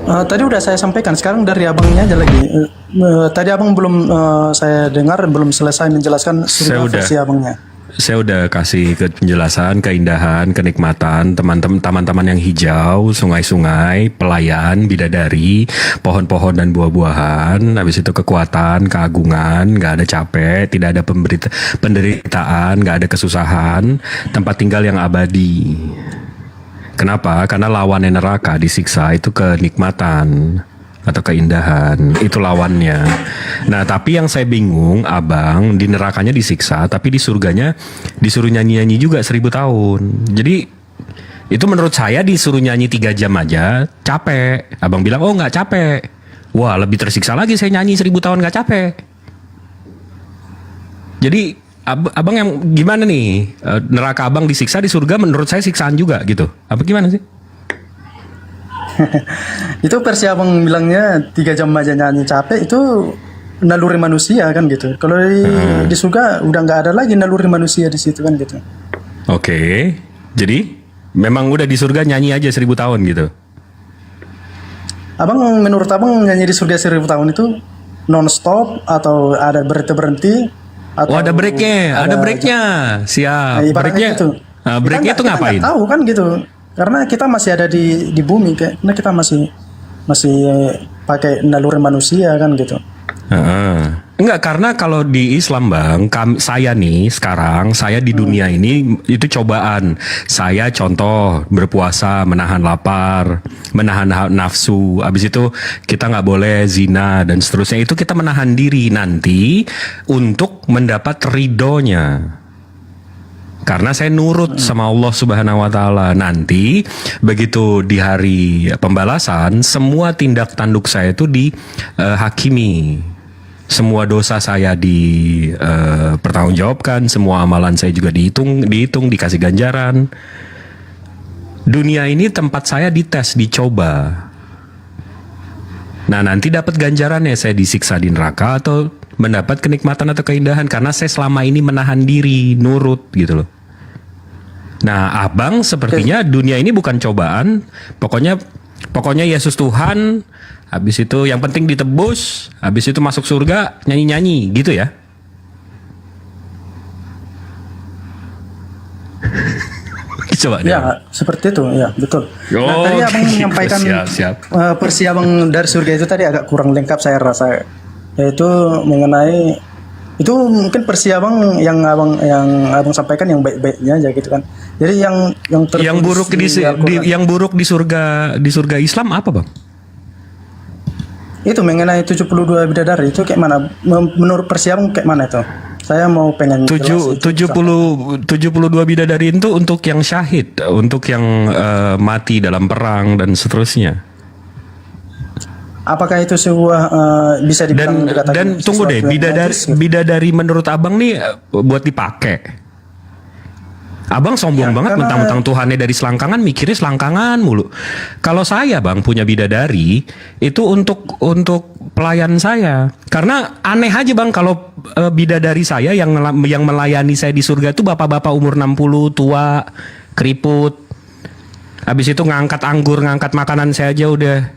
Tadi udah saya sampaikan, sekarang dari abangnya aja lagi. Tadi abang belum saya dengar, belum selesai menjelaskan surga versi abangnya. Saya udah kasih penjelasan, keindahan, kenikmatan, taman-taman yang hijau, sungai-sungai, pelayan, bidadari, pohon-pohon dan buah-buahan. Habis itu kekuatan, keagungan, nggak ada capek, tidak ada penderitaan, nggak ada kesusahan, tempat tinggal yang abadi. Kenapa? Karena lawannya neraka disiksa itu kenikmatan atau keindahan, itu lawannya. Nah, tapi yang saya bingung, abang di nerakanya disiksa, tapi di surganya disuruh nyanyi-nyanyi juga 1000 tahun. Jadi itu menurut saya disuruh nyanyi 3 jam aja capek. Abang bilang, oh nggak capek. Wah, lebih tersiksa lagi saya nyanyi 1000 tahun nggak capek. Jadi abang yang gimana nih? Neraka abang disiksa, di surga menurut saya siksaan juga gitu. Apa gimana sih? Itu versi abang bilangnya 3 jam aja nyanyi capek, itu naluri manusia kan gitu. Kalau di surga udah nggak ada lagi naluri manusia di situ kan gitu. Oke, jadi memang udah di surga nyanyi aja 1000 tahun gitu. Abang, menurut abang nyanyi di surga 1000 tahun itu non stop atau ada berhenti? Oh, ada breaknya, ada breaknya. Siap. Nah, breaknya itu. Breaknya itu ngapain? Kita tahu kan gitu. Karena kita masih ada di bumi, karena kita masih pakai naluri manusia kan gitu. Enggak, karena kalau di Islam bang, saya nih sekarang, saya di dunia ini itu cobaan. Saya contoh berpuasa, menahan lapar, menahan nafsu. Abis itu kita nggak boleh zina dan seterusnya. Itu kita menahan diri nanti untuk mendapat ridhonya. Karena saya nurut sama Allah Subhanahu wa Ta'ala. Nanti begitu di hari pembalasan, semua tindak tanduk saya itu dihakimi. Semua dosa saya dipertanggungjawabkan, semua amalan saya juga dihitung, dikasih ganjaran. Dunia ini tempat saya dites, dicoba. Nah, nanti dapat ganjarannya, saya disiksa di neraka atau mendapat kenikmatan atau keindahan karena saya selama ini menahan diri, nurut gitu loh. Nah, abang sepertinya dunia ini bukan cobaan, pokoknya Yesus Tuhan, habis itu yang penting ditebus, habis itu masuk surga, nyanyi-nyanyi gitu ya. Coba deh. Ya, seperti itu, ya betul. Oh, nah, tadi abang menyampaikan siap. versi abang dari surga itu tadi agak kurang lengkap saya rasa, yaitu mengenai itu mungkin versi abang yang abang sampaikan yang baik-baiknya aja gitu kan. Jadi yang buruk di surga Islam apa bang? Itu mengenai 72 bidadari itu kayak mana? Menurut versi abang kayak mana itu? Saya mau pengen 72 bidadari itu untuk yang syahid, untuk yang mati dalam perang dan seterusnya. Apakah itu sebuah bisa dibilang dan tunggu deh, bidadari menurut abang nih buat dipakai? Abang sombong banget mentang-mentang Tuhannya dari selangkangan, mikirnya selangkangan mulu. Kalau saya bang punya bidadari itu untuk pelayan saya. Karena aneh aja bang kalau bidadari saya yang melayani saya di surga itu bapak-bapak umur 60 tua, keriput. Habis itu ngangkat anggur, ngangkat makanan saya aja udah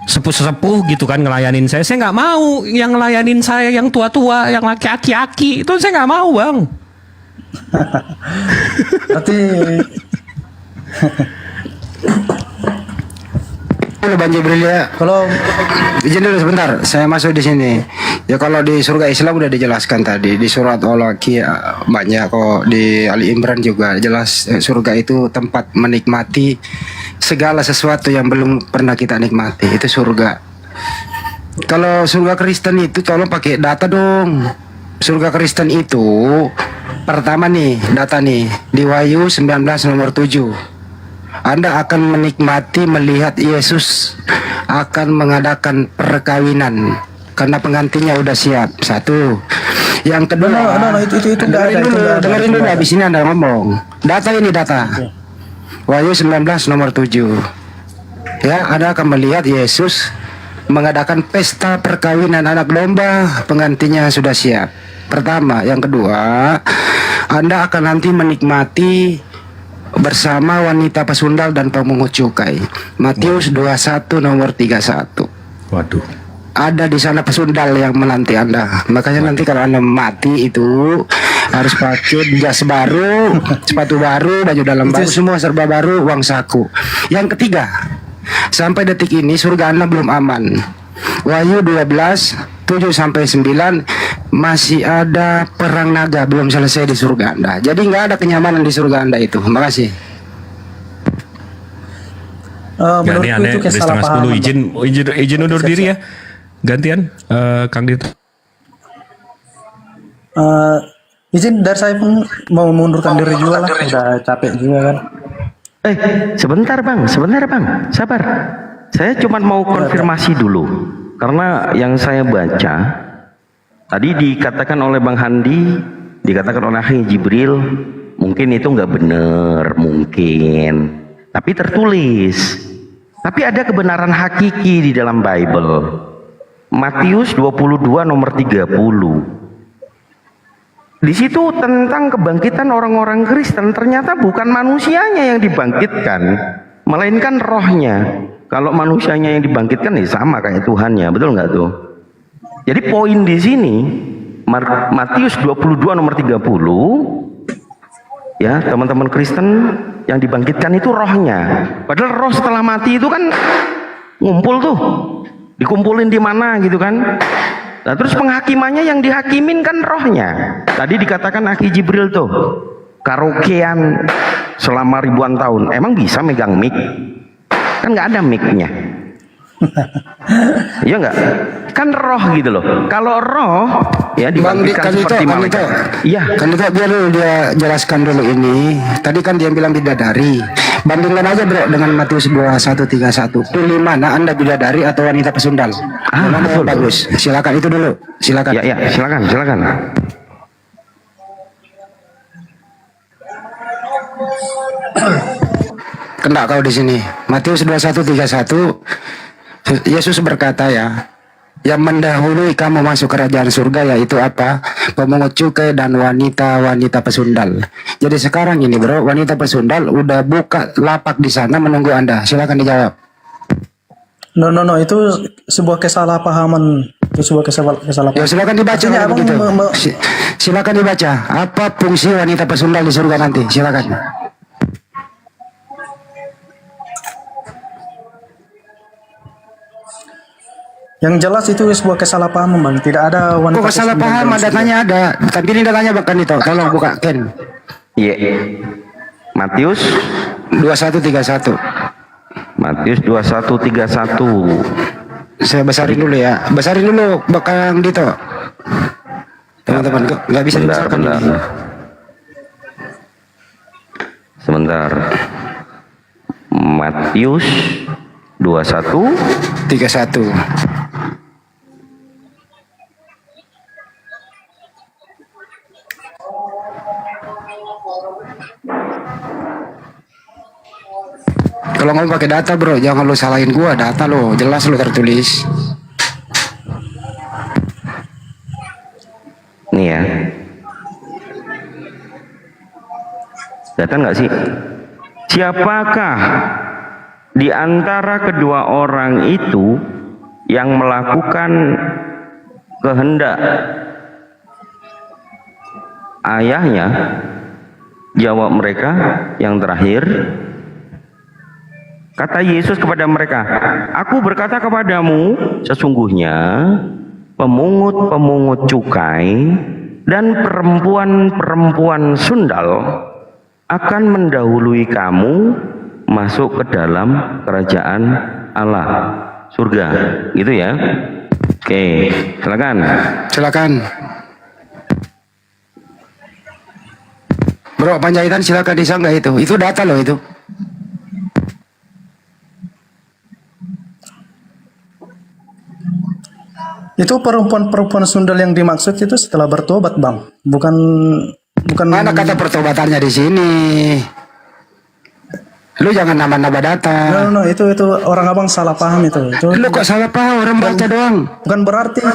sepuh-sepuh gitu kan ngelayanin saya. Saya nggak mau yang ngelayanin saya yang tua-tua, yang laki-laki, itu saya nggak mau bang. Berarti Bang Jibril ya. kalau izin dulu sebentar, saya masuk di sini. Ya kalau di surga Islam udah dijelaskan tadi di surat Al-Waqiah banyak kok, di Ali Imran juga jelas surga itu tempat menikmati segala sesuatu yang belum pernah kita nikmati, itu surga. Kalau surga Kristen itu tolong pakai data dong. Surga Kristen itu pertama nih, data nih di Wahyu 19 nomor 7. Anda akan menikmati melihat Yesus akan mengadakan perkawinan karena pengantinnya udah siap. Satu. Yang kedua, itu dengerin dulu habis ini Anda ngomong. Data ini data. Wahyu 19 nomor 7. Ya, Anda akan melihat Yesus mengadakan pesta perkawinan anak domba, pengantinnya sudah siap. Pertama, yang kedua, Anda akan nanti menikmati bersama wanita pesundal dan pemungut cukai. Matius 21 nomor 31. Waduh. Ada di sana pesundal yang menanti Anda. Makanya nanti kalau Anda mati itu harus pakai jas baru, sepatu baru, baju dalam baru, semua serba baru, uang saku. Yang ketiga, sampai detik ini surga Anda belum aman. Wahyu 12 7 sampai 9 masih ada perang naga belum selesai di surga Anda. Jadi nggak ada kenyamanan di surga Anda itu. Makasih. Nggak, ini Menurutku aneh itu dari setengah 10 kesalahpahaman. izin undur diri ya. Gantian Kang Dito. Izin dari saya pun mau mengundurkan diri juga lah, udah capek juga kan. Sebentar bang, sabar. Saya cuma mau konfirmasi dulu, karena yang saya baca tadi dikatakan oleh Bang Handi, dikatakan oleh Akhi Jibril, mungkin itu nggak benar, mungkin, tapi tertulis. Tapi ada kebenaran hakiki di dalam Bible. Matius 22 nomor 30. Di situ tentang kebangkitan orang-orang Kristen, ternyata bukan manusianya yang dibangkitkan, melainkan rohnya. Kalau manusianya yang dibangkitkan ya sama kayak Tuhannya, betul nggak tuh? Jadi poin di sini Matius 22 nomor 30, ya teman-teman Kristen, yang dibangkitkan itu rohnya. Padahal roh setelah mati itu kan ngumpul tuh, dikumpulin di mana gitu kan. Nah terus penghakimannya yang dihakimin kan rohnya. Tadi dikatakan Akhi Jibril tuh karaokean selama ribuan tahun, emang bisa megang mic? Kan nggak ada mic-nya. Iya nggak? Kan roh gitu loh. Kalau roh ya dibangkitkan seperti malaikat. Iya. Kan itu biar dulu dia jelaskan dulu ini. Tadi kan dia bilang bidadari. Bandingkan aja bro dengan Matius 21:31. Pilih mana Anda, bidadari atau wanita pesundal? Mana yang bagus? Silakan itu dulu. Silakan. Ya, silakan. Kena kau di sini. Matius 21:31. Yesus berkata ya, yang mendahului kamu masuk kerajaan surga yaitu apa? Pemungut cukai dan wanita-wanita pesundal. Jadi sekarang ini bro, wanita pesundal udah buka lapak di sana menunggu Anda. Silakan dijawab. No, itu sebuah kesalahpahaman. Itu sebuah kesalahpahaman. Ya silakan dibaca Artinya kalau abang begitu. Silakan dibaca. Apa fungsi wanita pesundal di surga nanti? Silakan. Yang jelas itu sebuah kesalahpahaman bang. Tidak ada wanita. Kok salah paham? Datanya ada. Tapi ini datanya bahkan itu. Tolong buka Ken. Iya. Matius 21:31. Matius 21:31. Saya besarin dulu ya. Besarin dulu Bang Dito. Teman-teman nggak bisa dibesarkan ini. Sebentar. Matius 21:31. Kalau ngomong pakai data bro, jangan lu salahin gua, data lo jelas lo tertulis. Nih ya. Data nggak sih? Siapakah di antara kedua orang itu yang melakukan kehendak ayahnya? Jawab mereka yang terakhir. Kata Yesus kepada mereka, aku berkata kepadamu, sesungguhnya pemungut-pemungut cukai dan perempuan-perempuan sundal akan mendahului kamu masuk ke dalam kerajaan Allah, surga, gitu ya. Oke, silakan. Bro, Panjaitan silakan disanggah itu data loh itu. Itu perempuan-perempuan sundal yang dimaksud itu setelah bertobat bang, bukan Mana kata pertobatannya di sini? Lu jangan nambah-nambah data. No, itu orang abang salah paham itu. Lu kok salah paham, orang baca doang. Bukan berarti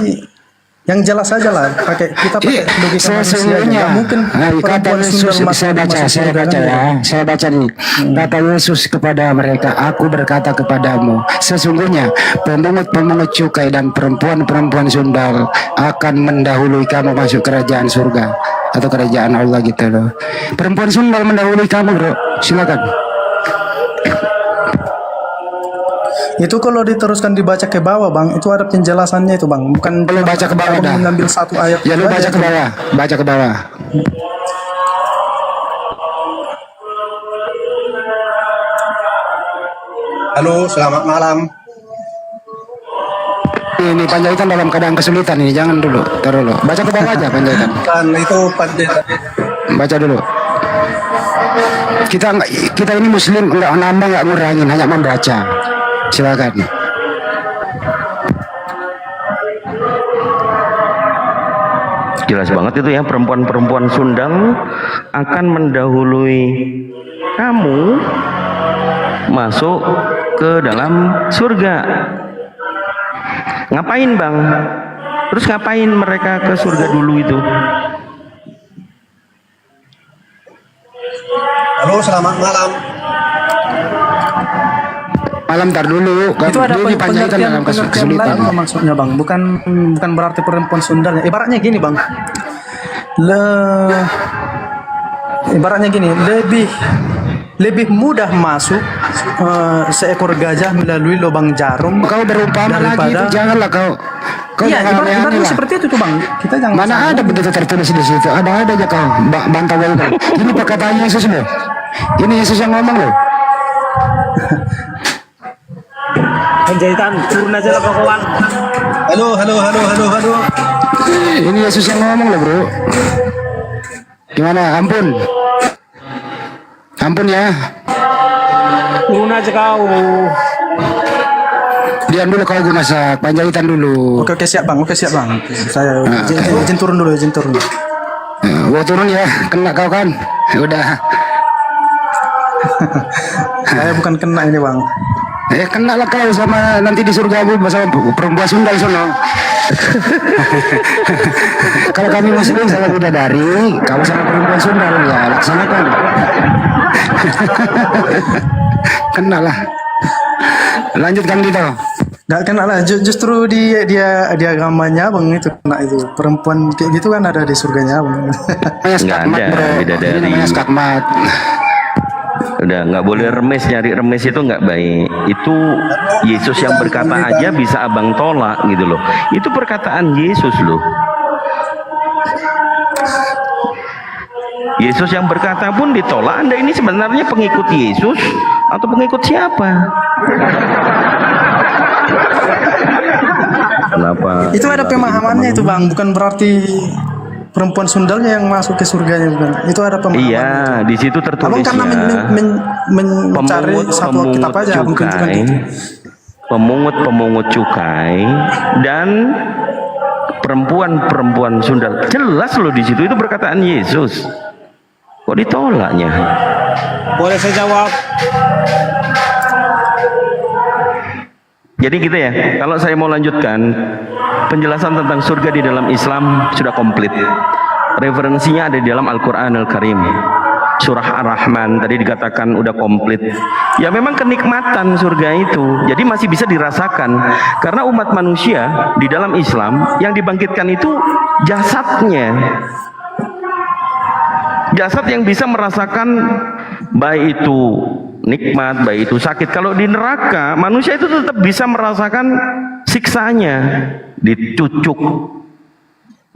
Yang jelas saja lah, kita pakai logika manusia aja. Sesungguhnya Nggak mungkin kata perempuan Yesus, Sundal masuk saya baca surga kan, ya, saya baca nih. Kata Yesus kepada mereka, aku berkata kepadamu, sesungguhnya pemungut-pemungut cukai dan perempuan-perempuan sundal akan mendahului kamu masuk kerajaan surga atau kerajaan Allah gitu loh. Perempuan sundal mendahului kamu, bro. Silakan. Itu kalau diteruskan dibaca ke bawah bang, itu ada penjelasannya itu bang, bukan Lu baca ke bawah abang dah. mengambil satu ayat. Ya lu itu baca aja. ke bawah, baca ke bawah. Halo, selamat malam. Ini Panjaitan dalam keadaan kesulitan ini, jangan dulu, taruh dulu. Baca ke bawah aja Panjaitan. Kan itu Panjaitan. Baca dulu. Kita ini muslim, enggak nambah, enggak ngurangin, hanya membaca. Silakan. Jelas banget itu ya, perempuan-perempuan Sundal akan mendahului kamu masuk ke dalam surga. Ngapain bang? Terus ngapain mereka ke surga dulu itu? Halo, selamat malam. Malam tar dulu. Itu ada Ini Panjaitan dalam pengertian kesulitan. lain maksudnya bang, bukan berarti perempuan Sundal. Ibaratnya gini bang, ibaratnya gini, lebih mudah masuk seekor gajah melalui lubang jarum. Kau berumpama lagi itu, janganlah kau. Iya, jangan aneh-aneh ibaratnya lah. seperti itu tuh bang. Kita jangan. Mana ada begitu tertulis di situ? Ada aja kau bantah bantah. Ini perkataan Yesus loh. Ini Yesus yang ngomong loh. Panjaitan, turun aja lah kawan. Halo. Ini Yesus yang ngomong loh bro. Gimana? Ampun ya. Turun aja kau. Diam dulu kau masak. Panjaitan dulu. Oke siap bang. Saya izin turun dulu. Gua turun ya. Kena kau kan? Udah. Saya bukan kena ini bang. Kena lah kau sama nanti di surga sama perempuan Sundal sono. Kalau kami muslim sama bidadari, kamu sama perempuan Sundal ya laksanakan. Kena lah. Lanjutkan gitu. Nggak kena lah. Justru dia agamanya bang itu kena itu. Perempuan kayak gitu kan ada di surganya bang. Namanya Nggak skakmat ada bro. bidadari. Ini namanya skakmat. Udah nggak boleh remes, nyari remes itu nggak baik. Itu Yesus yang berkata aja bisa abang tolak gitu loh. Itu perkataan Yesus loh. Yesus yang berkata pun ditolak. Anda ini sebenarnya pengikut Yesus atau pengikut siapa? Kenapa? Itu ada pemahamannya itu bang. Bukan berarti perempuan Sundalnya yang masuk ke surganya bukan. Itu ada pemahaman. Iya, di situ Abang karena tertulisnya mencari satu kitab aja mungkin bukan gitu. pemungut cukai dan perempuan Sundal. Jelas loh di situ itu perkataan Yesus. Kok ditolaknya? Boleh saya jawab? Jadi gitu ya, kalau saya mau lanjutkan, penjelasan tentang surga di dalam Islam sudah komplit. Referensinya ada di dalam Al-Quran Al-Karim. Surah Ar-Rahman tadi dikatakan udah komplit. Ya memang kenikmatan surga itu, jadi masih bisa dirasakan. Karena umat manusia di dalam Islam yang dibangkitkan itu jasadnya. Jasad yang bisa merasakan baik itu nikmat, baik itu sakit. Kalau di neraka, manusia itu tetap bisa merasakan siksanya. Dicucuk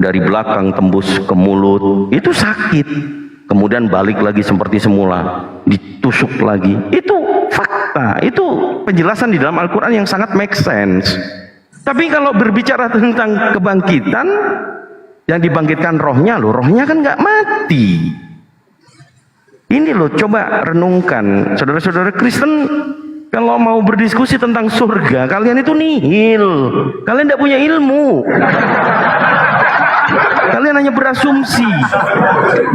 dari belakang tembus ke mulut, itu sakit. Kemudian balik lagi seperti semula, ditusuk lagi. Itu fakta, itu penjelasan di dalam Al-Quran yang sangat make sense. Tapi kalau berbicara tentang kebangkitan, yang dibangkitkan rohnya loh, rohnya kan nggak mati. Ini loh, coba renungkan, saudara-saudara Kristen, kalau mau berdiskusi tentang surga, kalian itu nihil, kalian tidak punya ilmu, kalian hanya berasumsi.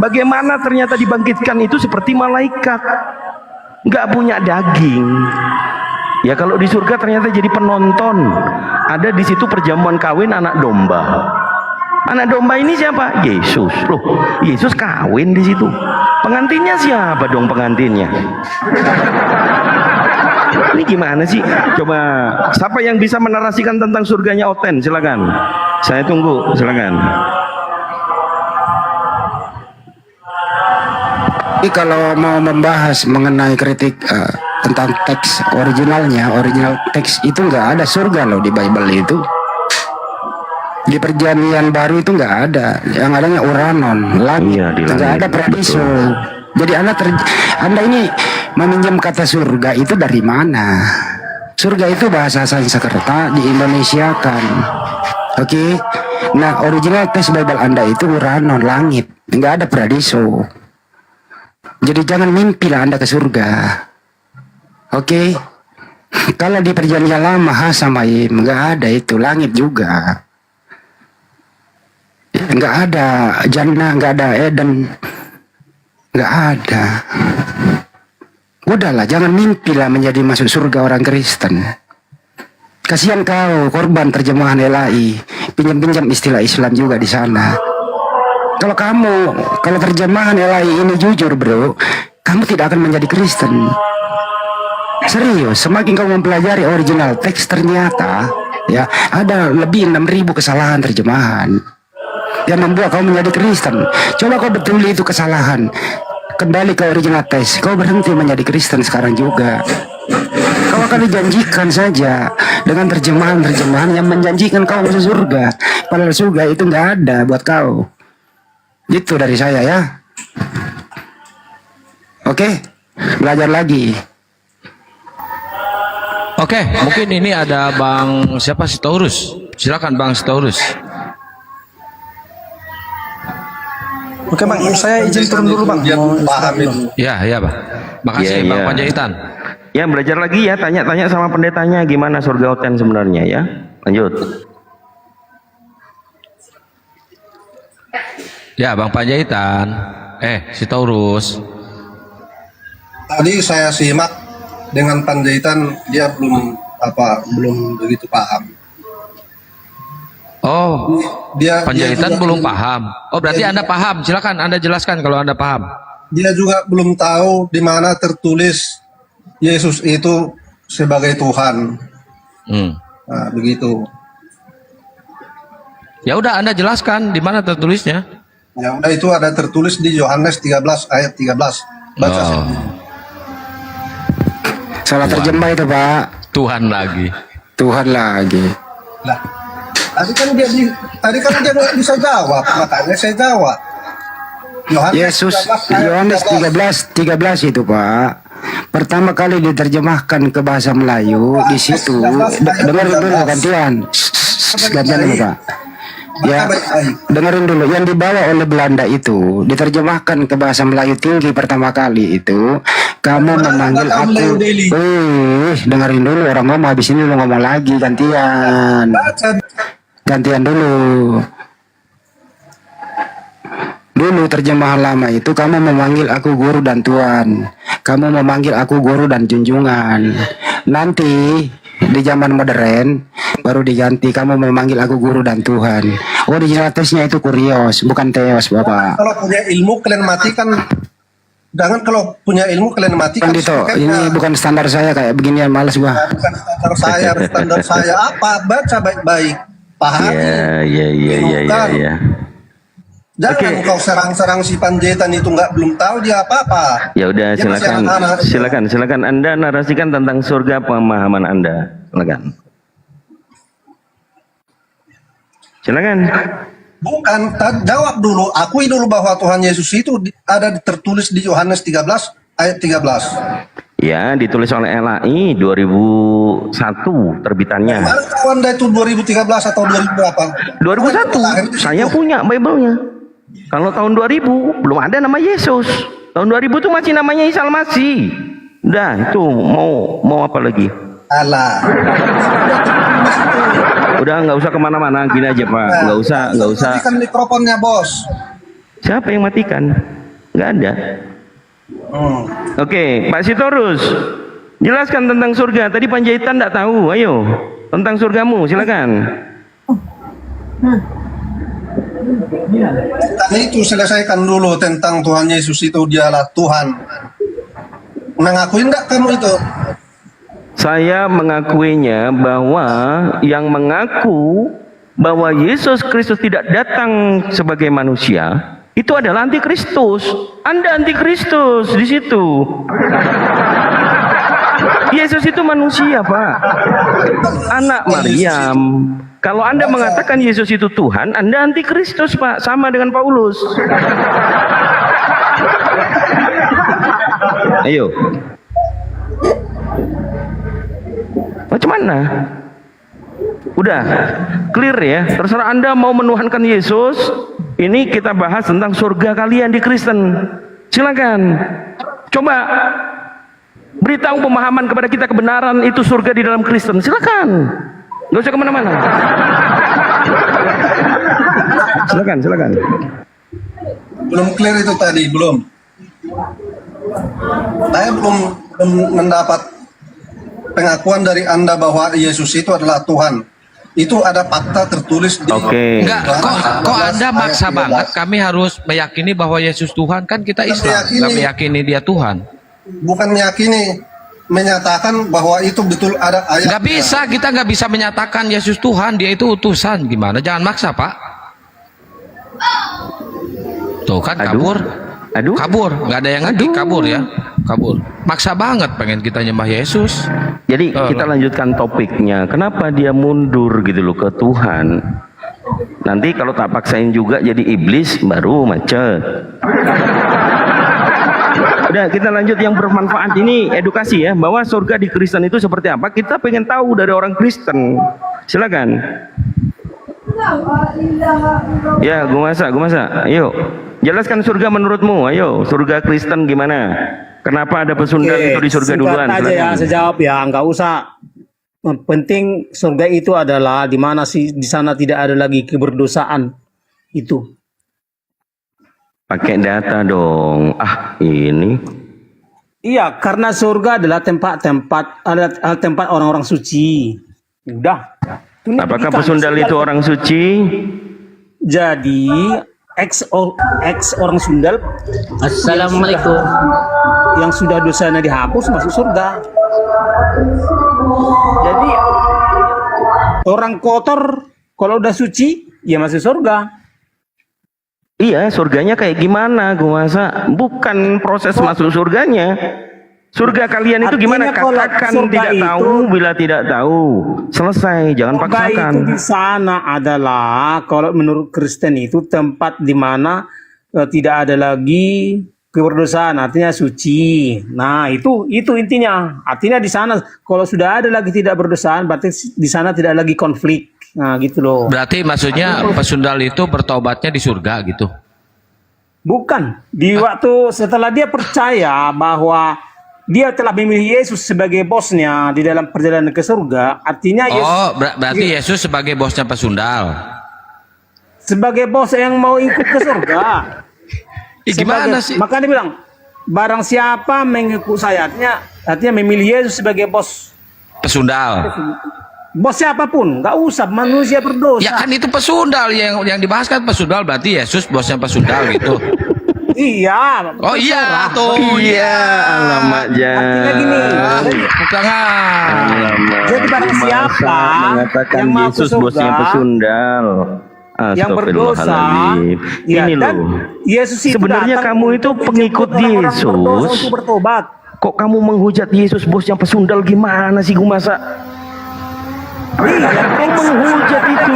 Bagaimana ternyata dibangkitkan itu seperti malaikat, nggak punya daging. Ya kalau di surga ternyata jadi penonton, ada di situ perjamuan kawin anak domba. Anak domba ini siapa? Yesus. Loh, Yesus kawin di situ. Pengantinnya siapa dong pengantinnya? Ini gimana sih? Coba siapa yang bisa menarasikan tentang surganya Oten? Silakan. Saya tunggu, silakan. Jadi kalau mau membahas mengenai kritik tentang teks originalnya, original teks itu nggak ada surga loh di Bible itu. Di perjanjian baru itu nggak ada, yang adanya Uranon, langit, Iya, di nggak langit, ada paradiso. betul. Jadi anda ini meminjam kata surga itu dari mana? Surga itu bahasa Sanskerta di Indonesia kan, oke? Nah original teks Bible Anda itu Uranon, langit, nggak ada paradiso. Jadi jangan mimpilah Anda ke surga, oke? Kalau di perjanjian lama Hasamayim nggak ada itu, langit juga. Nggak ada Jannah, nggak ada Eden, nggak ada. Udahlah, jangan mimpilah menjadi masuk surga orang Kristen. Kasihan kau korban terjemahan LAI, pinjam-pinjam istilah Islam juga di sana. Kalau terjemahan LAI ini jujur bro, kamu tidak akan menjadi Kristen. Serius, semakin kau mempelajari original teks ternyata ya ada lebih 6.000 kesalahan terjemahan yang membuat kau menjadi Kristen. Coba kau betuli itu kesalahan, kembali ke original teks, kau berhenti menjadi Kristen sekarang juga. Kau akan dijanjikan saja dengan terjemahan-terjemahan yang menjanjikan kau masuk surga, padahal surga itu nggak ada buat kau. Gitu dari saya ya. Oke, belajar lagi. Oke, mungkin ini ada Bang siapa Sitorus. Silakan Bang Sitorus. Oke bang, saya izin turun dulu bang. Dia Mau paham istirahat dulu. itu. Ya, Bang. Makasih Iya, Bang iya. Panjaitan. Ya belajar lagi ya, tanya-tanya sama pendetanya gimana surga Oten sebenarnya ya. Lanjut. Ya, Bang Panjaitan. Sitorus. Tadi saya simak dengan Panjaitan, dia belum begitu paham. Oh, Dia Panjaitan juga belum paham. Oh, berarti Anda paham. Silakan Anda jelaskan kalau Anda paham. Dia juga belum tahu di mana tertulis Yesus itu sebagai Tuhan. Hmm. Nah, begitu. Ya udah Anda jelaskan di mana tertulisnya. Ya udah, itu ada tertulis di Yohanes 13 ayat 13. Baca Oh, sendiri. Salah terjemah itu Pak. Tuhan lagi. Tuhan lagi. Lah, tadi kan dia nggak bisa jawab, makanya saya jawab. Yesus 13 ayat Yohanes 13. 13 itu Pak. Pertama kali diterjemahkan ke bahasa Melayu di situ. Dengar dulu gantian. Gantian dulu Pak. Ya, Baik-baik. dengerin dulu. Yang dibawa oleh Belanda itu diterjemahkan ke bahasa Melayu tinggi pertama kali itu. Kamu memanggil bahasa aku. Melayu daily. Dengerin dulu orang ngomong, habis ini lu ngomong lagi gantian. Baca. Gantian dulu. Dulu terjemahan lama itu kamu memanggil aku guru dan tuan. Kamu memanggil aku guru dan junjungan. Nanti di zaman modern baru diganti kamu memanggil aku guru dan Tuhan. Original tesnya itu kurios, bukan teos Bapak. Kalau punya ilmu kalian matikan. Jangan kalau punya ilmu kalian matikan. Kan Dito, ini bukan standar saya kayak beginian, males gua. Bukan standar saya apa? Baca baik-baik. Pahami. Ya. Jangan kau serang-serang si Panjaitan itu belum tahu dia apa-apa. Ya udah, Dia masih silakan, anak-anak. silakan Anda narasikan tentang surga pemahaman Anda. Silakan. Bukan, jawab dulu. Akui dulu bahwa Tuhan Yesus itu ada tertulis di Yohanes 13 ayat 13. Ya, ditulis oleh LAI 2001 terbitannya. Mana tahu Anda itu 2013 atau 2000 berapa? 2001, saya punya Bible-nya. Kalau tahun 2000 belum ada nama Yesus. Tahun 2000 itu masih namanya Isa Al-Masih. Udah, itu mau apa lagi? Alah. Udah nggak usah kemana-mana, gini aja Pak. Nggak usah. Matikan mikrofonnya, Bos. Siapa yang matikan? Nggak ada. Oke, Pak Sitorus, jelaskan tentang surga. Tadi Panjaitan nggak tahu. Ayo, tentang surgamu, silakan. Tadi itu selesaikan dulu tentang Tuhan Yesus itu dialah Tuhan. Mengakuin enggak kamu itu? Saya mengakuinya bahwa yang mengaku bahwa Yesus Kristus tidak datang sebagai manusia itu adalah antikristus. Anda antikristus di situ. Yesus itu manusia, Pak. Anak Maryam. Kalau Anda mengatakan Yesus itu Tuhan, Anda antikristus, Pak. Sama dengan Paulus. Ayo. Macam mana? Udah clear ya. Terserah Anda mau menuhankan Yesus. Ini kita bahas tentang surga kalian di Kristen. Silakan. Coba beritahu pemahaman kepada kita kebenaran itu surga di dalam Kristen. Silakan. Gak usah kemana-mana. Silakan. Belum clear itu tadi, belum. Saya belum mendapat pengakuan dari Anda bahwa Yesus itu adalah Tuhan. Itu ada fakta tertulis di Oke. Enggak, kok Anda maksa banget kami harus meyakini bahwa Yesus Tuhan, kan kita Islam, nggak meyakini dia Tuhan. Bukan meyakini, menyatakan bahwa itu betul ada ayat. Nggak bisa, kita nggak bisa menyatakan Yesus Tuhan, dia itu utusan. Gimana? Jangan maksa, Pak. Tuh kan kabur. Kabur, nggak ada yang ngerti, kabur ya. Kabur. Maksa banget pengen kita nyembah Yesus. Jadi kita lanjutkan topiknya. Kenapa dia mundur gitu loh ke Tuhan? Nanti kalau tak paksain juga jadi iblis baru macet. Udah, kita lanjut yang bermanfaat ini, edukasi ya, bahwa surga di Kristen itu seperti apa. Kita pengen tahu dari orang Kristen. Silakan. Ya, gue masa. Ayo, jelaskan surga menurutmu. Ayo, surga Kristen gimana? Kenapa ada pesundal itu di surga duluan? Singkat aja ya, saya jawab ya, nggak usah. Yang penting surga itu adalah di mana sih, di sana tidak ada lagi keberdosaan itu. Pakai data dong. Ini. Iya, karena surga adalah tempat orang-orang suci. Udah. Apakah pesundal itu orang suci? Jadi ex orang Sundal. Assalamualaikum. Yang sudah dosanya dihapus masuk surga. Jadi orang kotor kalau udah suci ya masuk surga. Iya, surganya kayak gimana? Gue masa bukan proses masuk surganya. Surga kalian itu gimana? Katakan tidak tahu bila tidak tahu. Selesai, jangan paksakan. Surga itu di sana adalah kalau menurut Kristen itu tempat di mana tidak ada lagi keberdosaan, artinya suci. Nah, itu intinya. Artinya di sana kalau sudah ada lagi tidak berdosaan, berarti di sana tidak lagi konflik. Nah, gitu loh. Berarti maksudnya pesundal itu bertobatnya di surga gitu? Bukan. Di waktu setelah dia percaya bahwa dia telah memilih Yesus sebagai bosnya di dalam perjalanan ke surga, artinya Yesus, berarti Yesus sebagai bosnya pesundal. Sebagai bos yang mau ikut ke surga. Gimana sih? Makanya dia bilang, barang siapa mengikut saya, artinya memilih Yesus sebagai bos. Pesundal. Bos siapapun, nggak usah manusia berdosa. Ya kan itu pesundal yang dibahas kan pesundal, berarti Yesus bosnya pesundal gitu. Iya. Oh iya tuh. Iya, alamak Artinya gini. Jadi barang siapa mengatakan yang masuk Yesus surga, bosnya pesundal. yang berdosa, Astagfirullahaladzim. ya, Ini dan loh. Yesus itu Sebenarnya datang kamu itu untuk pengikut menjemput orang-orang berdosa Yesus. untuk bertobat. Kok kamu menghujat Yesus bosnya pesundal gimana sih gue masa? Iya, Kau menghujat itu.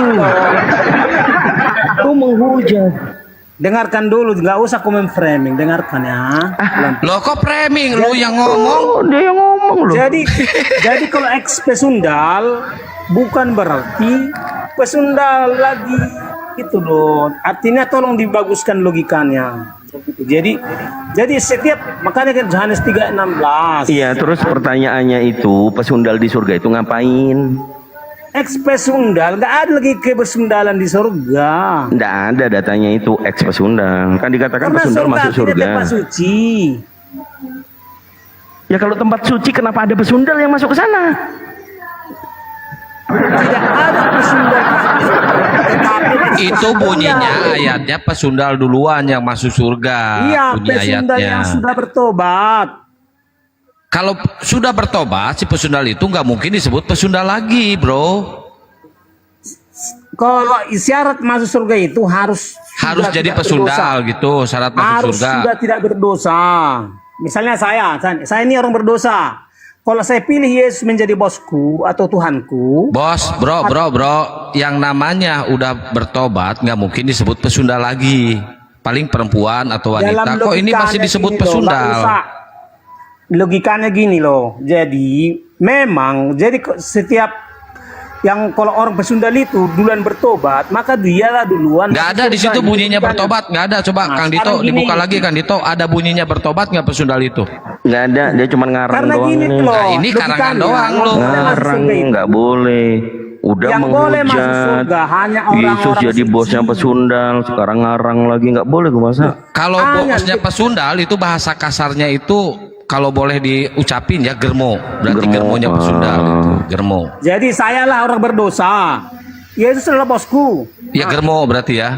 Kau menghujat. dengarkan dulu, nggak usah komen framing, dengarkan ya. Loh kok framing lu yang ngomong? Oh, dia yang ngomong loh. Jadi kalau ex pesundal bukan berarti pesundal lagi itu loh. Artinya tolong dibaguskan logikanya. Jadi setiap makanya kan Yohanes 3:16. Iya, terus pertanyaannya itu pesundal di surga itu ngapain? Ex pesundal nggak ada lagi kebesundalan di surga. Nggak ada datanya itu ex pesundal. Kan dikatakan Karena pesundal masuk artinya surga. tempat suci. Ya kalau tempat suci kenapa ada pesundal yang masuk ke sana? Tidak ada pesundal, tetapi di Itu bunyinya ayatnya pesundal duluan yang masuk surga. Iya, Bunyi pesundal ayatnya. yang sudah bertobat. Kalau sudah bertobat, si pesundal itu nggak mungkin disebut pesundal lagi, bro. Kalau syarat masuk surga itu harus Harus sudah jadi tidak pesundal berdosa. gitu, syarat masuk Harus surga. sudah tidak berdosa. Misalnya saya ini orang berdosa. Kalau saya pilih Yesus menjadi bosku atau Tuhanku, Bos, bro, yang namanya udah bertobat nggak mungkin disebut pesundal lagi. Paling perempuan atau wanita. Kok ini masih logikanya disebut gini loh, nggak pesundal? usah. Logikanya gini loh. Jadi memang setiap yang kalau orang pesundal itu duluan bertobat, maka dialah duluan. Nggak ada di situ bunyinya bertobat, nggak ada. Coba Nah, Kang Dito sekarang gini. dibuka lagi, Kang Dito. Ada bunyinya bertobat nggak pesundal itu? Nggak ada, dia cuma ngarang Karena doang gini nih. loh. Nah, ini karangan logikanya, doang yang loh. boleh masuk Ngarang surga itu. nggak boleh. Udah Yang boleh masuk menghujat. surga hanya Yesus orang-orang jadi suci. bosnya pesundal, sekarang ngarang lagi nggak boleh gue masa. Kalau Hanya bosnya pesundal itu bahasa kasarnya itu kalau boleh diucapin ya germo. Berarti Germo. germonya pesundal itu. Germo. Jadi sayalah orang berdosa. Yesus adalah bosku. Ya germo berarti ya.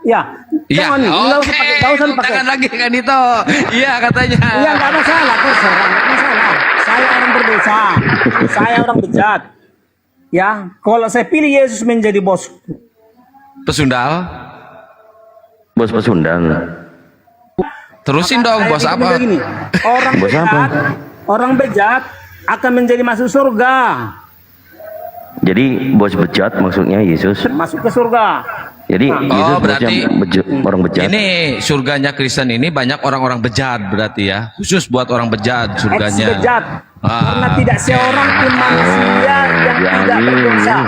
Ya, Iya. jangan nih, nggak usah pakai, nggak usah Tepuk pakai. tangan lagi Kang Dito. Iya katanya. Iya, nggak masalah, terserah, nggak masalah. Saya orang berdosa, saya orang bejat. Ya, kalau saya pilih Yesus menjadi bosku, Pesundal. Bos pesundal. Terusin dong, saya bos bikin apa? begini, orang Bos bejat, apa? orang bejat akan menjadi masuk surga, Jadi bos bejat maksudnya Yesus. masuk ke surga. Jadi Yesus berarti bosnya orang bejat. Ini surganya Kristen ini banyak orang-orang bejat berarti ya. Khusus buat orang bejat surganya. Ex-bejat, karena Ah. tidak seorang pun manusia yang tidak berdosa.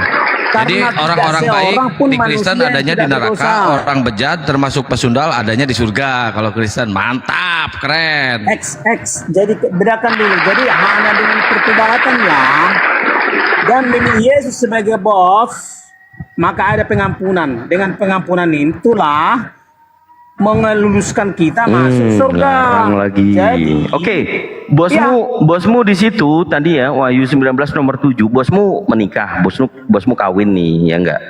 Jadi Karena tidak orang-orang baik seorang pun di Kristen manusia yang adanya di tidak neraka, berdosa. orang bejat termasuk pesundal adanya di surga. Kalau Kristen mantap, keren. X. Jadi bedakan dulu. Jadi hanya dengan pertobatannya dan memilih Yesus sebagai bos, maka ada pengampunan. Dengan pengampunan itulah mengeluluskan kita masuk surga. Larang lagi. Jadi, Oke, bosmu di situ tadi ya Wahyu 19 nomor 7, bosmu menikah, bosmu kawin nih, ya enggak?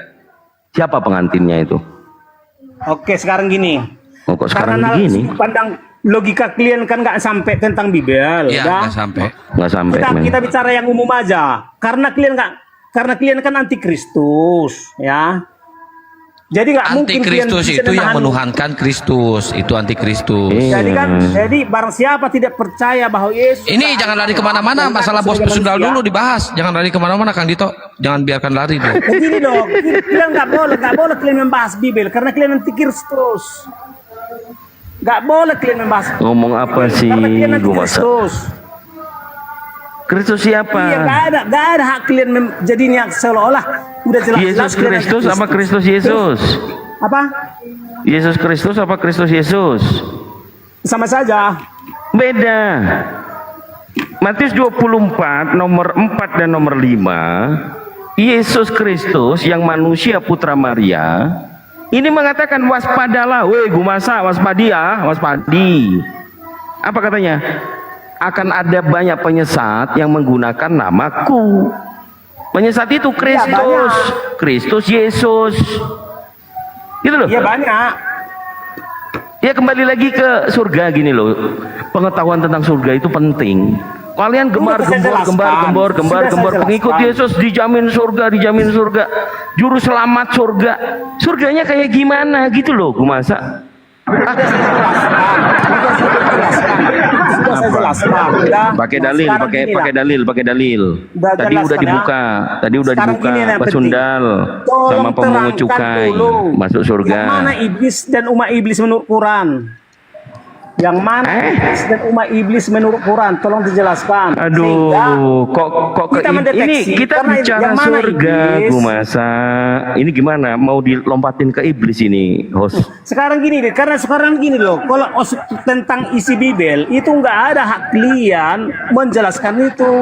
Siapa pengantinnya itu? oke, sekarang gini. Oh, kok sekarang Karena begini? pandang logika kalian kan nggak sampai tentang Bibel, Iya, dah. nggak sampai. Nggak sampai. men. Kita bicara yang umum aja. Karena kalian kan antikristus, ya. Jadi nggak mungkin kalian Antikristus bisa itu yang menahan- menuhankan Kristus, itu antikristus. Iya. Jadi barang siapa tidak percaya bahwa Yesus Ini jangan lari kemana-mana, masalah bos pesundal dulu dibahas. Jangan lari kemana-mana, Kang Dito. Jangan biarkan lari dong. Begini dong, kalian nggak boleh kalian membahas Bibel karena kalian antikristus. Nggak boleh kalian membahas. Ngomong apa sih? Karena kalian Gua masa. antikristus. Kristus siapa? Iya, nggak ada hak kalian jadinya seolah-olah udah jelas. Yesus Kristus apa Kristus Yesus? Apa? Yesus Kristus apa Kristus Yesus? Sama saja. Beda. Matius 24 nomor 4 dan nomor 5, Yesus Kristus yang manusia putra Maria ini mengatakan waspadalah, weh gumasa, waspadi ya, waspadi. Apa katanya? Akan ada banyak penyesat yang menggunakan namaku. Penyesat itu Kristus, Kristus Yesus. Gitu loh. Iya banyak. Ya kembali lagi ke surga gini loh. Pengetahuan tentang surga itu penting. Kalian Sudah saya jelaskan. gembar Sudah saya pengikut jelaskan. Yesus dijamin surga. Juru selamat surga. Surganya kayak gimana gitu loh, masa. Sudah saya jelaskan. Udah. Pakai dalil, Sekarang pakai gini lah. pakai dalil. Udah Tadi jelaskan udah ya. dibuka, Sekarang gini yang pesundal Tolong sama pemungut terangkan cukai dulu. masuk surga. Yang mana iblis dan umat iblis menurut Quran? Yang mana iblis dan umat iblis menurut Quran? Tolong dijelaskan. Aduh, kok kita mendeteksi, ini kita karena bicara yang mana surga, iblis? Gumasa. Ini gimana? Mau dilompatin ke iblis ini, host? Sekarang gini deh, karena sekarang gini loh, kalau tentang isi Bibel itu nggak ada hak kalian menjelaskan itu.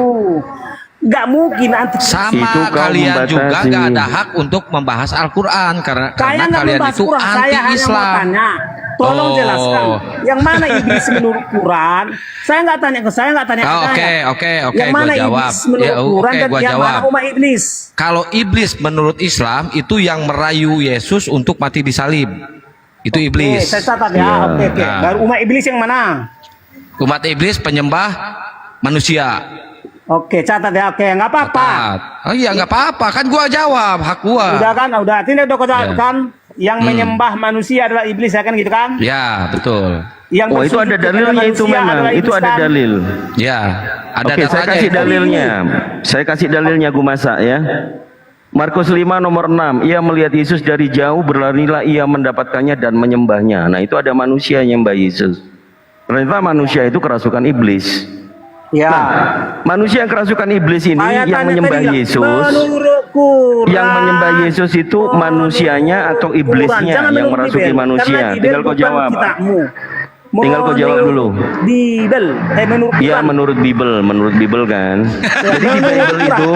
Nggak mungkin anti. Sama Itu kau kalian juga membatasi. nggak ada hak untuk membahas Al-Quran karena Saya nggak kalian membahas itu Quran, saya hanya mau anti-Islam. tanya. Tolong Oh. jelaskan yang mana iblis menurut Quran. Saya nggak tanya ke saya, nggak tanya ke Oh, saya. oke, Yang mana gua jawab. iblis menurut Ya, Quran oke, dan gua yang jawab. mana umat iblis. Kalau iblis menurut Islam itu yang merayu Yesus untuk mati di salib. Itu Oke, iblis. saya catat ya. Ya. Oke. Nah. Baru umat iblis yang mana? Umat iblis penyembah manusia. Oke, catat ya. Oke, nggak apa-apa. Oh iya nggak apa-apa kan gua jawab hak gua. Udah kan? Udah. Tidak udah kau jawab kan? Yang menyembah manusia adalah iblis ya kan gitu kan? Ya betul. Yang Oh, itu bersujud ada kepada dalilnya itu manusia memang. adalah Itu iblis, ada kan? dalil. Ya ada Oke, saya datanya kasih itu. dalilnya. Saya kasih dalilnya Gumasa ya. Markus 5 nomor 6. Ia melihat Yesus dari jauh, berlarilah ia mendapatkannya dan menyembahnya. Nah, itu ada manusia yang menyembah Yesus. Ternyata manusia itu kerasukan iblis. Ya. Manusia yang kerasukan iblis ini Saya yang tanya menyembah tadi, Yesus. menurut Quran, Yang menyembah Yesus itu manusianya atau Quran. iblisnya Jangan yang menurut merasuki Bibel, manusia. karena Bibel Tinggal kau bukan jawab. kitabmu. Tinggal kau jawab dulu. Bibel, menurut Iya, Quran. menurut Bible kan. Jadi di Bible itu,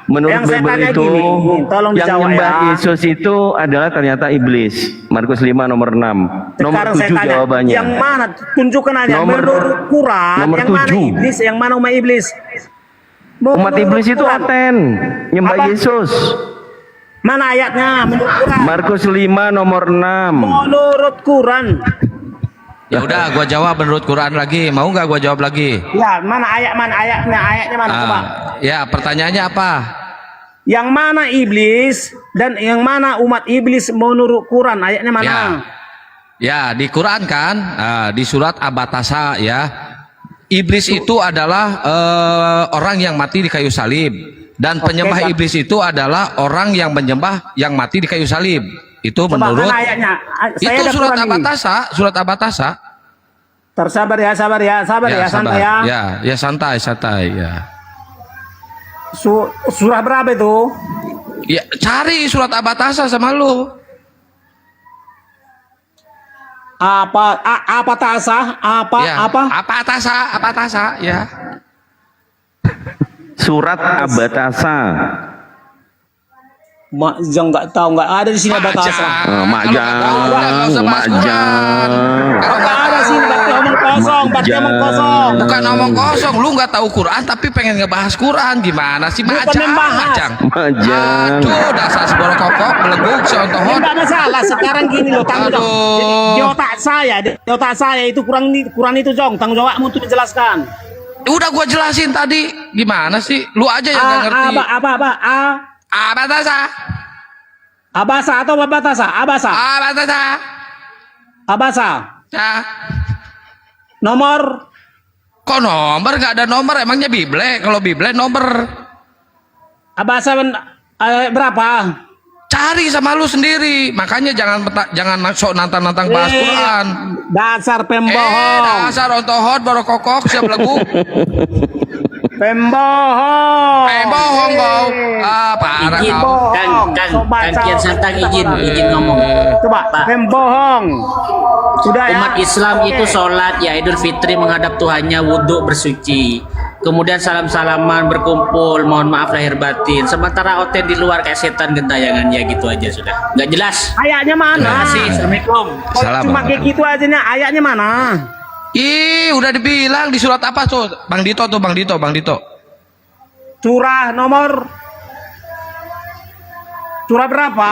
menurut Yang saya Bible tanya itu, gini, tolong yang dijawab menyembah ya. Yesus itu adalah ternyata iblis. Markus 5 nomor 6. Nomor Sekarang saya 7 tanya, jawabannya. yang mana? Tunjukkan aja. Nomor- menurut Quran, nomor yang mana 7. iblis, yang mana umat iblis? Umat Menurut iblis itu Quran. Aten, menyembah Apa? Yesus. Mana ayatnya? Menurut Quran. Markus 5 nomor 6. Menurut Quran. Ya udah gua jawab menurut Quran lagi. Mau nggak gua jawab lagi? Ya, mana ayatnya? Ayatnya mana? Coba. Ya pertanyaannya apa? Yang mana iblis dan yang mana umat iblis menurut Quran? Ayatnya mana? Ya di Quran kan, di surat Abatasa ya. Iblis itu adalah orang yang mati di kayu salib dan penyembah Kak. iblis itu adalah orang yang menyembah yang mati di kayu salib. Itu Coba, menurut mana ayatnya? Saya itu ada surat Quran ini. Abatasa, surat Abatasa. Tersabar ya, sabar ya, santai ya. Ya santai ya. Surah berapa itu? Ya cari surat Abatasa sama lu. Apa tasah? Ya, apa tasa ya. Surat Abatasa. Majang nggak tahu, nggak ada di sini apa tasah. Majang, Kalau majang. Nggak ada sini, berarti omong kosong, berarti omong kosong. Bukan omong kosong, lu nggak tahu Quran tapi pengen ngebahas Quran gimana sih? Bukan Majang, membahas. majang. Majang. Aduh, dasar seborok kokok beleguk Ini seontohon. nggak masalah. Sekarang gini loh, tanggung jawab. Aduh. Di otak saya itu Quran itu Jong, tanggung jawabmu untuk menjelaskan. Udah gua jelasin tadi, gimana sih? Lu aja yang nggak ngerti. Abatasa, Abasa atau Babatasa? Abasa. Abatasa. Abasa. Ya. Nomor Kok nomor? Nggak ada nomor, emangnya Bible? Kalau Bible nomor. Abasa berapa? Cari sama lu sendiri. Makanya jangan sok nantang-nantang bahas Quran. Dasar pembohong. Dasar ontohot borokokok siap lagu. Pembohong. Bohong kau. Parah Izin, kau. Kang Kian Santang izin ngomong. Coba, Pak, pembohong. Sudah ya. umat Islam itu sholat ya Idul Fitri menghadap Tuhannya, wudhu bersuci, kemudian salam-salaman berkumpul, mohon maaf lahir batin. Sementara oten di luar kayak setan gentayangan, ya gitu aja sudah. Nggak jelas. Ayatnya mana? Terima kasih. Assalamualaikum. Kok Salam. cuma kayak gitu aja nih, ayatnya mana? Ih, udah dibilang di surat apa tuh? Bang Dito. Surah nomor surah berapa?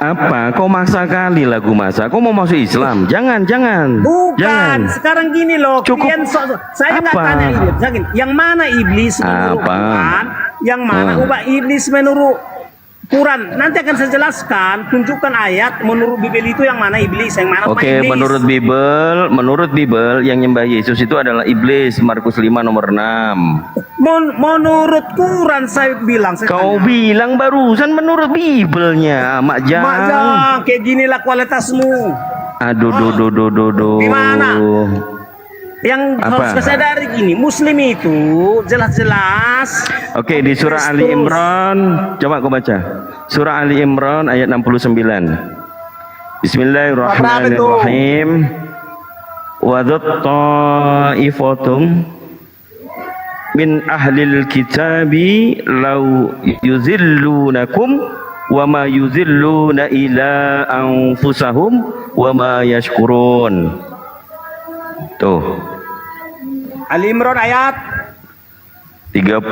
Apa? Kau maksa kali lagu masa. Kau mau masuk Islam? Jangan. Bukan, Jangan. sekarang gini loh. Cukup. Saya nggak Apa? tanya iblis. Yang mana iblis menurut Apa? Quran? Yang mana umat iblis menurut Quran? Nanti akan saya jelaskan. Tunjukkan ayat menurut Bibel itu yang mana iblis, yang mana umat Oke, iblis. menurut Bible yang nyembah Yesus itu adalah iblis. Markus 5 nomor 6. Menurut Quran saya bilang. Kau bilang barusan menurut Bible-nya, Mak Jang. Majang, kayak ginilah kualitasmu. Aduh, Gimana? Yang Apa? harus kesadari gini, Muslim itu jelas-jelas. Oke, di surah Ali Imran, coba kau baca. Surah Ali Imran ayat 69. Bismillahirrahmanirrahim. Wa dzat ta'ifatum min ahlil kitabi law yuzillunakum wa ma yuzilluna ila anfusahum wa ma yashkurun. Tuh. Ali Imran ayat 30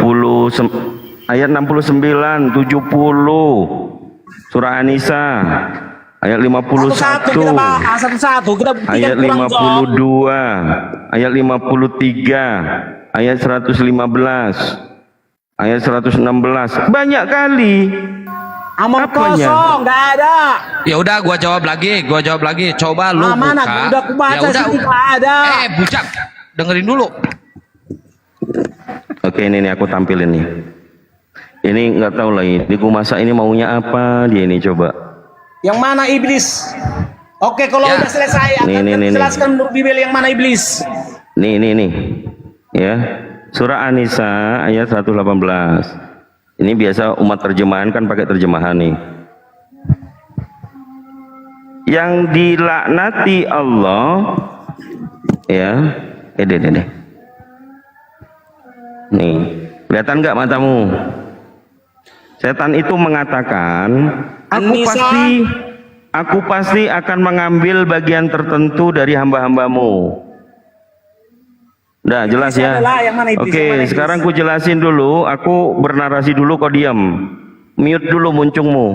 ayat 69, 70. Surah An-Nisa ayat 51. Satu-satu kita buktikan Ayat kurang jawab. 52, ayat 53, ayat 115, ayat 116. Banyak kali. Among Apanya? kosong, nggak ada. Ya udah, gua jawab lagi. Coba lu Mana? buka. Udah aku baca Ya udah. sini, nggak ada. Bujang, dengerin dulu. Oke, ini nih aku tampilin nih. Ini nggak tahu lah ini Kumasa ini maunya apa dia ini, coba. Yang mana iblis? Oke, kalau Ya. udah selesai, akan jelaskan menurut Bibel yang mana iblis. Nih. Ya. Surah An-Nisa ayat 118. Ini biasa umat terjemahan kan pakai terjemahan nih. Yang dilaknati Allah ya. Deh. Nih, kelihatan nggak matamu? Setan itu mengatakan, aku pasti akan mengambil bagian tertentu dari hamba-hambamu. Udah jelas ya. Oke, sekarang ku jelasin dulu. Aku bernarasi dulu, kau diam. Mute dulu muncungmu.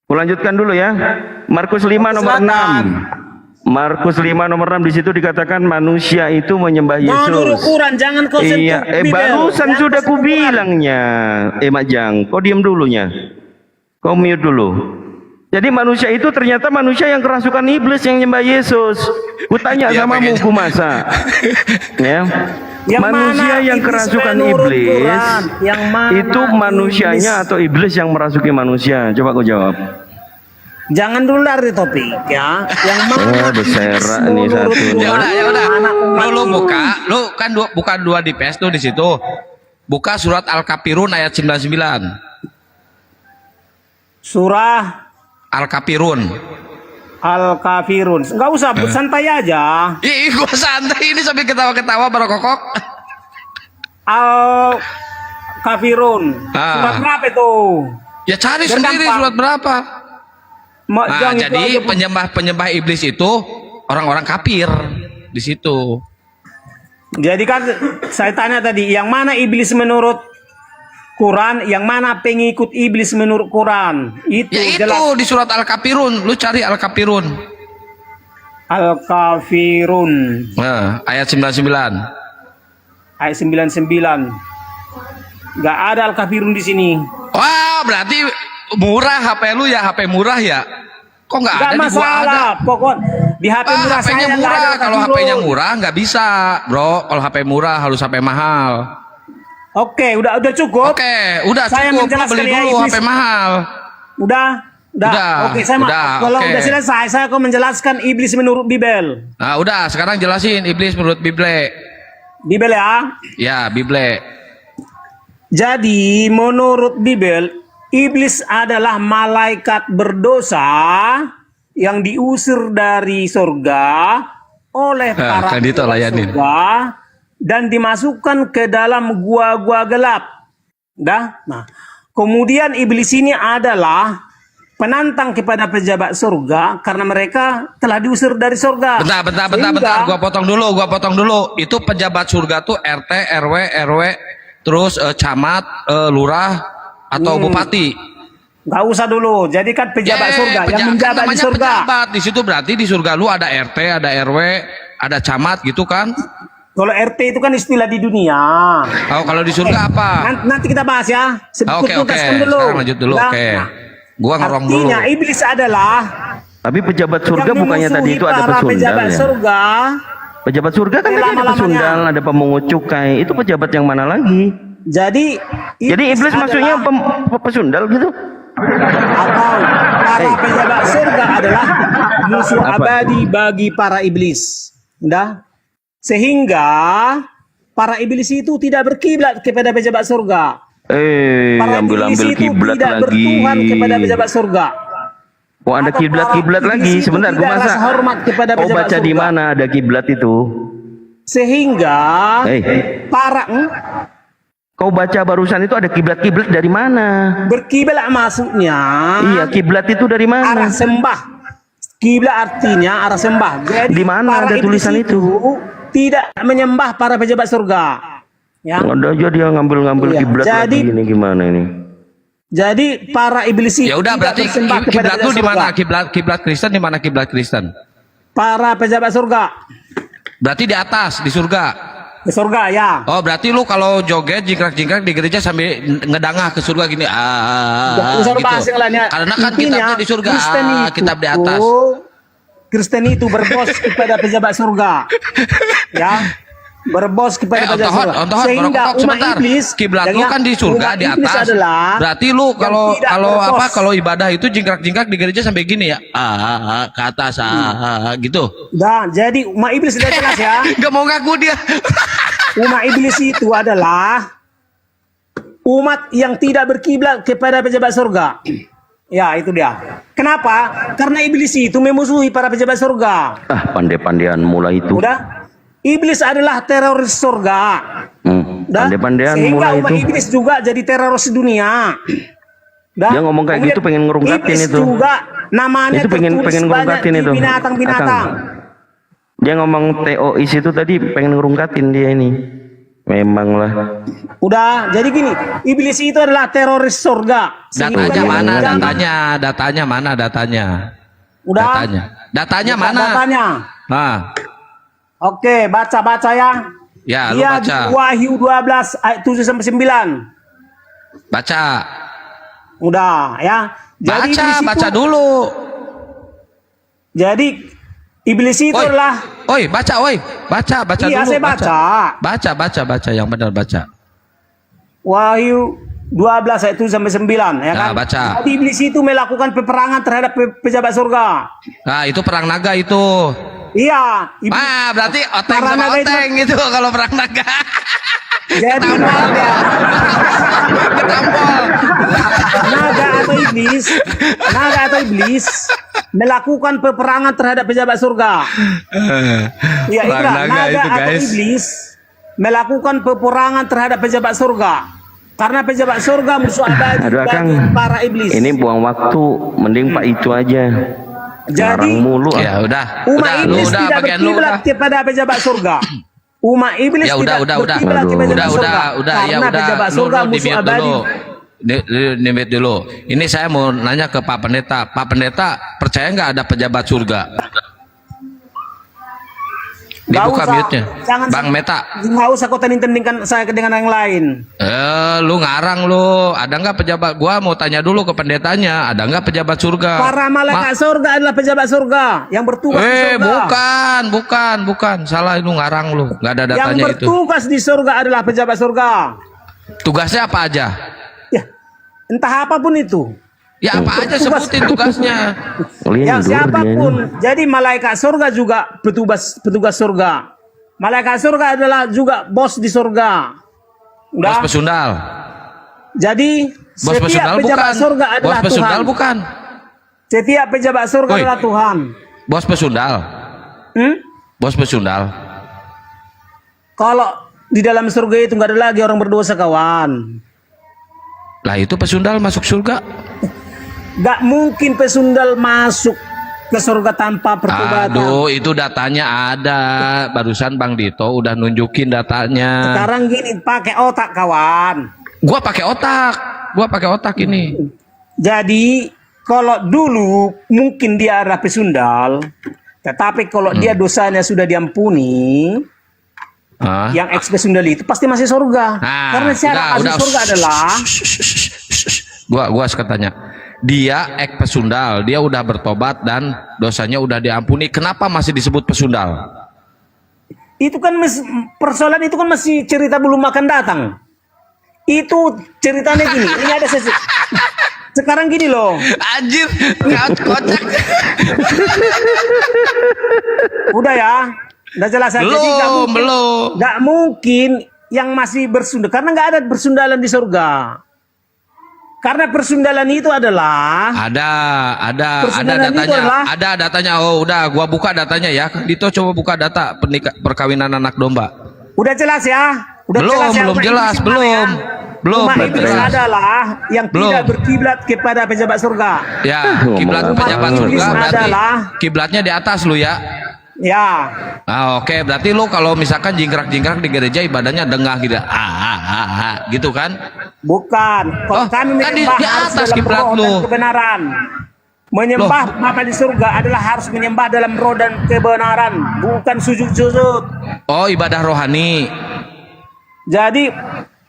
Ku lanjutkan dulu ya. Markus 5 nomor 6. Markus 5 nomor 6 di situ dikatakan manusia itu menyembah Yesus. Menurut Quran, jangan kau sentuh Iya, Bibel. barusan Jangan sudah kau ku sentuh Quran. bilangnya. Majang, kau diam dulunya. Kau mute dulu. Jadi manusia itu ternyata manusia yang kerasukan iblis yang nyembah Yesus. Ku tanya Iya, sama pengennya. Muku Masa. Ya. Yang Manusia mana yang iblis kerasukan menurut iblis Quran? Yang mana itu manusianya iblis? atau iblis yang merasuki manusia? Coba kau jawab. Jangan dulu dari topik ya. Yang mana Oh, bersera nih menurut satu. Quran? Ya udah. Anak umat Lu ini. buka, lu kan buka dua di PS tuh di situ. Buka surat Al-Kafirun ayat 99. Surah Al-Kafirun. Al-Kafirun. Enggak usah, santai aja. Ih, gua santai ini sambil ketawa-ketawa baru kokok. Al-Kafirun. Surat berapa itu? Ya cari Dan sendiri gampang. surat berapa. Nah, Jangan itu jadi aja. penyembah iblis itu orang-orang kafir di situ. Jadi kan saya tanya tadi, yang mana iblis menurut Quran, yang mana pengikut iblis menurut Quran? Itu Ya itu jelas. di surat Al-Kafirun, lu cari Al-Kafirun. Al-Kafirun Nah, ayat 99. ayat 99. Gak ada Al-Kafirun di sini. Wah, berarti murah HP lu ya, HP murah ya. Kok nggak ada Gak di gua ada? masalah, pokok di HP murah HP-nya saya nggak murah. ada Kalau Al-Kafirun. HP-nya murah nggak bisa, bro. Kalau HP murah harus HP mahal. Oke, udah cukup. Oke, udah Saya cukup. Lu menjelaskan beli ya, dulu iblis. HP mahal. Udah. Oke, saya kalau oke. udah selesai, saya akan menjelaskan iblis menurut Bibel. Nah, udah. Sekarang jelasin iblis menurut Bible. Bibel ya. Ya, Bible. Jadi menurut Bibel, iblis adalah malaikat berdosa yang diusir dari surga oleh para kan itu penghuni layanin. surga dan dimasukkan ke dalam gua-gua gelap. Nah, kemudian iblis ini adalah penantang kepada pejabat surga karena mereka telah diusir dari surga. Bentar. Gua potong dulu. Itu pejabat surga tuh RT, RW, terus camat, lurah atau bupati. Gak usah dulu. Jadi kan pejabat surga yang menjabat di surga. Pejabat di situ berarti di surga lu ada RT, ada RW, ada camat gitu kan? Kalau RT itu kan istilah di dunia. Oh, kalau di surga apa? Nanti kita bahas ya. Sedikit Oke. tuntaskan dulu. Sekarang lanjut dulu. Nah, Oke. Gua ngerong dulu. Artinya iblis adalah Tapi pejabat surga yang bukannya tadi memusuhi itu ada para pesundal pejabat ya? surga. Pejabat surga kan tadi ada Lama-lamanya. pesundal, ada pemungut cukai. Itu pejabat yang mana lagi? Jadi Iblis adalah- maksudnya pesundal gitu? atau para pejabat surga adalah musuh abadi bagi para iblis. Udah? Sehingga para iblis itu tidak berkiblat kepada pejabat surga. Para Ambil-ambil iblis itu kiblat tidak lagi. bertuhan kepada pejabat surga. Oh, ada Atau kiblat-kiblat para lagi. iblis itu Sebentar, tidak gua rasa hormat kepada Kau pejabat baca di surga. mana ada kiblat itu? Sehingga para Kau baca barusan itu ada kiblat-kiblat dari mana? berkiblat maksudnya Iya, kiblat itu dari mana? arah sembah. Kiblat artinya arah sembah. Jadi Di mana para ada iblis tulisan itu? tidak menyembah para pejabat surga. Ya. Ada aja dia ngambil-ngambil Iya. kiblat Jadi- lagi ini gimana ini? Jadi para iblis itu Ya udah, tidak berarti bersembah kepada kiblat lu pejabat di mana? surga. Kiblat Kristen di mana kiblat Kristen? Para pejabat surga. Berarti di atas, di surga. Di surga ya. Oh, berarti lu kalau joget jingkrak-jingkrak di gereja sambil ngedangah ke surga gini, Usah gitu. bahas yang lainnya. Karena kan Intinya, kitabnya di surga, Kristen itu- kitab di atas. Kristen itu berbos kepada pejabat surga. Ya. Berbos kepada pejabat surga. Sehingga berokok umat sebentar. iblis Kiblat lu yang- kan di surga umat di iblis atas. adalah Berarti lu yang tidak berbos. kalau ibadah itu jingkrak-jingkrak di gereja sampai gini ya, ke atas, gitu. Dah, jadi umat iblis sudah jelas ya. Gak mau ngaku dia. Umat iblis itu adalah umat yang tidak berkiblat kepada pejabat surga. Ya, itu dia. Kenapa? Karena iblis itu memusuhi para pejabat surga. Ah, pandai-pandaian mulai itu. Udah? Iblis adalah teroris surga. Udah? Pandai-pandaian Sehingga mulai umat itu. iblis juga jadi teroris dunia. Udah? Dia ngomong kayak Kemudian gitu pengen ngerungkatin iblis itu. juga namanya Itu pengen tertulis banyak ngerungkatin di itu. binatang-binatang. Dia ngomong teois itu tadi pengen ngerungkatin dia ini. Memang lah. Udah, jadi gini, iblis itu adalah teroris surga. Sehingga Datanya dia mana? menjadi- Datanya mana? Datanya. Udah? Datanya Bukan mana? Datanya. Nah, Oke, baca-baca ya. ya lu Dia di baca. Wahyu 12 ayat 7 sampai 9. Baca. Udah ya. Jadi iblis itu- Baca dulu. Jadi iblis itu Oi. adalah Oi, baca, oi. Baca Iya, dulu. saya baca. Baca yang benar baca. Wahyu 12 ayat 7 sampai 9 ya Nah, kan. baca. Jadi iblis itu melakukan peperangan terhadap pejabat surga. Nah, itu perang naga itu. Iya, Berarti oteng Perang sama naga itu- oteng itu kalau perang naga. jadi naga, Ketampol. naga atau iblis melakukan peperangan terhadap pejabat surga. Iya, Perang itulah naga naga itu, atau guys. iblis melakukan peperangan terhadap pejabat surga. Karena pejabat surga musuh abadi Aduh, Kang. bagi para iblis. Ini buang waktu, mending Pak itu aja. Jadi Ngarang mulu. Ya udah. umat Lu iblis udah tidak bagian lu berkiblat udah. kepada pejabat surga. Umat iblis Ya tidak udah. berkiblat Aduh. kepada pejabat surga. Ya Karena udah. pejabat Lu surga di musuh mute abadi. dulu. Di mute dulu. Ini saya mau nanya ke Pak Pendeta. Pak Pendeta, percaya nggak ada pejabat surga? Nggak Dibuka usah. mute-nya. Jangan Bang Meta. Nggak usah kau tanding-tandingkan saya dengan yang lain. Lu ngarang lu. Ada nggak pejabat? Gua mau tanya dulu ke pendetanya. Ada nggak pejabat surga? Para malaikat surga adalah pejabat surga yang bertugas di surga. Bukan. Salah lu ngarang lu. Nggak ada Yang datanya itu. bertugas di surga adalah pejabat surga. Tugasnya apa aja? Ya, entah apapun itu. Ya apa aja sebutin tugasnya. Yang Lindur dia siapapun. ini. Jadi malaikat surga juga petugas surga. Malaikat surga adalah juga bos di surga. Bos Udah. pesundal. Jadi Bos setiap pesundal pejabat bukan. surga Bos adalah Tuhan. pesundal bukan. Setiap pejabat surga Woi. adalah Tuhan. Bos pesundal. Hmm? Bos pesundal. Kalau di dalam surga itu nggak ada lagi orang berdosa, kawan. Lah itu pesundal masuk surga. Nggak mungkin pesundal masuk ke surga tanpa pertobatan. Aduh, itu datanya ada. Barusan Bang Dito udah nunjukin datanya. Sekarang gini, pakai otak, kawan. Gua pakai otak ini. Jadi kalau dulu mungkin dia adalah pesundal, tetapi kalau dia dosanya sudah diampuni, Hah? yang ex pesundal itu pasti masih surga. Nah, Karena syarat asli surga adalah gua tanya. Dia ek pesundal, dia udah bertobat dan dosanya udah diampuni. Kenapa masih disebut pesundal? itu kan persoalan itu kan masih cerita belum makan datang. Itu ceritanya gini, ini ada sesi. Sekarang gini loh. Anjir, kocak. Udah ya. Udah jelas aja. Jadi Belum. nggak mungkin yang masih bersundal karena nggak ada bersundalan di surga. Karena persundalan itu adalah Ada Persundalan itu datanya, adalah- ada datanya. Oh, udah, gua buka datanya ya. Dito coba buka data perkawinan anak domba. udah jelas ya. Udah Belum, jelas ya, belum umat jelas, iblis belum. mana ya? Belum, Umat belum iblis jelas. adalah yang Belum. tidak berkiblat kepada pejabat surga. Ya, kiblat Ngomong apa? pejabat surga Iblis berarti adalah- kiblatnya di atas lu ya. Ya, Oke, berarti lu kalau misalkan jingkrak-jingkrak di gereja ibadahnya dengah gitu. Gitu kan? bukan. Kalau Oh, kami kan di menyembah harus atas dalam kiblat roh lu. dan kebenaran. Menyembah Bapa di surga adalah harus menyembah dalam roh dan kebenaran, bukan sujud-sujud. Oh, ibadah rohani. Jadi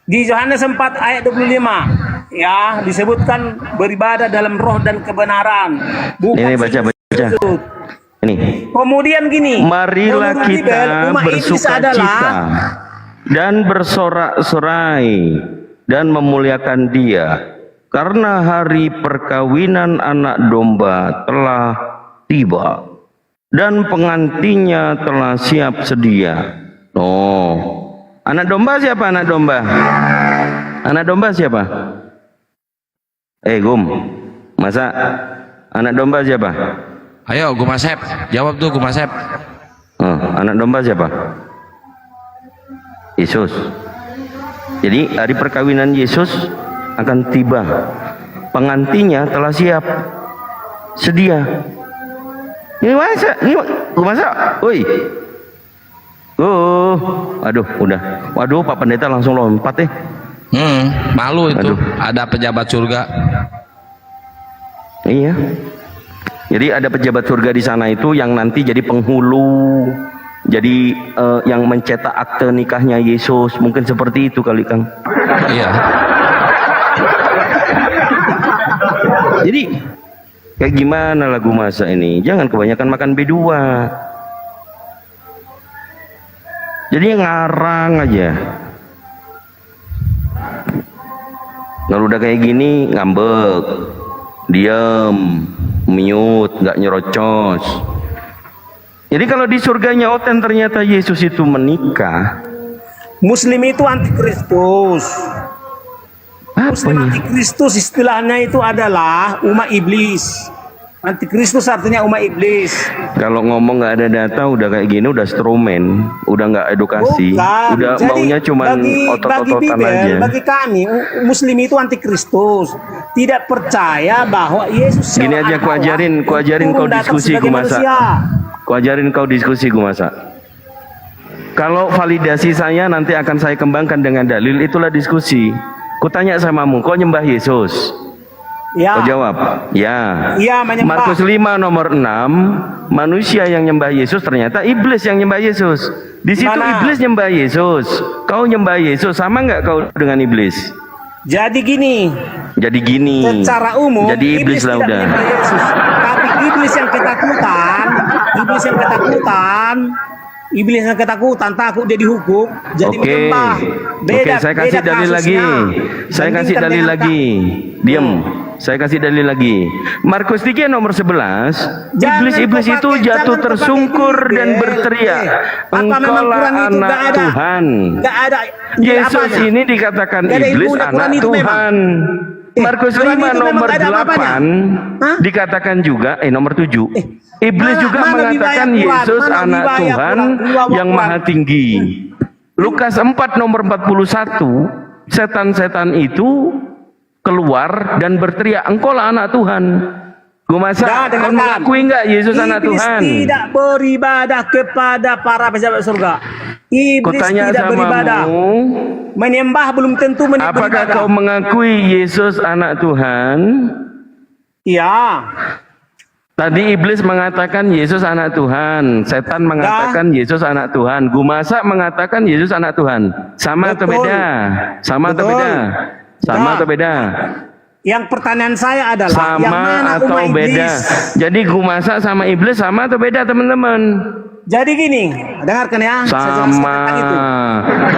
di Yohanes 4 ayat 25 ya disebutkan beribadah dalam roh dan kebenaran, bukan Ini baca. sujud-sujud. Ini. Kemudian gini, Marilah menurut Bibel, kita umat iblis bersuka adalah cita dan bersorak-sorai dan memuliakan Dia, karena hari perkawinan anak domba telah tiba dan pengantinnya telah siap sedia. Oh, anak domba siapa? Anak domba? Anak domba siapa? Gum, masa anak domba siapa? Ayo, Gumasep, jawab tuh Gumasep. Anak domba siapa? Yesus. Jadi hari perkawinan Yesus akan tiba. Pengantinnya telah siap, sedia. Ini masa, woi. Aduh, udah. Waduh, Pak Pendeta langsung lompat Malu itu. Aduh. Ada pejabat surga. Iya. Jadi ada pejabat surga di sana itu yang nanti jadi penghulu, jadi yang mencetak akte nikahnya Yesus, mungkin seperti itu kali Kang. Iya. Jadi kayak gimana lagu masa ini? Jangan kebanyakan makan B2. Jadi ngarang aja. Kalau udah kayak gini ngambek, diam, mute, nggak nyerocos. Jadi kalau di surganya Oten ternyata Yesus itu menikah, Muslim itu antikristus. apa Muslim ya? antikristus istilahnya itu adalah umat iblis. Antikristus artinya umat iblis. Kalau ngomong nggak ada data udah kayak gini, udah stromen, udah nggak edukasi, Bukan. udah Jadi, maunya cuman bagi otot-ototan Bibel, aja. bagi kami Muslim itu antikristus, tidak percaya bahwa Yesus Gini seorang aja ku Allah ajarin turun kau datang diskusi sebagai ku masa. manusia. Ku ajarin kau diskusi ku masa. Kalau validasi saya nanti akan saya kembangkan dengan dalil, itulah diskusi. Ku tanya samamu, kau nyembah Yesus? Ya, Kau jawab, ya. Iya, menyembah. Markus 5 nomor 6, manusia yang nyembah Yesus ternyata iblis yang nyembah Yesus. Di situ Mana? iblis nyembah Yesus. Kau nyembah Yesus, sama nggak kau dengan iblis? jadi gini, Jadi gini. secara umum Jadi iblis lah tidak udah. menyembah Yesus. Tapi iblis yang ketakutan, takut dia dihukum, jadi Oke. menyembah. Oke, saya kasih beda dalil lagi. kasusnya. Saya kasih Bandingkan dalil dengan lagi. Diam. Saya kasih dalil lagi. Markus 3 nomor 11, Jangan iblis-iblis kau itu pakai- jatuh jangan kau tersungkur pakai dan Bibel. berteriak, Apa memang "Engkaulah Quran itu anak nggak ada? Tuhan." Nggak ada Yesus apanya? ini dikatakan Nggak ada iblis ilmunya, anak Quran itu memang. Tuhan. Markus Quran 5 itu memang nomor nggak ada apa-apanya. 8 Hah? dikatakan juga nomor 7. Iblis mana- juga mana mengatakan riwayat Quran? Yesus Mana anak riwayat Tuhan Quran? Riwayat yang Quran. maha tinggi. Lukas 4 nomor 41, setan-setan itu keluar dan berteriak, "Engkaulah anak Tuhan." Gue masa Nggak, kau dengarkan. mengakui nggak Yesus anak Iblis Tuhan? tidak beribadah kepada para pejabat surga. Ku Iblis tanya tidak beribadah. samamu, Menyembah belum tentu apakah beribadah. kau mengakui Yesus anak Tuhan? Iya. Tadi iblis mengatakan Yesus anak Tuhan, setan mengatakan Yesus anak Tuhan, Gumasa mengatakan Yesus anak Tuhan. Sama atau Betul. beda? Sama atau Betul. beda? Sama Ya. atau beda? Yang pertanyaan saya adalah yang Sama mana atau umat beda? iblis? Jadi Gumasa sama iblis sama atau beda teman-teman? Jadi gini, dengarkan ya. saya jelaskan Sama. tentang itu.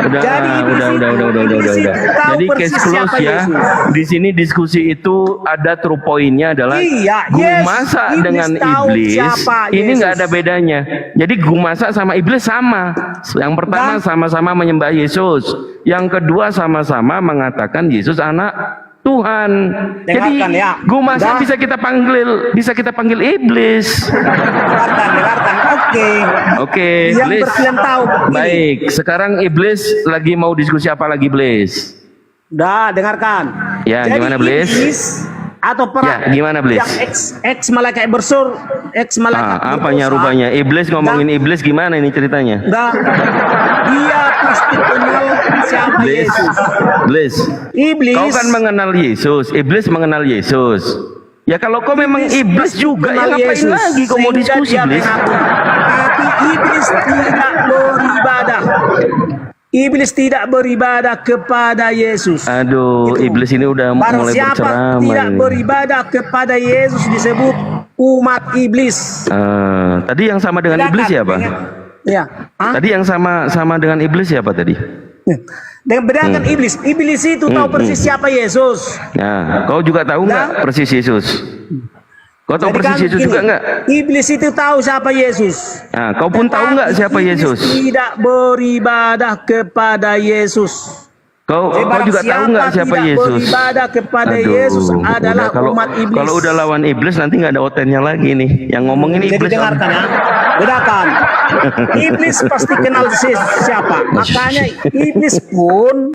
Udah, Jadi iblis udah. iblis itu tahu Jadi persis case close siapa ya. Yesus. Di sini diskusi itu ada true point-nya adalah Iya, Gumasa iblis dengan tahu iblis siapa ini nggak Yesus. ada bedanya. Jadi Gumasa sama iblis sama. Yang pertama Dan- sama-sama menyembah Yesus. Yang kedua sama-sama mengatakan Yesus anak Tuhan. Jadi Dengarkan ya. Gumasa Dah. bisa kita panggil iblis. Dengarkan. Oke, Yang iblis. berkalian tahu. Baik, sekarang iblis lagi mau diskusi apa lagi, iblis? Dah, dengarkan. Ya, Jadi gimana, Blis? iblis atau Ya, gimana, Blis? yang ex malaikat bersur, ex malaikat Apanya berdosa. rupanya? Iblis ngomongin iblis gimana ini ceritanya? Dah, dia pasti kenal siapa Iblis, Yesus. Iblis. Iblis. Kau kan mengenal Yesus, iblis mengenal Yesus. Ya kalau kau memang iblis juga, ya kenal ngapain Yesus, lagi kau mau sehingga diskusi, dia iblis? mengaku. Tapi iblis tidak beribadah. Iblis tidak beribadah kepada Yesus. Aduh, Itu. iblis ini udah Barang mulai siapa berceramah tidak ini. beribadah kepada Yesus disebut umat iblis. Tadi yang sama dengan Silakan, iblis siapa? Ya. Hah? Tadi yang sama dengan iblis siapa tadi? Dengan bedakan iblis. Iblis itu tahu persis siapa Yesus. Nah, kau juga tahu nggak persis Yesus? Kau tahu Jadi persis kan Yesus begini, juga nggak? Iblis itu tahu siapa Yesus. Nah, kau pun tahu nggak siapa Iblis Yesus? tidak beribadah kepada Yesus. Kau Barang juga tahu nggak siapa tidak Yesus? beribadah kepada Aduh, Yesus adalah udah, umat iblis. Kalau udah lawan iblis nanti nggak ada otennya lagi nih. Yang ngomongin Jadi iblis. dengarkan ya, bedakan. Iblis pasti kenal siapa. Makanya iblis pun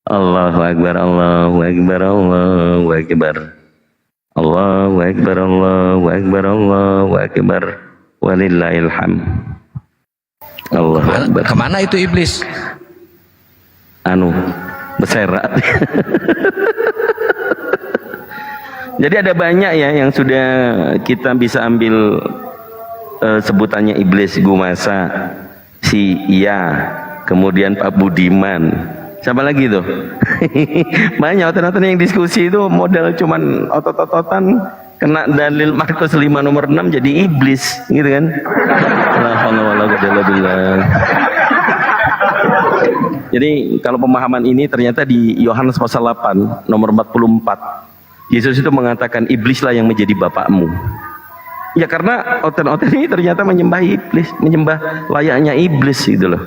Allahu Akbar, Allahu Akbar, Allahu Akbar. Allahu Akbar, Allahu Akbar, Allahu Akbar. Walillahil hamd. Allahu Akbar. Kemana itu iblis? Berserat. Jadi ada banyak ya yang sudah kita bisa ambil sebutannya iblis, Gumasa, si Iya, kemudian Pak Budiman. Siapa lagi tuh? Banyak otot-otot yang diskusi itu modal cuman otot-ototan, kena dalil Markus 5 nomor 6 jadi iblis, gitu kan? La haula wala quwwata illa billah. Jadi kalau pemahaman ini ternyata di Yohanes pasal 8 nomor 44, Yesus itu mengatakan iblislah yang menjadi bapakmu. Ya karena oten-oten ini ternyata menyembah iblis, menyembah layaknya iblis gitu loh.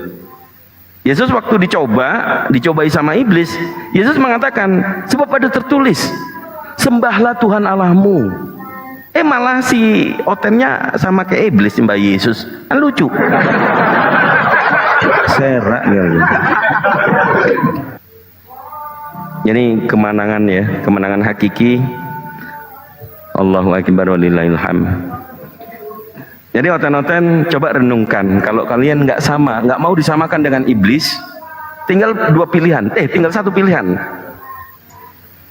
Yesus waktu dicobai sama iblis, Yesus mengatakan, sebab ada tertulis, sembahlah Tuhan Allahmu. Malah si otennya sama kayak iblis, Mbak Yesus. Kan lucu. Serak gitu. Jadi kemenangan ya, kemenangan hakiki. Allahu Akbar walillahil hamd. Jadi oten-oten coba renungkan, kalau kalian nggak mau disamakan dengan iblis, tinggal tinggal satu pilihan.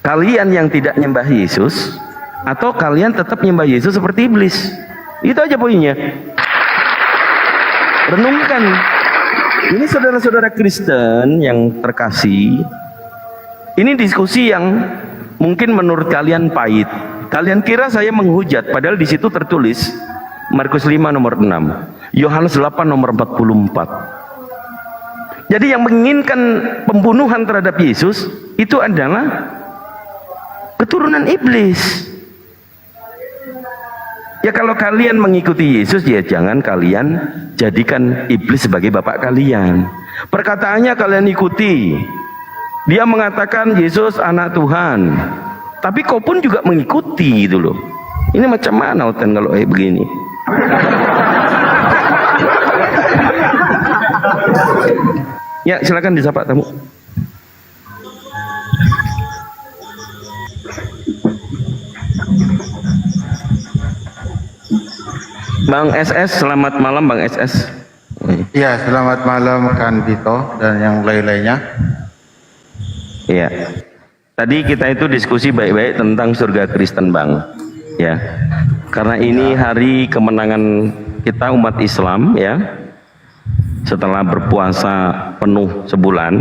Kalian yang tidak nyembah Yesus, atau kalian tetap nyembah Yesus seperti iblis. Itu aja poinnya. Renungkan. Ini saudara-saudara Kristen yang terkasih, ini diskusi yang mungkin menurut kalian pahit. Kalian kira saya menghujat, padahal di situ tertulis Markus 5 nomor 6, Yohanes 8 nomor 44. Jadi yang menginginkan pembunuhan terhadap Yesus itu adalah keturunan iblis. Ya kalau kalian mengikuti Yesus, ya jangan kalian jadikan iblis sebagai bapak kalian. Perkataannya kalian ikuti. Dia mengatakan Yesus anak Tuhan, tapi kau pun juga mengikuti gitu loh. Ini macam mana oten kalau begini? Ya silakan disapa tamu. Bang SS, selamat malam Bang SS. Ya, selamat malam Kan Dito dan yang lain-lainnya. Iya. Tadi kita itu diskusi baik-baik tentang surga Kristen Bang. Ya. Karena ini hari kemenangan kita umat Islam ya. Setelah berpuasa penuh sebulan,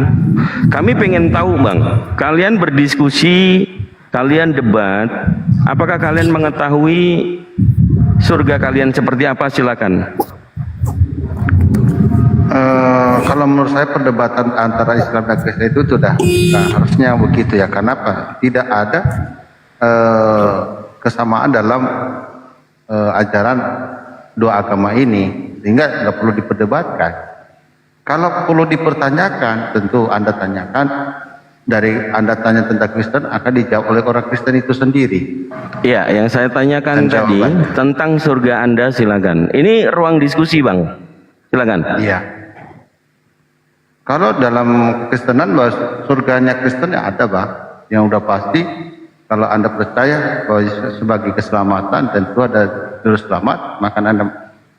kami pengen tahu Bang, kalian berdiskusi, kalian debat, apakah kalian mengetahui surga kalian seperti apa? Silakan. Kalau menurut saya perdebatan antara Islam dan Kristen itu sudah harusnya begitu ya. Kenapa? Tidak ada kesamaan dalam ajaran dua agama ini, sehingga nggak perlu diperdebatkan. Kalau perlu dipertanyakan, tentu Anda tanyakan. Dari Anda tanya tentang Kristen akan dijawab oleh orang Kristen itu sendiri. Ya, yang saya tanyakan Dan tadi jawabannya. tentang surga Anda, silakan. Ini ruang diskusi, Bang. Silakan. Iya. Kalau dalam Kristenan bahwa surganya Kristen ya ada, Bang. Yang udah pasti kalau Anda percaya bahwa sebagai keselamatan tentu ada juru selamat, maka Anda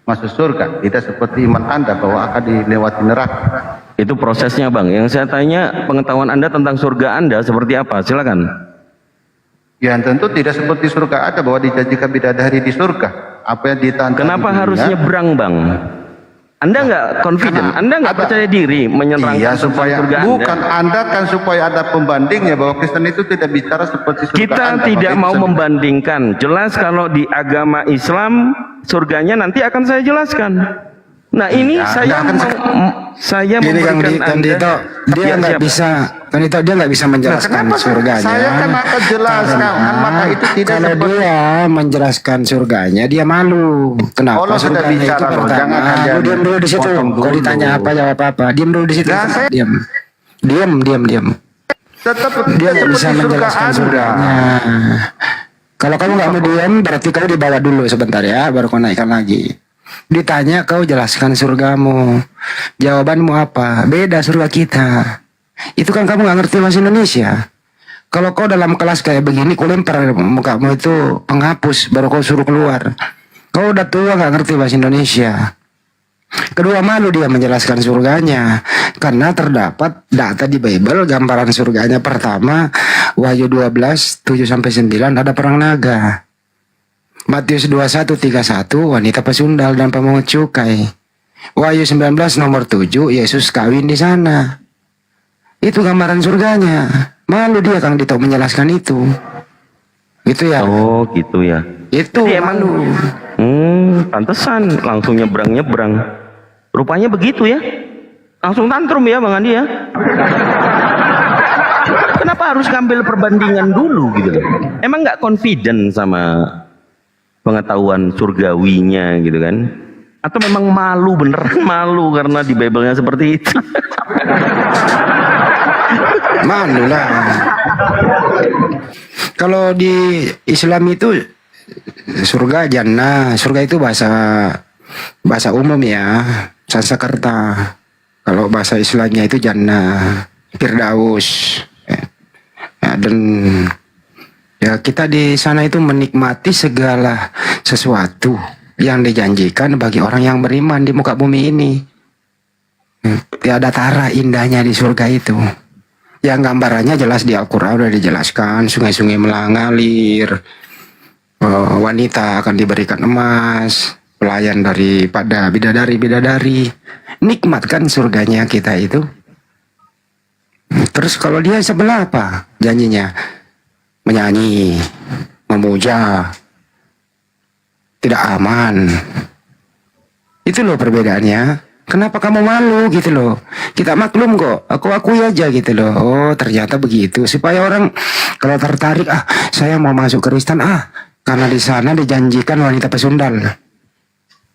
masuk surga. Tidak seperti iman Anda bahwa akan dilewati neraka. Itu prosesnya, Bang. Yang saya tanya, pengetahuan Anda tentang surga Anda seperti apa? Silakan. Ya tentu tidak seperti surga ada bahwa dijanjikan bidadari di surga. Apa yang ditantang Kenapa di harus dunia, nyebrang, Bang? Anda nggak confident, Karena Anda nggak ada- percaya diri menyerang Iya supaya surga bukan Anda. Anda kan supaya ada pembandingnya bahwa Kristen itu tidak bicara seperti surga Kita Anda, tidak bahwa mau itu membandingkan. Jelas kalau di agama Islam surganya nanti akan saya jelaskan. Nah ini Ya, saya saya Gini Kang memberikan Kang Anda. Dito, dia Ya, nggak siap. bisa, kan itu dia nggak bisa menjelaskan kenapa surganya. saya kan akan jelaskan, kan maka itu tidak kalau seperti- dia menjelaskan surganya, dia malu. Kenapa Allah sudah surganya itu bicara loh, pertama? jangan kalian Lu diam dulu di situ. potong Kalau dulu. ditanya apa jawab apa. Diam dulu di situ. Nah, saya- Diam. Diam. tetap Dia nggak seperti bisa surga menjelaskan Anda. surganya. Kalau kamu nggak mau diam, berarti kamu dibawa dulu sebentar ya, baru kau naikkan lagi. Ditanya, kau jelaskan surgamu. Jawabanmu apa? Beda surga kita. Itu kan kamu nggak ngerti bahasa Indonesia. Kalau kau dalam kelas kayak begini, kau lempar mukamu itu penghapus, baru kau suruh keluar. Kau udah tua nggak ngerti bahasa Indonesia. Kedua, malu dia menjelaskan surganya karena terdapat data di Bible gambaran surganya. Pertama, Wahyu 12 7-9 ada perang naga. Matius 21-31 wanita pesundal dan pemungut cukai. Wahyu 19 nomor 7 Yesus kawin di sana. Itu gambaran surganya. Malu dia Kang Dito menjelaskan itu. Gitu ya. Oh gitu ya. Itu Jadi emang- malu. Pantesan langsung nyebrang. Rupanya begitu ya. Langsung tantrum ya Bang Andi ya. Kenapa harus ngambil perbandingan dulu gitu? Emang nggak confident sama pengetahuan surgawinya gitu kan? Atau memang malu, beneran malu karena di Bible-nya seperti itu? Malu lah. Kalau di Islam itu surga jannah, surga itu bahasa umum ya, Sanskerta. Kalau bahasa Islamnya itu jannah, Firdaus. Ya, dan ya kita di sana itu menikmati segala sesuatu yang dijanjikan bagi orang yang beriman di muka bumi ini. Tiada tara indahnya di surga itu. Yang gambarannya jelas di Al-Quran udah dijelaskan, sungai-sungai mengalir, wanita akan diberikan emas, pelayan daripada bidadari. Nikmat kan surganya kita itu. Terus kalau dia sebelah apa janjinya? Menyanyi, memuja, tidak aman. Itu loh perbedaannya. Kenapa kamu malu gitu loh? Kita maklum kok. Aku akui aja gitu loh. Oh ternyata begitu. Supaya orang kalau tertarik, saya mau masuk Kristen karena di sana dijanjikan wanita pesundal.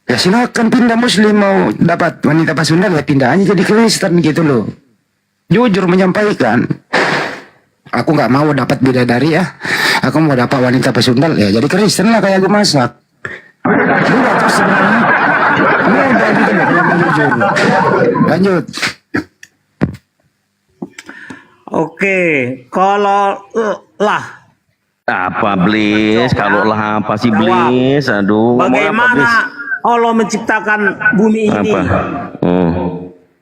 Ya silakan pindah Muslim, mau dapat wanita pesundal ya pindah aja jadi Kristen gitu loh. Jujur menyampaikan. Aku nggak mau dapat bidadari ya. Aku mau dapat wanita pesundal ya jadi Kristen lah kayak gue masak. Udah terus sebenarnya. Udah gitu loh kalau mau jujur. Lanjut. Oke, kalau lah Apa Blis? Kalau lah apa sih Blis? Aduh. ngomong apa, bagaimana Blis? Allah menciptakan bumi ini? Apa?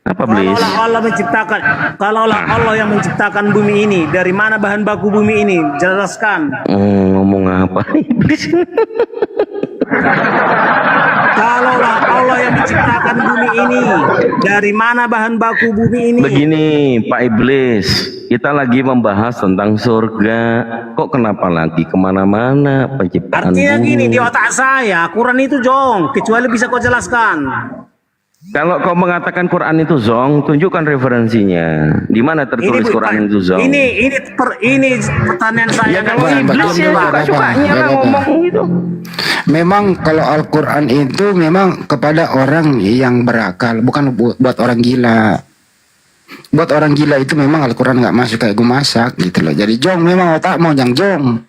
Apa Blis? Kalaulah Allah yang menciptakan bumi ini, dari mana bahan baku bumi ini? Jelaskan. Ngomong apa Blis? Kalaulah Allah yang menciptakan bumi ini, dari mana bahan baku bumi ini? Begini Pak Iblis, kita lagi membahas tentang surga. Kok kenapa lagi kemana-mana penciptaan Artinya bumi? gini, di otak saya Quran itu jong, kecuali bisa kau jelaskan. Kalau kau mengatakan Quran itu zong, tunjukkan referensinya. Di mana tertulis Quran itu zong? Ini pertanyaan saya. Ya kalau Pak, iblis ya suka-sukanya lah ngomong gitu. Memang kalau Al-Quran itu memang kepada orang yang berakal, bukan buat orang gila. Buat orang gila itu memang Al-Quran nggak masuk kayak gue masak gitu loh. Jadi jong memang otak mau yang jong,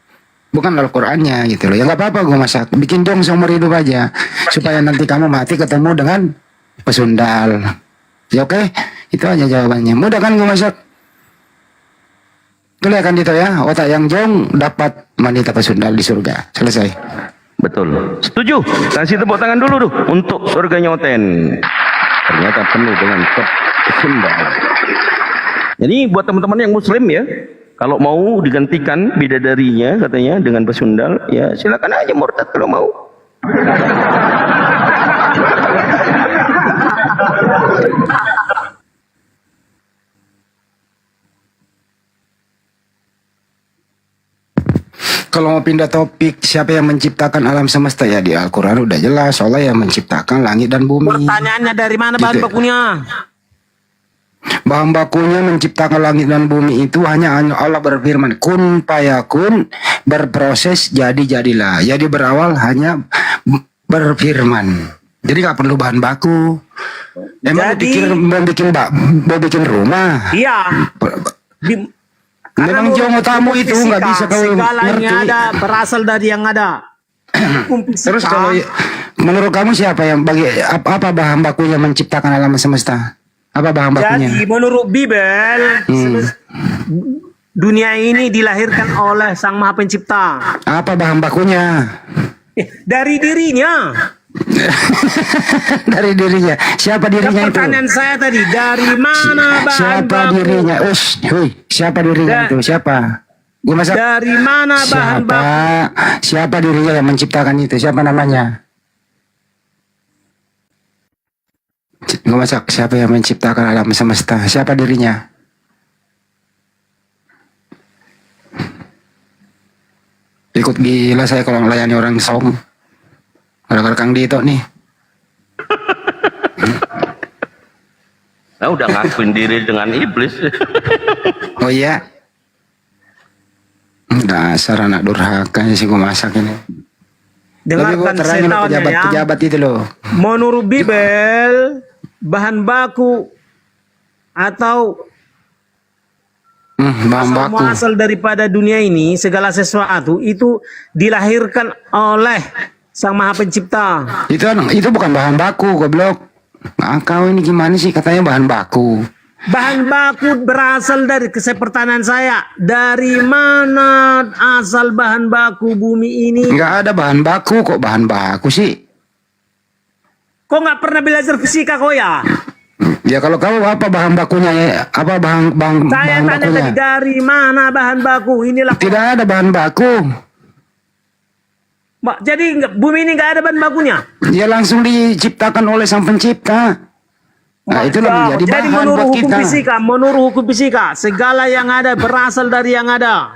bukan Al-Qurannya gitu loh. Ya nggak apa-apa gue masak, bikin jong seumur hidup aja, supaya nanti kamu mati ketemu dengan pesundal. Ya oke, itu aja jawabannya. Mudah kan gue masak? Kelihatan gitu ya, otak yang jong dapat wanita pesundal di surga. Selesai. Betul. Setuju. Kasih tepuk tangan dulu tuh untuk surganya Oten. Ternyata penuh dengan pesundal. Jadi buat teman-teman yang muslim ya, kalau mau digantikan bidadarinya katanya dengan pesundal, ya silakan aja murtad kalau mau. Kalau mau pindah topik, siapa yang menciptakan alam semesta? Ya di Al-Quran udah jelas, Allah yang menciptakan langit dan bumi. Pertanyaannya dari mana bahan Gitu. bakunya? Bahan bakunya menciptakan langit dan bumi itu hanya Allah berfirman, kun payakun, berproses jadi-jadilah. Jadi berawal hanya berfirman. Jadi nggak perlu bahan baku. Emang mau bikin rumah? Iya. Memang jomo tamu itu nggak bisa kau segalanya ngerti. ada berasal dari yang ada. Hukum fisika. Terus kalau menurut kamu siapa yang apa bahan bakunya menciptakan alam semesta? Apa bahan bakunya? Jadi menurut Bible dunia ini dilahirkan oleh Sang Maha Pencipta. Apa bahan bakunya? Dari dirinya. Dari dirinya. Siapa dirinya itu? Pertanyaan saya tadi, dari mana bahan Siapa baku? dirinya? Siapa dirinya itu? Siapa? Gua masak. Dari mana bahan baku? Siapa dirinya yang menciptakan itu? Siapa namanya? Gue masak. Siapa yang menciptakan alam semesta? Siapa dirinya? Ikut gila saya kalau melayani orang song. Gara-gara Kang Dito nih. Nah, udah ngakuin diri dengan iblis. Oh iya. Dasar anak durhaka sih gue masak ini. Lebih gue Dengarkan terangin setahunnya ya. pejabat-pejabat itu loh. Menurut Bible, bahan baku atau Bahan baku. asal daripada dunia ini, segala sesuatu itu dilahirkan oleh Sang Maha Pencipta. Itu bukan bahan baku, goblok. Nah, kau ini gimana sih katanya bahan baku? Bahan baku berasal dari pertanyaan saya. Dari mana asal bahan baku bumi ini? Nggak ada bahan baku kok bahan baku sih. Kok nggak pernah belajar fisika kok ya? Ya kalau kamu apa bahan bakunya ya? Apa bahan Saya bahan tanya bakunya? tadi dari mana bahan baku? Inilah. Tidak ada bahan baku. Jadi bumi ini nggak ada bahan bakunya. Dia langsung diciptakan oleh Sang Pencipta. Nah, itulah menjadi Jadi bahan menurut buat hukum kita. fisika, menurut hukum fisika, segala yang ada berasal dari yang ada.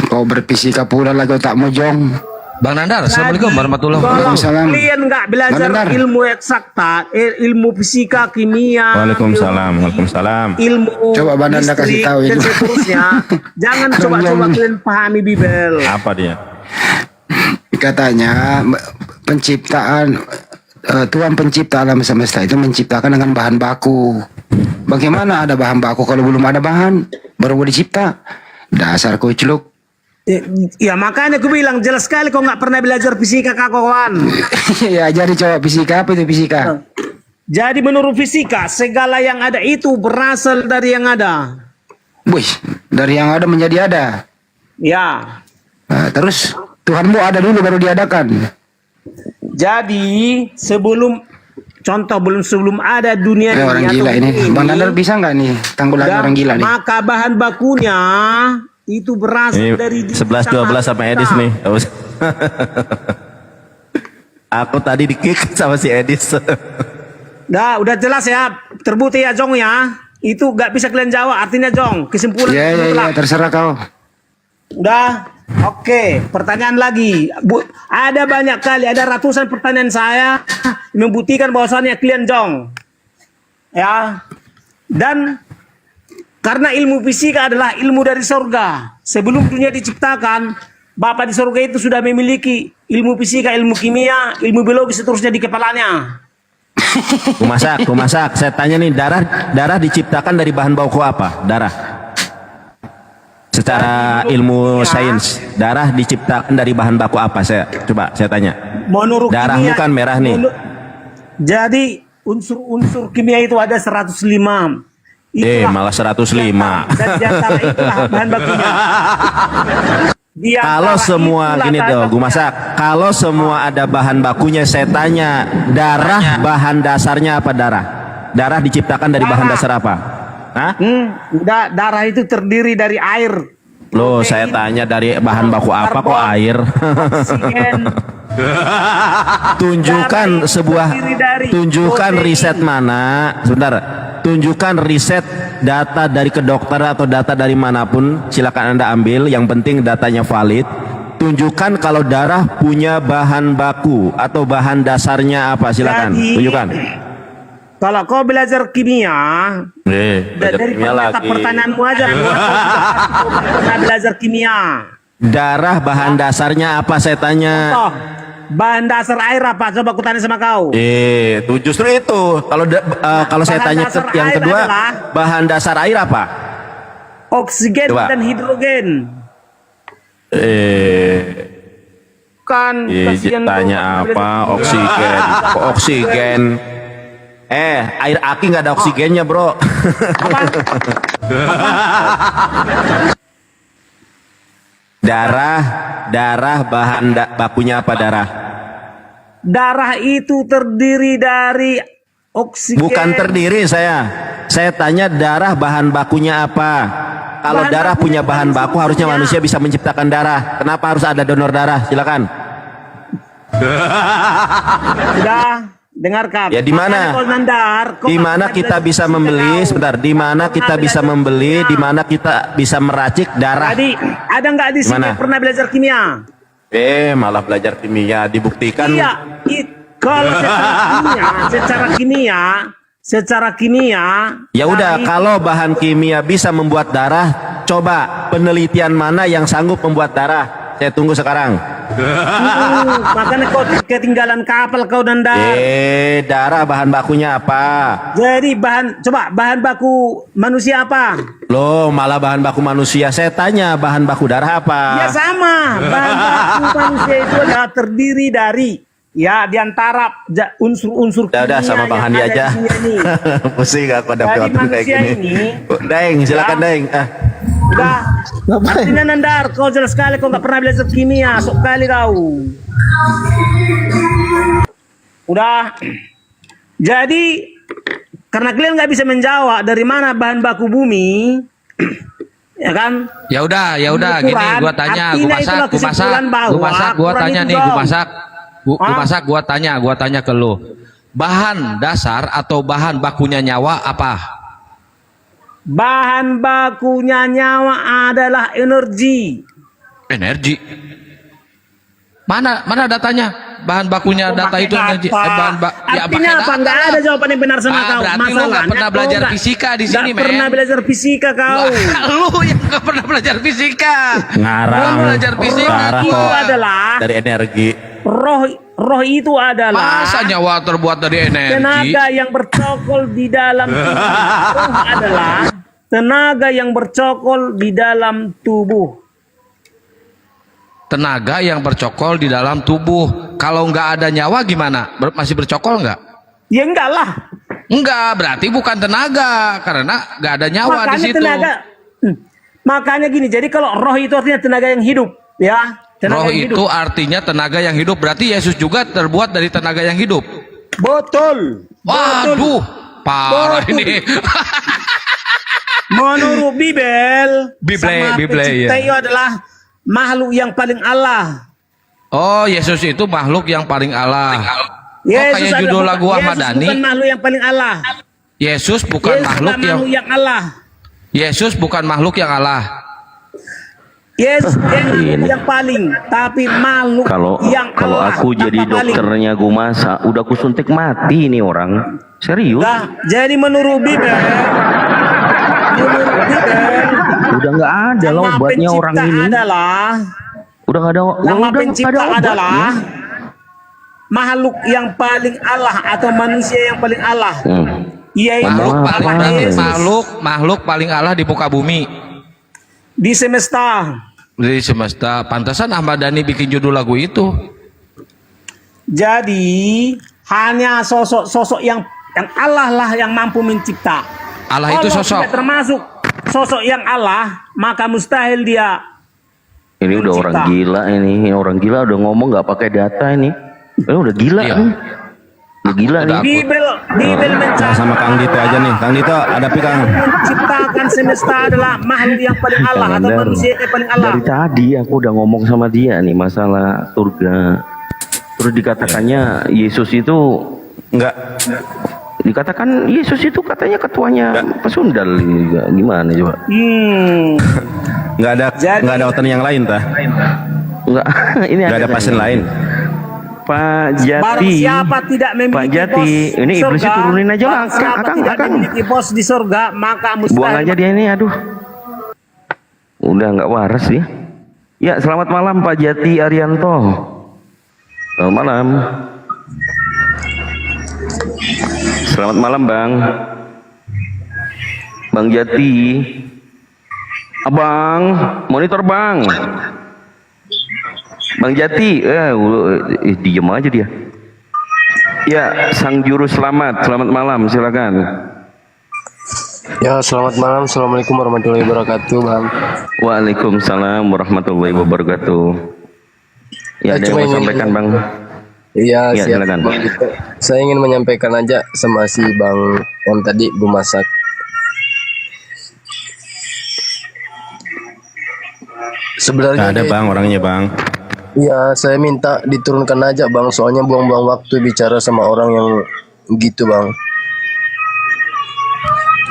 Kau berfisika pula lagi tak mau jong. Bang Nandar, Assalamualaikum warahmatullahi Kalau wabarakatuh. Waalaikumsalam. kalian nggak belajar Benar. ilmu eksakta, ilmu fisika, kimia, Waalaikumsalam. ilmu Coba Bang Nanda kasih listrik, tahu dan ini. seterusnya, jangan Keren coba-coba banget. kalian pahami Bible. Apa dia? Katanya penciptaan Tuhan pencipta alam semesta itu menciptakan dengan bahan baku. Bagaimana ada bahan baku kalau belum ada bahan baru mau dicipta? Dasar kucluk. Ya makanya aku bilang jelas sekali kau nggak pernah belajar fisika kawan. Ya jadi coba fisika apa itu fisika? Jadi menurut fisika segala yang ada itu berasal dari yang ada. Wih, dari yang ada menjadi ada. Ya. Nah, terus Tuhanmu ada dulu baru diadakan. Jadi sebelum sebelum ada dunia ini Orang atau gila ini. bumi Bang Nandar bisa nggak nih tanggulangi dan orang gila nih? maka bahan bakunya itu berasal dari 11-12 sama Edis nih. Aku tadi di-kick sama si Edis. Udah jelas ya, terbukti ya Jong ya. Itu gak bisa kalian jawab, artinya Jong, kesimpulan Ya mutlak. terserah kau. Udah. Oke, pertanyaan lagi. Ada banyak kali, ada ratusan pertanyaan saya membuktikan bahwasannya kalian jong. Ya. Dan karena ilmu fisika adalah ilmu dari surga. Sebelum dunia diciptakan, Bapak di surga itu sudah memiliki ilmu fisika, ilmu kimia, ilmu biologi seterusnya di kepalanya. Kumasak. Saya tanya nih, darah diciptakan dari bahan baku apa? Darah. Secara ilmu sains, darah diciptakan dari bahan baku apa? Saya tanya. Menurut Darahmu kimia, kan merah nih. Jadi unsur-unsur kimia itu ada 105. Malah 105. Dan di antara itulah bahan bakunya. Kalau semua gini tuh, Gumasak. Kalau semua ada bahan bakunya, saya tanya, darah bahan dasarnya apa darah? Darah diciptakan dari bahan dasar apa? Hah? Darah itu terdiri dari air. Loh, saya tanya dari bahan baku apa kok air? Oksigen. Tunjukkan riset mana, sebentar. Tunjukkan riset data dari kedokteran atau data dari manapun, silakan Anda ambil, yang penting datanya valid. Tunjukkan kalau darah punya bahan baku atau bahan dasarnya apa, silakan. Tunjukkan. Kalau kau belajar kimia, belajar dari kimia lagi. pertanyaanmu aja, kau pernah belajar kimia. Darah bahan dasarnya apa, saya tanya. Contoh, bahan dasar air apa? Coba aku tanya sama kau. Itu justru itu. Kalau saya tanya yang kedua, bahan dasar air apa? Oksigen dan hidrogen. Kan Tanya apa? Oksigen. Kok oksigen? Air aki nggak ada oksigennya, bro. Darah bahan bakunya apa darah? Darah itu terdiri dari oksigen. Bukan terdiri saya tanya darah bahan bakunya apa? Kalau darah punya bahan baku harusnya manusia bisa menciptakan darah. Kenapa harus ada donor darah? Silakan. Sudah. Dengarkan. Ya di mana? Di mana kita bisa membeli? Sebentar. Di mana kita bisa membeli? Di mana kita bisa meracik darah? Jadi ada nggak di sini pernah belajar kimia? Malah belajar kimia. Dibuktikan. Iya. Kalau secara kimia. Ya udah. Kalau bahan kimia bisa membuat darah, coba penelitian mana yang sanggup membuat darah? Saya tunggu sekarang. Makanya kau ketinggalan kapal kau dan darah bahan bakunya apa? Jadi bahan baku manusia apa? Loh, malah bahan baku manusia. Saya tanya bahan baku darah apa? Ya sama. Bahan baku manusia itu adalah terdiri dari di antara unsur-unsur kimia. Udah sama Bang Handi aja. Pusing aku ada waktu kayak gini. Daeng, silakan Daeng. Udah. Artinya Nandar, kau jelas sekali kau nggak pernah belajar kimia, sok kali kau. Udah. Jadi karena kalian nggak bisa menjawab dari mana bahan baku bumi, ya kan? Ya udah, gini gua tanya, gua tanya ke lu. Bahan dasar atau bahan bakunya nyawa apa? Bahan bakunya nyawa adalah energi. Energi. Mana datanya? Bahan bakunya data itu energi. Artinya apa? Nggak ada jawaban yang benar sama kau. Berarti lu nggak pernah belajar fisika di sini, men. Nggak pernah belajar fisika kau. Lu yang nggak pernah belajar fisika. Ngarang. Belajar fisika itu adalah dari energi. Roh itu adalah masa nyawa terbuat dari energi. Tenaga yang bercokol di dalam tubuh. Roh adalah tenaga yang bercokol di dalam tubuh. Tenaga yang bercokol di dalam tubuh. Kalau nggak ada nyawa gimana? Masih bercokol nggak? Ya enggak lah. Enggak, berarti bukan tenaga karena nggak ada nyawa di situ. Makanya gini, jadi kalau roh itu artinya tenaga yang hidup, ya. Roh itu artinya tenaga yang hidup. Berarti Yesus juga terbuat dari tenaga yang hidup. Betul. Waduh, parah ini. Menurut Bible ya. Itu adalah makhluk yang paling Allah. Oh, Yesus itu makhluk yang paling Allah. Yesus kayak judul lagu Ahmad Dhani. Bukan makhluk yang paling Allah. Yesus bukan makhluk yang Allah. Yesus bukan makhluk yang Allah. Yesus ini. yang paling, tapi makhluk Kalau yang kalau Allah aku jadi yang paling. dokternya Gumasa, udah aku suntik mati ini orang. Serius? Lah, jadi menurut Bibel, Udah nggak ada loh nama obatnya pencipta orang ini. adalah Udah nggak ada. nama udah nggak pencipta ada obatnya. adalah makhluk yang paling Allah atau manusia yang paling Allah. Yaitu Makhluk paling Allah Yesus. makhluk paling Allah di muka bumi, Di semesta. di semesta. Pantasan Ahmad Dhani bikin judul lagu itu. Jadi hanya sosok yang Allah lah yang mampu mencipta. Allah itu sosok. Tidak termasuk sosok yang Allah, maka mustahil dia. Ini udah orang Mencipta. gila ini orang gila udah ngomong nggak pakai data ini. Udah gila Iya. nih. Udah gila nih. Bibel mencari Sama Kang Dito aja nih. Kang Dito, hadapi Kang. menciptakan semesta adalah makhluk yang paling Allah Kang atau Andar, manusia yang paling Allah. dari tadi aku udah ngomong sama dia nih masalah surga. Terus dikatakannya Yesus itu Enggak. dikatakan Yesus itu katanya ketuanya pesundal juga. Gimana coba? Enggak ada oten yang lain tah. Enggak, ini Enggak ada pasien lain. Pak Barang Jati. siapa tidak Pak memiliki Jati, bos ini di iblisnya surga, turunin aja lah. barang siapa tidak memiliki bos di surga, maka mustahil. Buang aja dia ini, aduh. Udah nggak waras ya. Ya, selamat malam Pak Jati Arianto. Selamat malam. Selamat malam Bang. Bang Jati. Abang, monitor Bang. Bang Jati, diem aja dia. Ya, Sang Juru Selamat, selamat malam, silakan. Ya, selamat malam. Assalamualaikum warahmatullahi wabarakatuh, Bang. Waalaikumsalam warahmatullahi wabarakatuh. Ya, ada yang mau sampaikan Bang? Iya, Ya, siap. silakan. Bang. Saya ingin menyampaikan aja sama si Bang yang tadi Gumasak. Sebenarnya Enggak ada Bang orangnya Bang. iya, saya minta diturunkan aja Bang, soalnya buang-buang waktu bicara sama orang yang gitu Bang.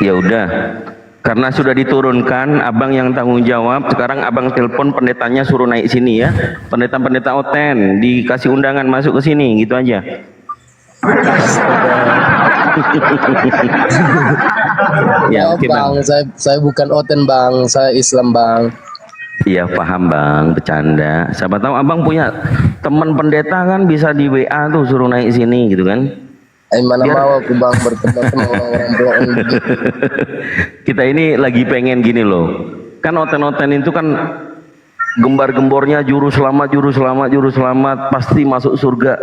Ya udah, karena sudah diturunkan, abang yang tanggung jawab. Sekarang abang telepon pendetanya suruh naik sini ya. Pendeta-pendeta oten dikasih undangan masuk ke sini, gitu aja. Ya, oke Bang, saya bukan oten Bang, saya Islam Bang. Iya paham Bang, bercanda. Siapa tahu abang punya teman pendeta kan, bisa di WA tuh suruh naik sini gitu kan. Mana mau aku Bang berteman sama orang-orang bohong gitu. Kita ini lagi pengen gini loh. Kan oten-oten itu kan gembar-gembornya juru selamat pasti masuk surga.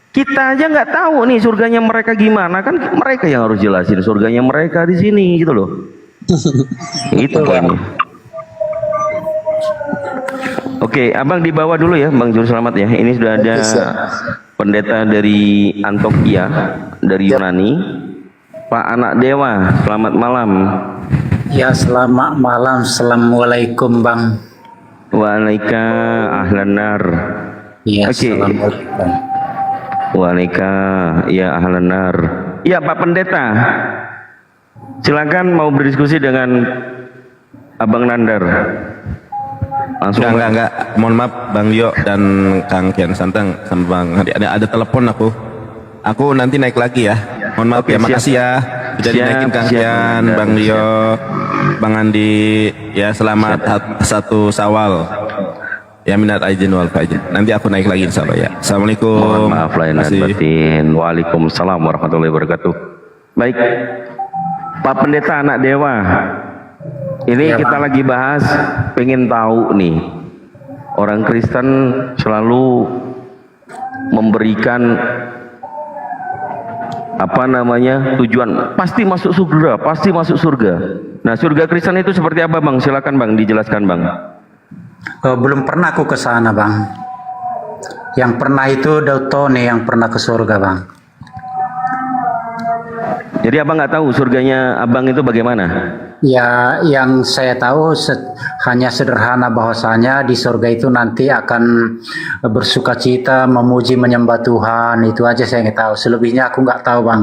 Kita aja nggak tahu nih surganya mereka gimana, kan mereka yang harus jelasin surganya mereka di sini gitu loh. Itu poinnya. Oke, abang dibawa dulu ya, Bang Juru Selamat ya. Ini sudah ada pendeta dari Antioquia, dari Yunani, Pak Anak Dewa. Selamat malam. Ya, selamat malam. Assalamualaikum Bang. Waalaikumsalam, ahlan nar. Ya, Oke. Assalamualaikum. Waalaikumsalam, ya ahlan nar. Ya Pak Pendeta, silakan mau berdiskusi dengan Abang Nandar. Langsung Enggak. Mohon maaf Bang Yo dan Kang Kian Santang sama Bang. Ada telepon aku. Aku nanti naik lagi ya. Mohon maaf Oke, ya, makasih ya. Jadi naikin Kang Kian, Bang Yo, Bang Andi. Ya, selamat satu Syawal. Ya minat aijin wal faizin. Nanti aku naik lagi insyaallah ya. Assalamualaikum. Mohon maaf lahir dan batin. Waalaikumsalam warahmatullahi wabarakatuh. Baik, Pak Pendeta Anak Dewa. Ini kita lagi bahas, pengen tahu nih, orang Kristen selalu memberikan apa namanya tujuan, pasti masuk surga, pasti masuk surga. Nah, surga Kristen itu seperti apa Bang? Silakan Bang, dijelaskan Bang. Belum pernah aku ke sana Bang. Yang pernah itu Dautone yang pernah ke surga Bang. Jadi abang nggak tahu surganya abang itu bagaimana? Ya, yang saya tahu hanya sederhana bahwasanya di surga itu nanti akan bersukacita, memuji, menyembah Tuhan. Itu aja saya nggak tahu. Selebihnya aku nggak tahu Bang.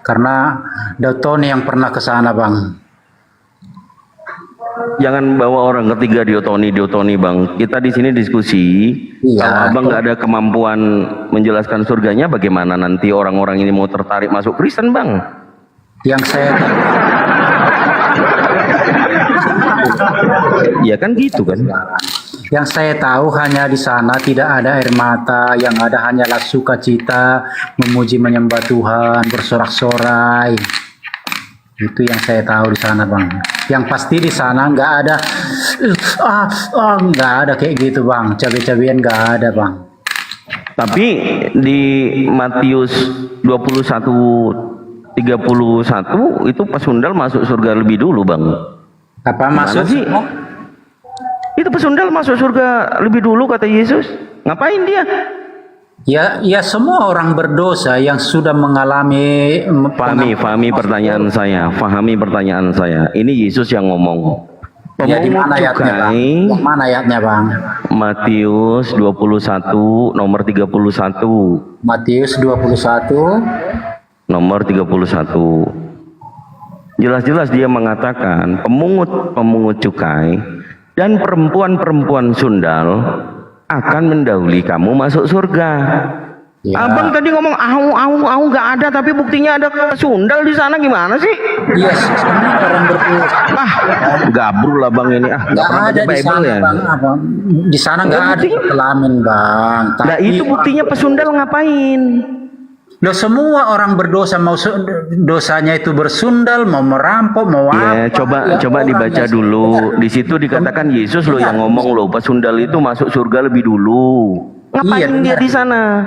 Karena Dautone yang pernah ke sana Bang. jangan bawa orang ketiga diotoni bang. Kita di sini diskusi. Iya. Kalau abang nggak ada kemampuan menjelaskan surganya, bagaimana nanti orang-orang ini mau tertarik masuk Kristen bang? Yang saya Ya kan gitu kan. Yang saya tahu hanya di sana tidak ada air mata, yang ada hanyalah sukacita, memuji menyembah Tuhan, bersorak-sorai. Itu yang saya tahu di sana, Bang. Yang pasti di sana nggak ada, nggak ada kayak gitu, Bang. Cabai-cabian nggak ada, Bang. Tapi di Matius 21:31 itu pesundal masuk surga lebih dulu bang. Apa Gimana maksud sih? Itu pesundal masuk surga lebih dulu kata Yesus. Ngapain dia? Ya semua orang berdosa yang sudah mengalami Fahami pertanyaan saya. Fahami pertanyaan saya. Ini Yesus yang ngomong. Ya, di mana ayatnya, Bang? Yang mana ayatnya, Bang? Matius 21 nomor 31. Matius 21 nomor 31. Jelas-jelas dia mengatakan pemungut cukai dan perempuan-perempuan sundal akan mendahului kamu masuk surga. Ya. Abang tadi ngomong au nggak ada, tapi buktinya ada sundal di sana, gimana sih? Iya, semua orang berdosa. Gabrul lah bang ini. Nggak pernah ada baca di Bible sana, ya. Bang. Di sana nggak ada kelamin, Bang. Nah itu buktinya pesundal ngapain? Loh, semua orang berdosa, mau dosanya itu bersundal, mau merampok, mau Ya, apa. coba dibaca dulu. Di situ dikatakan Yesus loh yang ngomong loh, pesundal itu masuk surga lebih dulu. Ngapain dia di sana?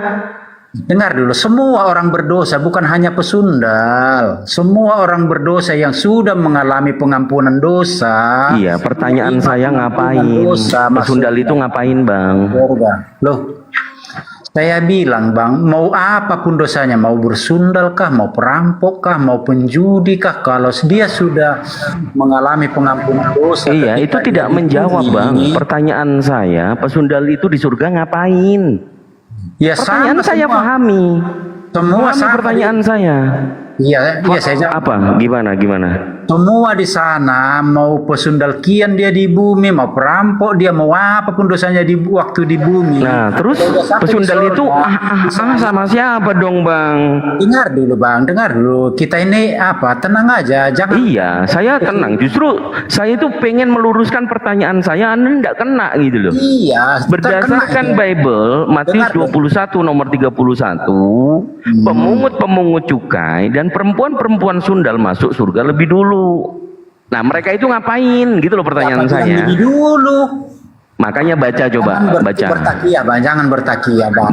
Dengar dulu, semua orang berdosa, bukan hanya pesundal. Semua orang berdosa yang sudah mengalami pengampunan dosa. Iya, pertanyaan saya ngapain? Pesundal itu ngapain, Bang? Loh, saya bilang, Bang, mau apapun dosanya, mau bersundal kah, mau perampok kah, mau penjudi kah, kalau dia sudah mengalami pengampunan dosa. Iya, itu tidak menjawab, Bang. Pertanyaan saya, pesundal itu di surga ngapain? Ya, pertanyaan sama saya semua. pahami. Semua Pahami sama. pertanyaan saya. Iya, saya jawab. Apa? Gimana? Semua di sana, mau pesundal kian dia di bumi, mau perampok dia, mau apapun dosanya di waktu di bumi. Nah, terus pesundal itu sama siapa dong, Bang? Dengar dulu, Bang, dengar dulu. Kita ini apa? Tenang aja, jangan. Iya, saya tenang. Justru saya itu pengen meluruskan pertanyaan saya, Anda enggak kena gitu loh. Iya, Berdasarkan Bible, Matius 21 nomor 31, pemungut cukai dan perempuan-perempuan sundal masuk surga lebih dulu. Nah, mereka itu ngapain? Gitu loh pertanyaan saya. Lebih dulu. Makanya baca coba, baca. Bertakia, Bang, jangan bertakia, Bang.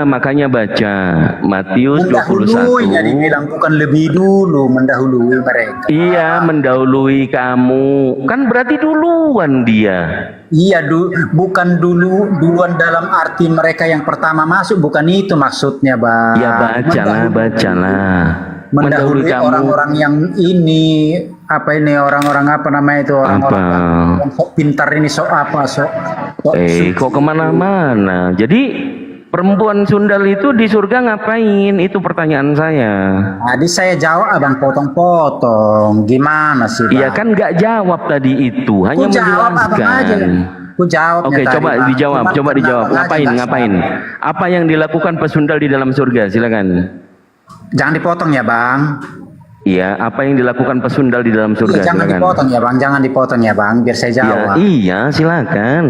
Makanya baca Matius 21. Mendahului, dibilang bukan lebih dulu, mendahului mereka. Iya, mendahului kamu. Kan berarti duluan dia. Iya, bukan duluan dalam arti mereka yang pertama masuk, bukan itu maksudnya, Bang. Ya bacalah. Mendahului orang-orang yang ini, orang-orang apa namanya itu, orang-orang yang sok pintar ini, sok kok kemana-mana. Jadi perempuan sundal itu di surga ngapain? Itu pertanyaan saya. Tadi saya jawab, Abang potong-potong. Gimana sih, Bang? Iya kan nggak jawab tadi itu, hanya menjelaskan. Ku jawab. Oke, coba dijawab. Ngapain? Apa yang dilakukan pesundal di dalam surga? Silakan. Jangan dipotong ya, Bang. Iya, apa yang dilakukan pesundal di dalam surga? Jangan dipotong ya, Bang. Jangan dipotong ya, Bang. Biar saya jawab. Iya, silakan.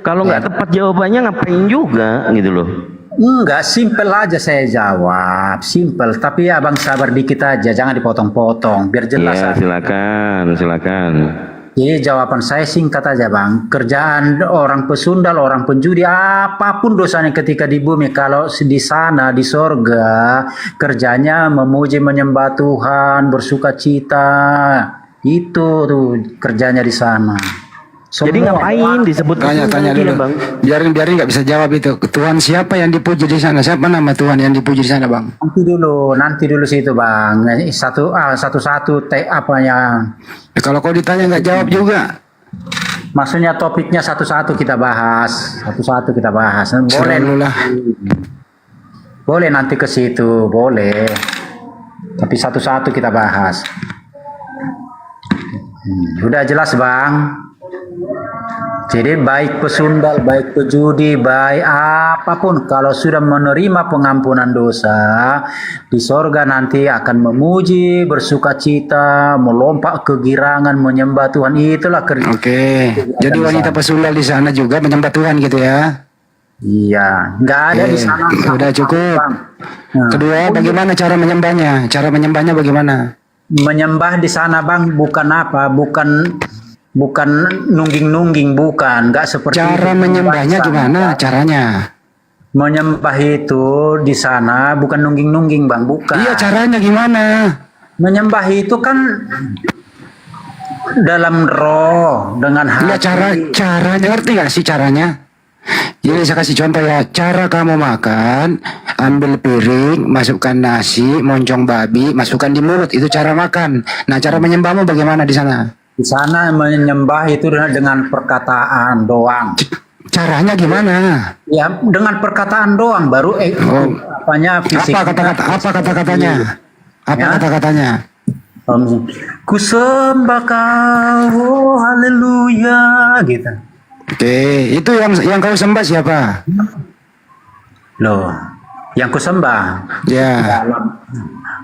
Kalau nggak tepat jawabannya ngapain juga gitu loh. Enggak, simpel aja saya jawab. Simpel, tapi ya Bang sabar dikit aja, jangan dipotong-potong biar jelas. Iya, silakan. Jadi jawaban saya singkat aja, Bang. Kerjaan orang pesundal, orang penjudi, apapun dosanya ketika di bumi, kalau di sana di sorga kerjanya memuji menyembah Tuhan, bersuka cita. Itu tuh kerjanya di sana. Jadi ngapain disebut tanya dulu, Bang? Biarin nggak bisa jawab itu. Tuhan siapa yang dipuji di sana? Siapa nama Tuhan yang dipuji di sana, Bang? Nanti dulu situ, Bang. Satu-satu apanya. Ya, kalau kau ditanya nggak jawab juga. Maksudnya topiknya satu-satu kita bahas. Boleh nanti ke situ, boleh. Tapi satu-satu kita bahas. Udah jelas bang. Jadi baik pesundal, baik pejudi, baik apapun, kalau sudah menerima pengampunan dosa, di sorga nanti akan memuji, bersukacita, melompat kegirangan, menyembah Tuhan. Itulah kerja. Oke. Jadi wanita pesundal di sana juga menyembah Tuhan gitu ya? Iya, nggak ada di sana. Udah cukup. Nah, Kedua, bagaimana cara menyembahnya? Cara menyembahnya bagaimana? menyembah di sana bang bukan apa, bukan nungging-nungging, bukan, nggak seperti Cara itu. menyembahnya gimana caranya? Menyembah itu di sana bukan nungging-nungging bang, bukan. Iya, caranya gimana? Menyembah itu kan dalam roh, dengan Iya, hati. caranya ngerti gak sih caranya? Jadi saya kasih contoh ya, cara kamu makan, ambil piring, masukkan nasi, moncong babi, masukkan di mulut, itu cara makan. Nah, cara menyembahmu bagaimana di sana? Di sana menyembah itu dengan perkataan doang. Caranya gimana? Ya dengan perkataan doang, baru apanya fisik. Apa kata-katanya? Apa Ya. kata-katanya? Ku sembah kau, oh, haleluya, gitu. Oke, itu yang kau sembah siapa? Loh, yang ku sembah Ya,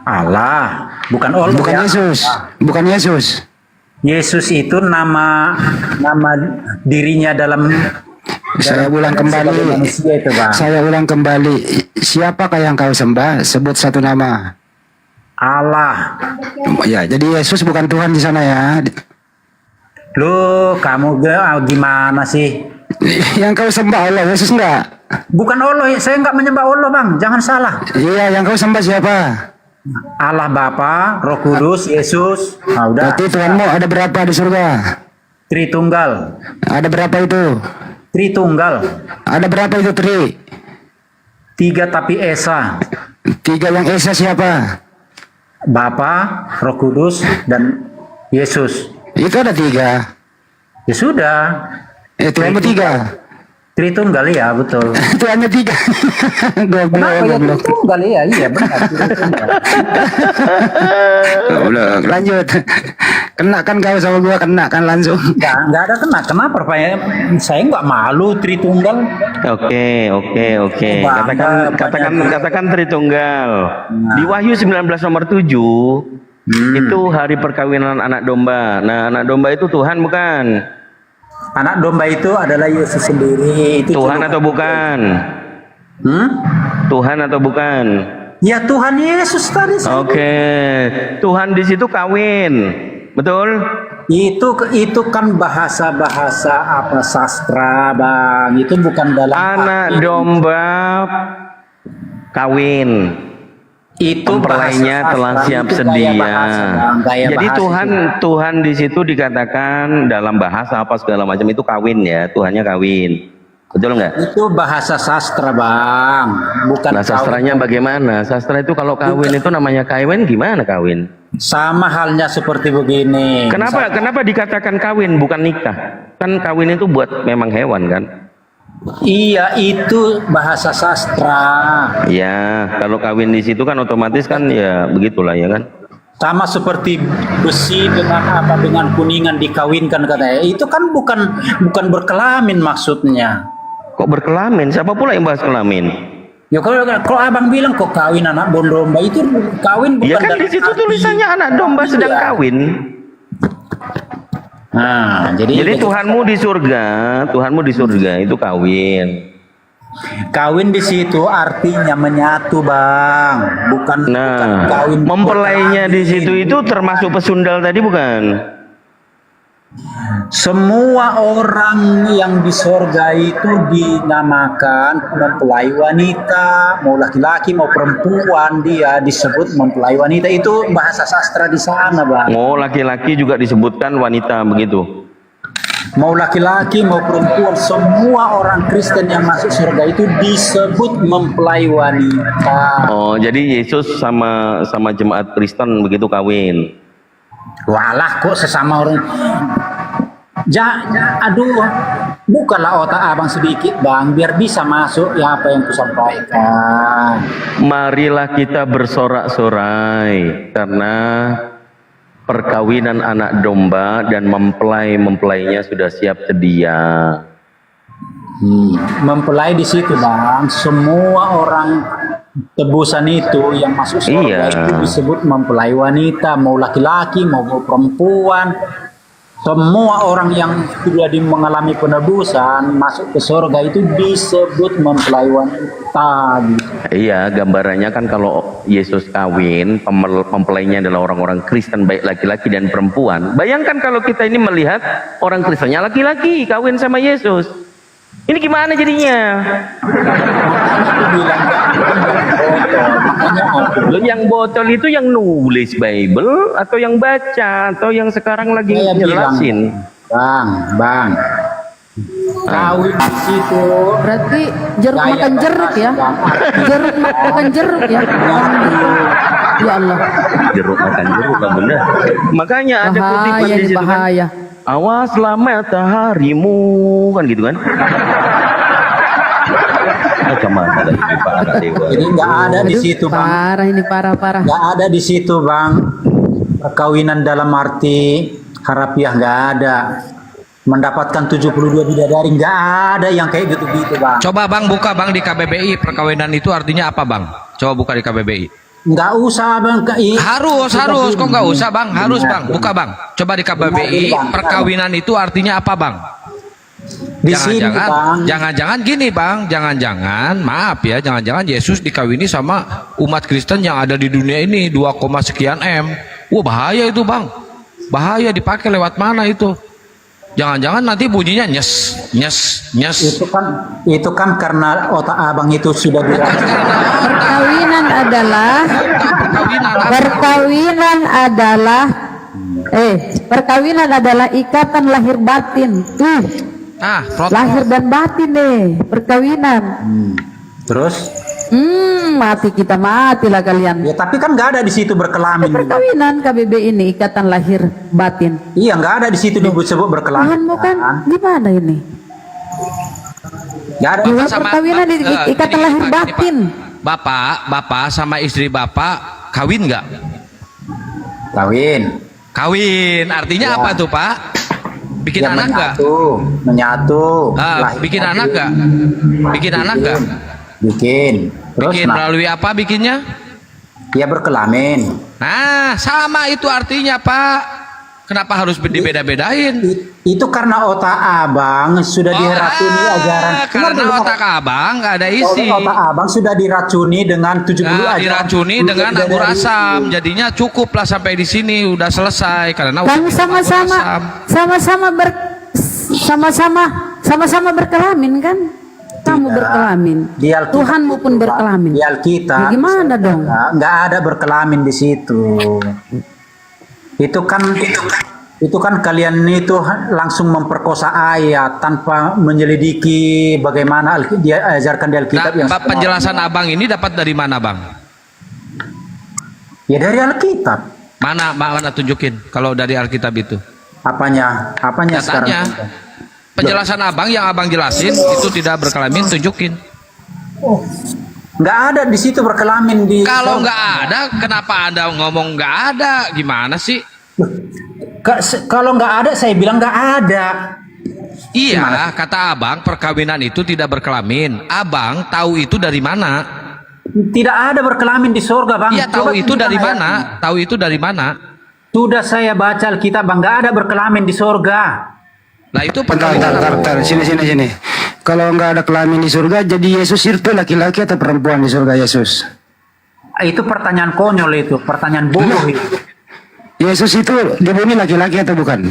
Allah, bukan Allah. bukan ya. Yesus, bukan Yesus. Yesus itu nama dirinya dalam. Saya ulang kembali. Manusia itu bang. Saya ulang kembali. Siapakah yang kau sembah? Sebut satu nama. Allah. Ya, jadi Yesus bukan Tuhan di sana ya. Lu kamu gimana sih? Yang kau sembah Allah, Yesus enggak? Bukan Allah, saya enggak menyembah Allah bang, jangan salah. Iya, yang kau sembah siapa? Allah Bapa, Roh Kudus, Yesus. Nah, udah. Berarti Tuhanmu ada berapa di surga? Tritunggal. Ada berapa itu? Tritunggal. Ada berapa itu Tri? 3 tapi Esa. 3 yang Esa siapa? Bapa, Roh Kudus, dan Yesus. Itu ada 3. Ya sudah. Tuhanmu 3. Tritunggal ya, betul. Tuhanmu 3. Kenapa ya Tritunggal ya? Iya benar. Tritunggal. Goblok. Lanjut. Kena kan kau sama gua, kena kan langsung. Enggak ada kena. Kenapa Pak? Saya enggak malu Tritunggal. Oke. Katakan Tritunggal. Di Wahyu 19 nomor 7 itu hari perkawinan anak domba. Nah, anak domba itu Tuhan bukan? Anak domba itu adalah Yesus sendiri. Itu Tuhan atau bukan? Tuhan atau bukan? Ya Tuhan Yesus tadi. Oke. Tuhan di situ kawin. Betul? Itu kan bahasa-bahasa apa sastra, Bang. Itu bukan dalam Anak domba kawin. Itu mempelainya bahasa telah sastra, siap itu sedia. gaya bahasa, Bang. Gaya Jadi bahasa Tuhan di situ dikatakan dalam bahasa apa segala macam itu kawin ya, Tuhannya kawin. Betul nggak? itu bahasa sastra, Bang. Bukan Nah, sastranya bagaimana? Sastra itu kalau kawin itu namanya kawin, gimana kawin? sama halnya seperti begini. Kenapa dikatakan kawin bukan nikah? Kan kawin itu buat memang hewan kan? Iya, itu bahasa sastra. Ya, kalau kawin di situ kan otomatis kan ya begitulah ya kan? Sama seperti besi dengan kuningan dikawinkan katanya. Itu kan bukan berkelamin maksudnya. Kok berkelamin? Siapa pula yang bahas kelamin? Ya kalau abang bilang kok kawin anak domba itu kawin bukan Ya kan di situ tulisannya anak domba sedang kawin. Nah, jadi Tuhanmu di surga itu kawin. Kawin di situ artinya menyatu, Bang. Bukan kawin. Mempelainya di situ itu termasuk pesundal tadi bukan? Semua orang yang di sorga itu dinamakan mempelai wanita, mau laki-laki mau perempuan, dia disebut mempelai wanita. Itu bahasa sastra di sana, Bang. Oh, laki-laki juga disebutkan wanita begitu. Mau laki-laki mau perempuan, semua orang Kristen yang masuk surga itu disebut mempelai wanita. Oh, jadi Yesus sama jemaat Kristen begitu kawin. Walah, kok sesama orang. Aduh, bukalah otak abang sedikit, Bang, biar bisa masuk ya apa yang kusampaikan. Marilah kita bersorak-sorai karena perkawinan anak domba dan mempelai-mempelainya sudah siap sedia. Mempelai di situ bang, semua orang tebusan itu yang masuk surga itu disebut mempelai wanita, mau laki-laki mau perempuan, semua orang yang sudah mengalami penebusan masuk ke surga itu disebut mempelai wanita. Gitu. Iya, gambarannya kan kalau Yesus kawin, mempelainya adalah orang-orang Kristen baik laki-laki dan perempuan. Bayangkan kalau kita ini melihat orang Kristennya laki-laki kawin sama Yesus. Ini gimana jadinya? Yang botol itu yang nulis Bible atau yang baca atau yang sekarang lagi jelasin? Bang, kawin di situ. Berarti jeruk makan jeruk ya? Jeruk makan jeruk ya? Ya Allah. Jeruk makan jeruk, lah bener. Makanya ada kutipan di situ bahaya. Kan? Awaslah mataharimu, kan gitu kan? Kemana lagi Pak anak dewa? Jadi nggak ada di situ bang. Parah ini parah. Nggak ada di situ bang. Perkawinan dalam arti harafiah nggak ada. Mendapatkan 72 bidadari nggak ada yang kayak gitu-gitu bang. Coba bang buka bang di KBBI, perkawinan itu artinya apa bang? Coba buka di KBBI. Nggak usah bang. Harus kok nggak usah bang, harus bang, buka bang. Coba di KBBI, perkawinan itu artinya apa bang? Jangan-jangan gini bang, jangan-jangan maaf ya, jangan-jangan Yesus dikawini sama umat Kristen yang ada di dunia ini 2, sekian M. Wah bahaya itu bang, bahaya dipakai lewat mana itu? Jangan-jangan nanti bunyinya nyes. Itu kan karena otak abang itu sudah perkawinan adalah ikatan lahir batin. Lahir dan batin perkawinan. Terus? Mati kita matilah kalian. Ya tapi kan nggak ada di situ berkelamin. Perkawinan KBB ini ikatan lahir batin. Iya nggak ada di situ disebut berkelamin. Bukan gimana ini? Nggak ada. Perkawinan ikatan lahir batin. Bapak sama istri bapak kawin nggak? Kawin artinya apa tuh Pak? Bikin anak nggak? Menyatu. Bikin anak nggak? Bikin. Terus melalui apa bikinnya? Ya berkelamin. Nah, sama itu artinya, Pak. Kenapa harus dibeda-bedain? Itu karena otak abang sudah diracuni ajaran. Karena otak abang nggak ada isi. Otak abang sudah diracuni dengan 70 ajaran. Diracuni dengan anggur asam. Jadinya cukuplah sampai di sini udah selesai karena kami sama-sama berkelamin kan? Kamu berkelamin. Tuhanmu pun berkelamin. Di Alkitab. Gimana dong? Nggak ada berkelamin di situ. Itu kan kalian itu langsung memperkosa ayat tanpa menyelidiki bagaimana dia ajarkan di Alkitab yang penjelasan abang ini dapat dari mana bang? Ya dari Alkitab. Mana tunjukin kalau dari Alkitab itu? Apanya sekarang? Penjelasan abang yang abang jelasin itu tidak berkelamin, tunjukin. Nggak ada di situ berkelamin di. Kalau nggak ada, kenapa anda ngomong nggak ada? Gimana sih? Kalau nggak ada, saya bilang nggak ada. Iya, gimana? Kata abang perkawinan itu tidak berkelamin. Abang tahu itu dari mana? Tidak ada berkelamin di surga bang. Iya tahu itu dari mana? Tahu itu dari mana? Sudah saya baca Alkitab bang, nggak ada berkelamin di surga. Nah itu bentar, sini. Kalau nggak ada kelamin di surga, jadi Yesus itu laki-laki atau perempuan di surga Yesus? Itu pertanyaan konyol itu, pertanyaan bodoh itu. Yesus itu di bumi laki-laki atau bukan?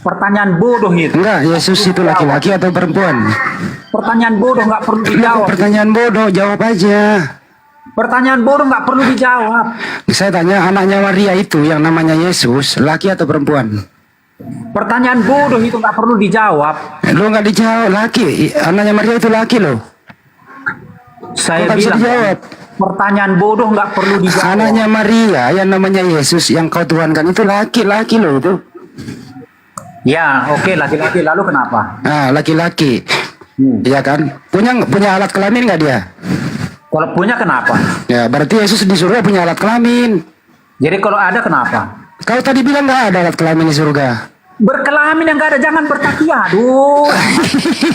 Pertanyaan bodoh itu. Enggak, Yesus itu laki-laki atau perempuan? Pertanyaan bodoh nggak perlu dijawab. Pertanyaan bodoh, jawab aja. Pertanyaan bodoh nggak perlu dijawab. Saya tanya anaknya Maria itu yang namanya Yesus, laki atau perempuan? Pertanyaan bodoh itu nggak perlu dijawab. Lo nggak dijawab, laki. Anaknya Maria itu laki lo. Saya bilang dijawab. Pertanyaan bodoh nggak perlu dijawab. Anaknya Maria yang namanya Yesus yang kau tuhankan itu laki-laki lo itu. Ya, oke, laki-laki. Lalu kenapa? Nah, laki-laki. Iya kan? Punya alat kelamin nggak dia? Kalau punya kenapa? Ya, berarti Yesus di surga punya alat kelamin. Jadi kalau ada kenapa? Kau tadi bilang nggak ada alat kelamin di surga. Berkelamin yang nggak ada, jangan bertaki. Aduh.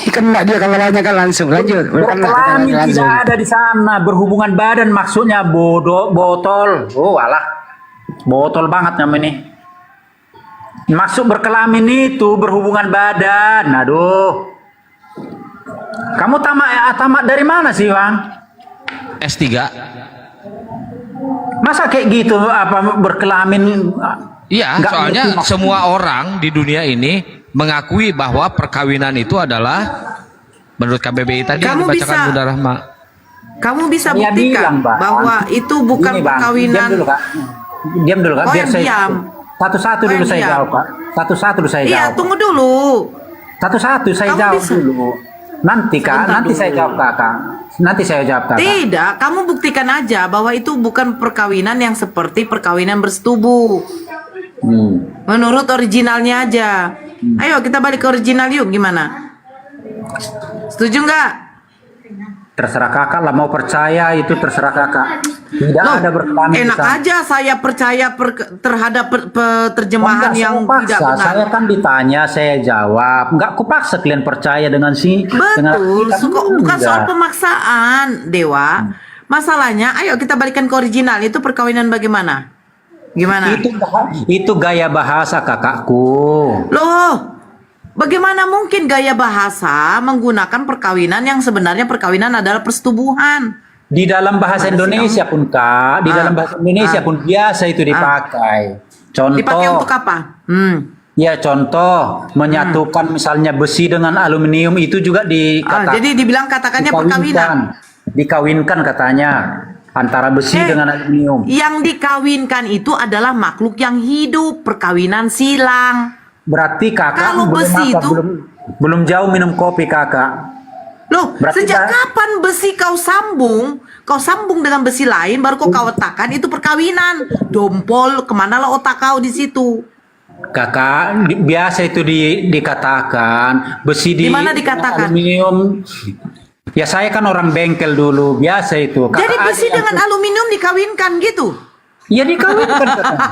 Kena dia kalau nanya kan langsung lanjut. Berkelamin tidak ada di sana. Berhubungan badan maksudnya botol. Oh alah, botol banget namanya ini. Maksud berkelamin itu berhubungan badan. Aduh. Kamu tamat dari mana sih, Bang? S3. Masa kayak gitu apa berkelamin? Iya, Nggak soalnya ngerti semua orang di dunia ini mengakui bahwa perkawinan itu adalah menurut KBBI tadi yang Kamu dibacakan bisa- Bunda Rahma. Kamu bisa Ya, buktikan bilang, Bang. bahwa itu bukan Gini, Bang. perkawinan. Diam dulu, Kak. Oh, Biar yang saya diam. satu-satu Oh, dulu yang saya diam. jawab, Kak. Satu-satu dulu saya Iya, jawab. tunggu dulu. Satu-satu saya Kamu jawab bisa- dulu. Nanti, Kak. Sebentar Nanti saya dulu. jawab, Kakak. Nanti saya jawab, Kakak. Tidak, kamu buktikan aja bahwa itu bukan perkawinan yang seperti perkawinan bersetubuh. Menurut originalnya aja. Ayo kita balik ke original yuk, gimana? Setuju nggak? Terserah Kakak lah, mau percaya itu terserah Kakak. Tidak Loh, ada berkelamin di enak sana. aja saya percaya terhadap terjemahan Enggak, yang saya paksa. tidak benar. Saya kan ditanya, saya jawab. Enggak kupaksa kalian percaya dengan Betul, bukan soal Enggak. pemaksaan, Dewa. Masalahnya, ayo kita balikan ke original. Itu perkawinan bagaimana? Gimana? Itu gaya bahasa kakakku. Loh, bagaimana mungkin gaya bahasa menggunakan perkawinan yang sebenarnya perkawinan adalah persetubuhan? Di dalam bahasa Indonesia pun, Kak, di dalam bahasa Indonesia pun biasa itu dipakai. Contoh. Dipakai untuk apa? Ya, contoh menyatukan misalnya besi dengan aluminium itu juga Jadi dibilang katakannya perkawinan. Dikawinkan katanya antara besi dengan aluminium. Yang dikawinkan itu adalah makhluk yang hidup, perkawinan silang. Berarti Kakak Kalau belum besi apa, itu- belum jauh minum kopi, Kakak. Loh, Berarti sejak Kak- kapan besi kau sambung dengan besi lain, baru kau letakkan itu perkawinan. Dompol, kemana lah otak kau di situ? Kakak, biasa itu dikatakan besi Di mana dikatakan? aluminium. Ya saya kan orang bengkel dulu, biasa itu. Kakak Jadi besi ada yang- dengan aluminium dikawinkan gitu? Ya dikawinkan katanya.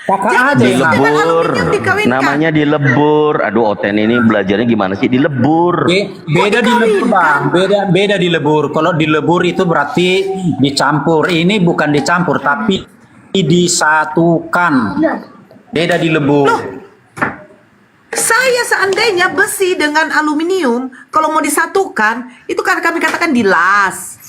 Kakak Jadi ada besi yang dengan Dilebur. aluminium dikawinkan. Namanya dilebur. Aduh, Oten ini belajarnya gimana sih? Dilebur. Beda di lebur, Bang. Beda di lebur. Kalau di lebur itu berarti dicampur. Ini bukan dicampur tapi disatukan. Beda di lebur. Saya seandainya besi dengan aluminium, kalau mau disatukan, itu kan kami katakan dilas.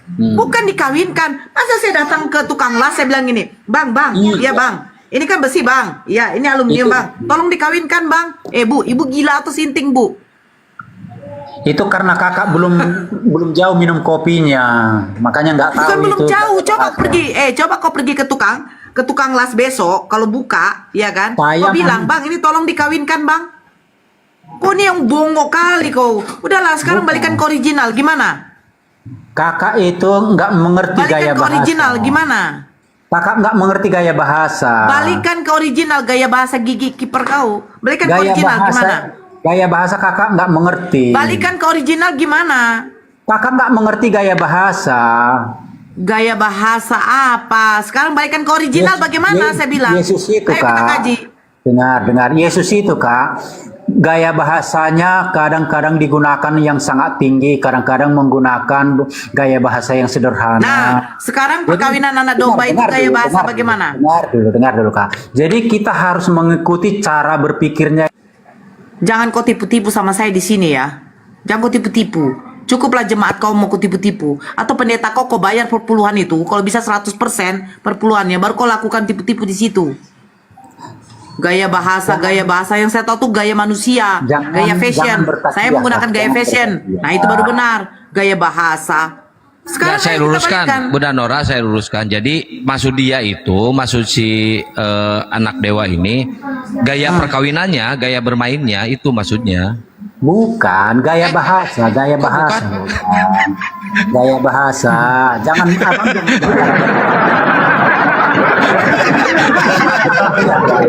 Bukan dikawinkan. Masa saya datang ke tukang las, saya bilang gini, Bang, iya Bang. Ini kan besi Bang, iya ini aluminium Bang. Tolong dikawinkan Bang. Ibu gila atau sinting Bu? Itu karena kakak belum jauh minum kopinya, makanya nggak tahu Bukan belum itu. jauh. Coba kau pergi ke tukang las besok, kalau buka, ya kan? Saya Kau bilang, Bang, ini tolong dikawinkan Bang. Kau ini yang bongok kali kau. Udahlah, sekarang balikan ke original, gimana? Kakak itu nggak mengerti gaya Balikan ke bahasa. original, gimana? Kakak nggak mengerti gaya bahasa. Balikan ke original, gaya bahasa gigi kiper kau. Balikan ke Gaya original, bahasa, gimana? gaya bahasa kakak nggak mengerti. Balikan ke original, gimana? Kakak nggak mengerti gaya bahasa. Gaya bahasa apa? Sekarang balikan ke original, bagaimana? Saya bilang. Yesus itu, Ayo kita Kak. kaji. Dengar. Yesus itu, Kak. Gaya bahasanya kadang-kadang digunakan yang sangat tinggi, kadang-kadang menggunakan gaya bahasa yang sederhana. Nah, sekarang perkawinan anak domba itu gaya bahasa bagaimana? Dengar dulu, Kak. Jadi kita harus mengikuti cara berpikirnya. Jangan kau tipu-tipu sama saya di sini ya. Jangan kau tipu-tipu. Cukuplah jemaat kau mau kau tipu-tipu. Atau pendeta kau bayar perpuluhan itu. Kalau bisa 100% perpuluhannya, baru kau lakukan tipu-tipu di situ. Gaya bahasa yang saya tahu tuh gaya manusia, gaya fashion. jangan bertakiyah, Saya menggunakan gaya jangan fashion. bertakiyah. Nah itu baru benar. Gaya bahasa. Nah, Sekarang saya ayo kita luruskan, balikan. Bunda Nora, saya luruskan. Jadi maksud dia itu, maksud si anak dewa ini, gaya perkawinannya, gaya bermainnya itu maksudnya. Bukan gaya bahasa, gaya bahasa. Bukan. Gaya bahasa. Jangan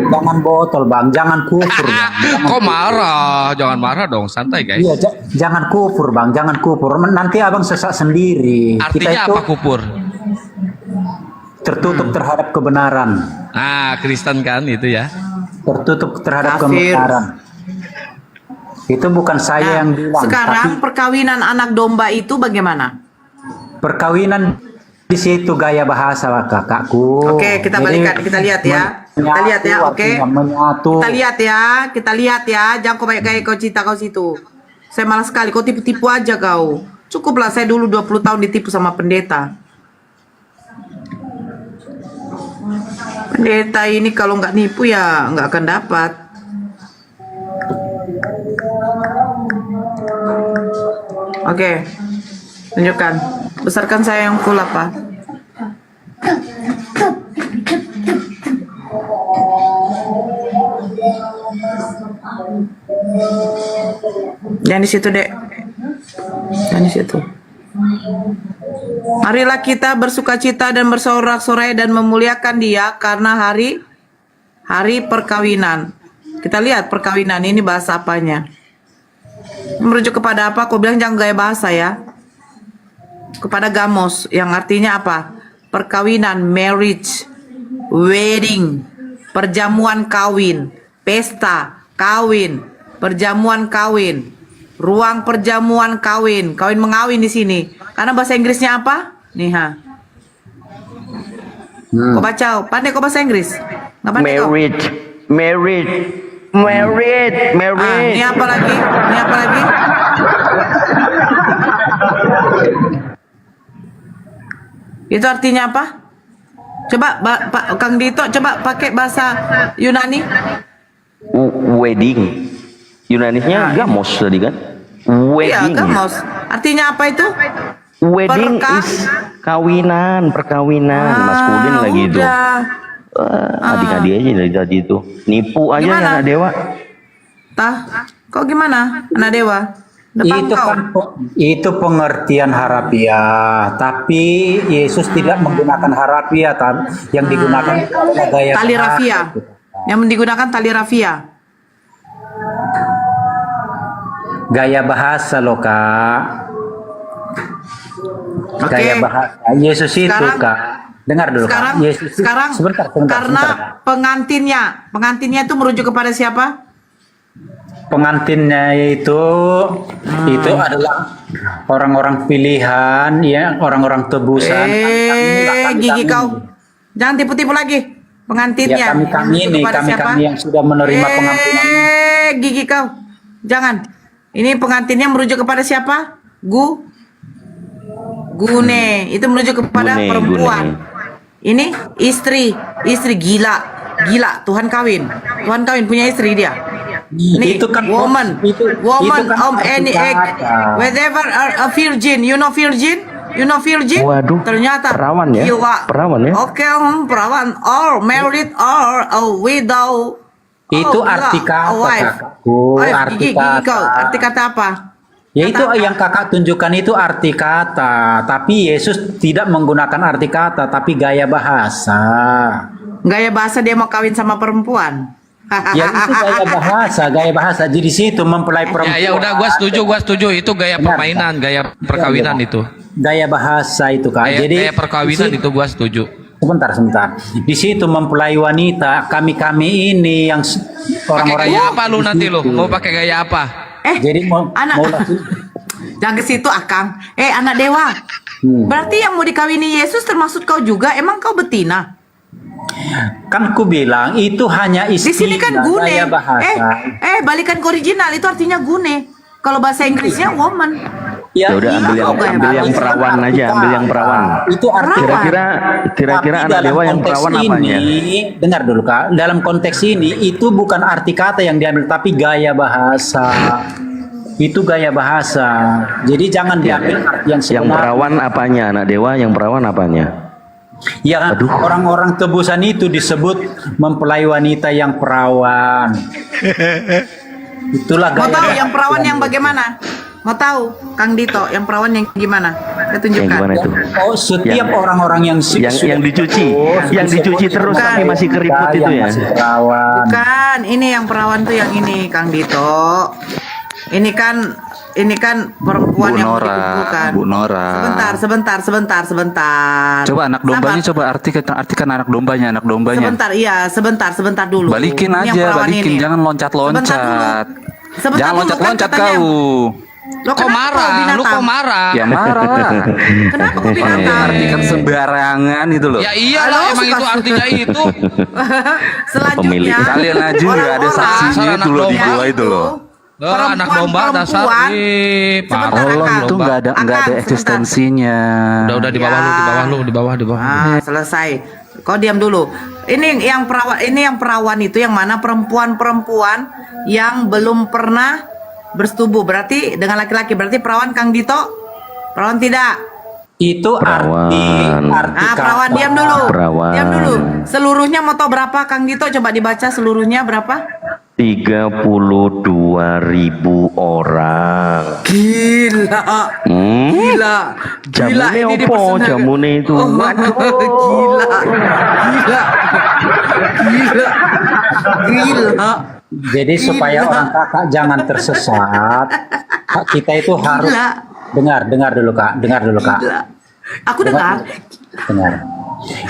jangan botol, Bang. Jangan kufur, Bang. Kok marah? Jangan marah dong, santai guys. Iya, jangan kufur, Bang. Jangan kufur. Nanti Abang sesat sendiri. Artinya apa kupur? tertutup terhadap kebenaran. Kristen kan itu ya. Tertutup terhadap Kafir. kebenaran. Itu bukan saya yang bilang. Sekarang perkawinan anak domba itu bagaimana? Perkawinan di situ gaya bahasa kakakku. Oke, kita balikan, kita lihat ya. Kita lihat ya, oke. Menyatu. Kita lihat ya. Jangan kau banyak gaya kau cerita kau situ. Saya malas sekali, kau tipu-tipu aja kau. Cukuplah, saya dulu 20 tahun ditipu sama pendeta. Pendeta ini kalau nggak nipu ya nggak akan dapat. Oke, tunjukkan. Besarkan saya yang full apa? Jangan di situ, Dek. Jangan di situ. Marilah kita bersukacita dan bersorak-sorai dan memuliakan Dia karena hari perkawinan. Kita lihat perkawinan ini bahasa apanya. Merujuk kepada apa? Kau bilang jangan gaya bahasa ya. Kepada gamos yang artinya apa? Perkawinan, marriage, wedding, perjamuan kawin, pesta, kawin, perjamuan kawin, ruang perjamuan kawin, kawin mengawin di sini. Karena bahasa Inggrisnya apa? Nih ha. Kau baca, pandai kau bahasa Inggris? Nggak pandai kau? Married. Ini apa lagi? Ini apa lagi? Itu artinya apa? Coba Pak Kang Dito, coba pakai bahasa Yunani. Wedding. Yunanisnya gamos tadi kan? Iya, Wedding. gamos. Artinya apa itu? Wedding is perkawinan, maskulin lagi itu. Adik-adik aja dari tadi itu. Nipu aja Gimana? ya anak dewa. Kok gimana? Anak dewa? Depan Itu kau. kan itu pengertian harafiah, tapi Yesus tidak menggunakan harafiah, yang digunakan adalah gaya Tali bahasa. rafia. Yang digunakan tali rafia. Gaya bahasa loh Kak. Oke. Gaya bahasa Yesus itu Sekarang- Kak. Dengar dulu Sekarang, Kak. Yesus itu- sekarang sebentar. karena pengantinnya itu merujuk kepada siapa? Pengantinnya itu adalah orang-orang pilihan, ya, orang-orang tebusan. Gigi kau. Jangan tipu-tipu lagi. Pengantinnya. Ya, kami ini, merujuk kepada siapa? kami yang sudah menerima pengampunan. Gigi kau. Jangan. Ini pengantinnya merujuk kepada siapa? Gune. Itu merujuk kepada Gune. perempuan. Ini istri gila. Tuhan kawin punya istri dia. Nih, Itu kan woman, itu kan any arti egg, kata. whatever a virgin, you know virgin? Waduh, Ternyata perawan ya? gila. Perawan ya? Oke, perawan, or married, or a widow. Itu gila. arti kata, A wife. kakakku. Arti Gigi kata. kau, arti kata apa? Ya itu yang kakak tunjukkan itu arti kata, tapi Yesus tidak menggunakan arti kata, tapi gaya bahasa. Gaya bahasa dia mau kawin sama perempuan. Ya itu gaya bahasa. Jadi situ mempelai perempuan. Ya udah, gua setuju itu gaya permainan, gaya perkawinan itu. Gaya bahasa itu Kak. Gaya perkawinan itu gua setuju. Sebentar. Di situ mempelai wanita, kami ini yang Pakai orang-orang gaya yang apa lu nanti lu? Mau pakai gaya apa? Jadi mau Anak, jangan ke situ Akang. Anak dewa. Berarti yang mau dikawini Yesus termasuk kau juga? Emang kau betina? kan ku bilang itu hanya Di sini kan gune. gaya bahasa. Balikan ke original itu artinya gune. Kalau bahasa Inggrisnya woman. Ya udah ambil yang perawan aja, ambil yang perawan. Itu artinya Kira-kira anak dewa yang perawan apanya? Dengar dulu Kak, dalam konteks ini itu bukan arti kata yang diambil tapi gaya bahasa. Itu gaya bahasa. Jadi jangan diambil arti yang sebenar. Yang perawan apanya? Anak dewa yang perawan apanya? Ya, orang-orang tebusan itu disebut mempelai wanita yang perawan. Itulah Mau gaya. tahu yang perawan yang bagaimana? Mau tahu Kang Dito yang perawan yang gimana? Saya tunjukkan. Yang gimana itu? Oh, setiap orang-orang yang yang dicuci terus tapi masih keriput itu ya. Masih perawan. Bukan, ini yang perawan tuh yang ini Kang Dito. Ini kan perempuan Bu yang mau Nora, dikumpulkan. Bu Nora. Sebentar. Coba anak dombanya, Sabar. coba artikan anak dombanya. Sebentar dulu. Balikin Ini yang aja, perawan balikin, ini. jangan loncat-loncat. Sebentar Jangan dulu, loncat-loncat kan katanya. kau. Lo Kok marah? Lu kok marah? Ya marah lah. Kenapa kok binatang? Artikan sembarangan itu loh. Ya iyalah, Halo, emang itu suka- artinya itu. Selanjutnya Kalian aja nggak ada saksinya itu loh di gua itu loh. Anak domba dasar. Sebentar, Allah Akang. itu nggak ada Akang, eksistensinya. Udah di bawah lu, di bawah. Selesai. Kau diam dulu. Ini yang perawan itu yang mana perempuan-perempuan yang belum pernah bersetubuh. Berarti dengan laki-laki. Berarti perawan Kang Dito? Perawan tidak? Itu arti Perawan diam dulu. Perawan. Diam dulu. Seluruhnya mau tahu berapa Kang Dito? Coba dibaca seluruhnya berapa? 32.000 orang. Gila. Jamune ini opo? dipersembahkan. Jamune itu. Gila. Jadi supaya orang kakak jangan tersesat, kita itu harus dengar dulu kak. Aku dengar.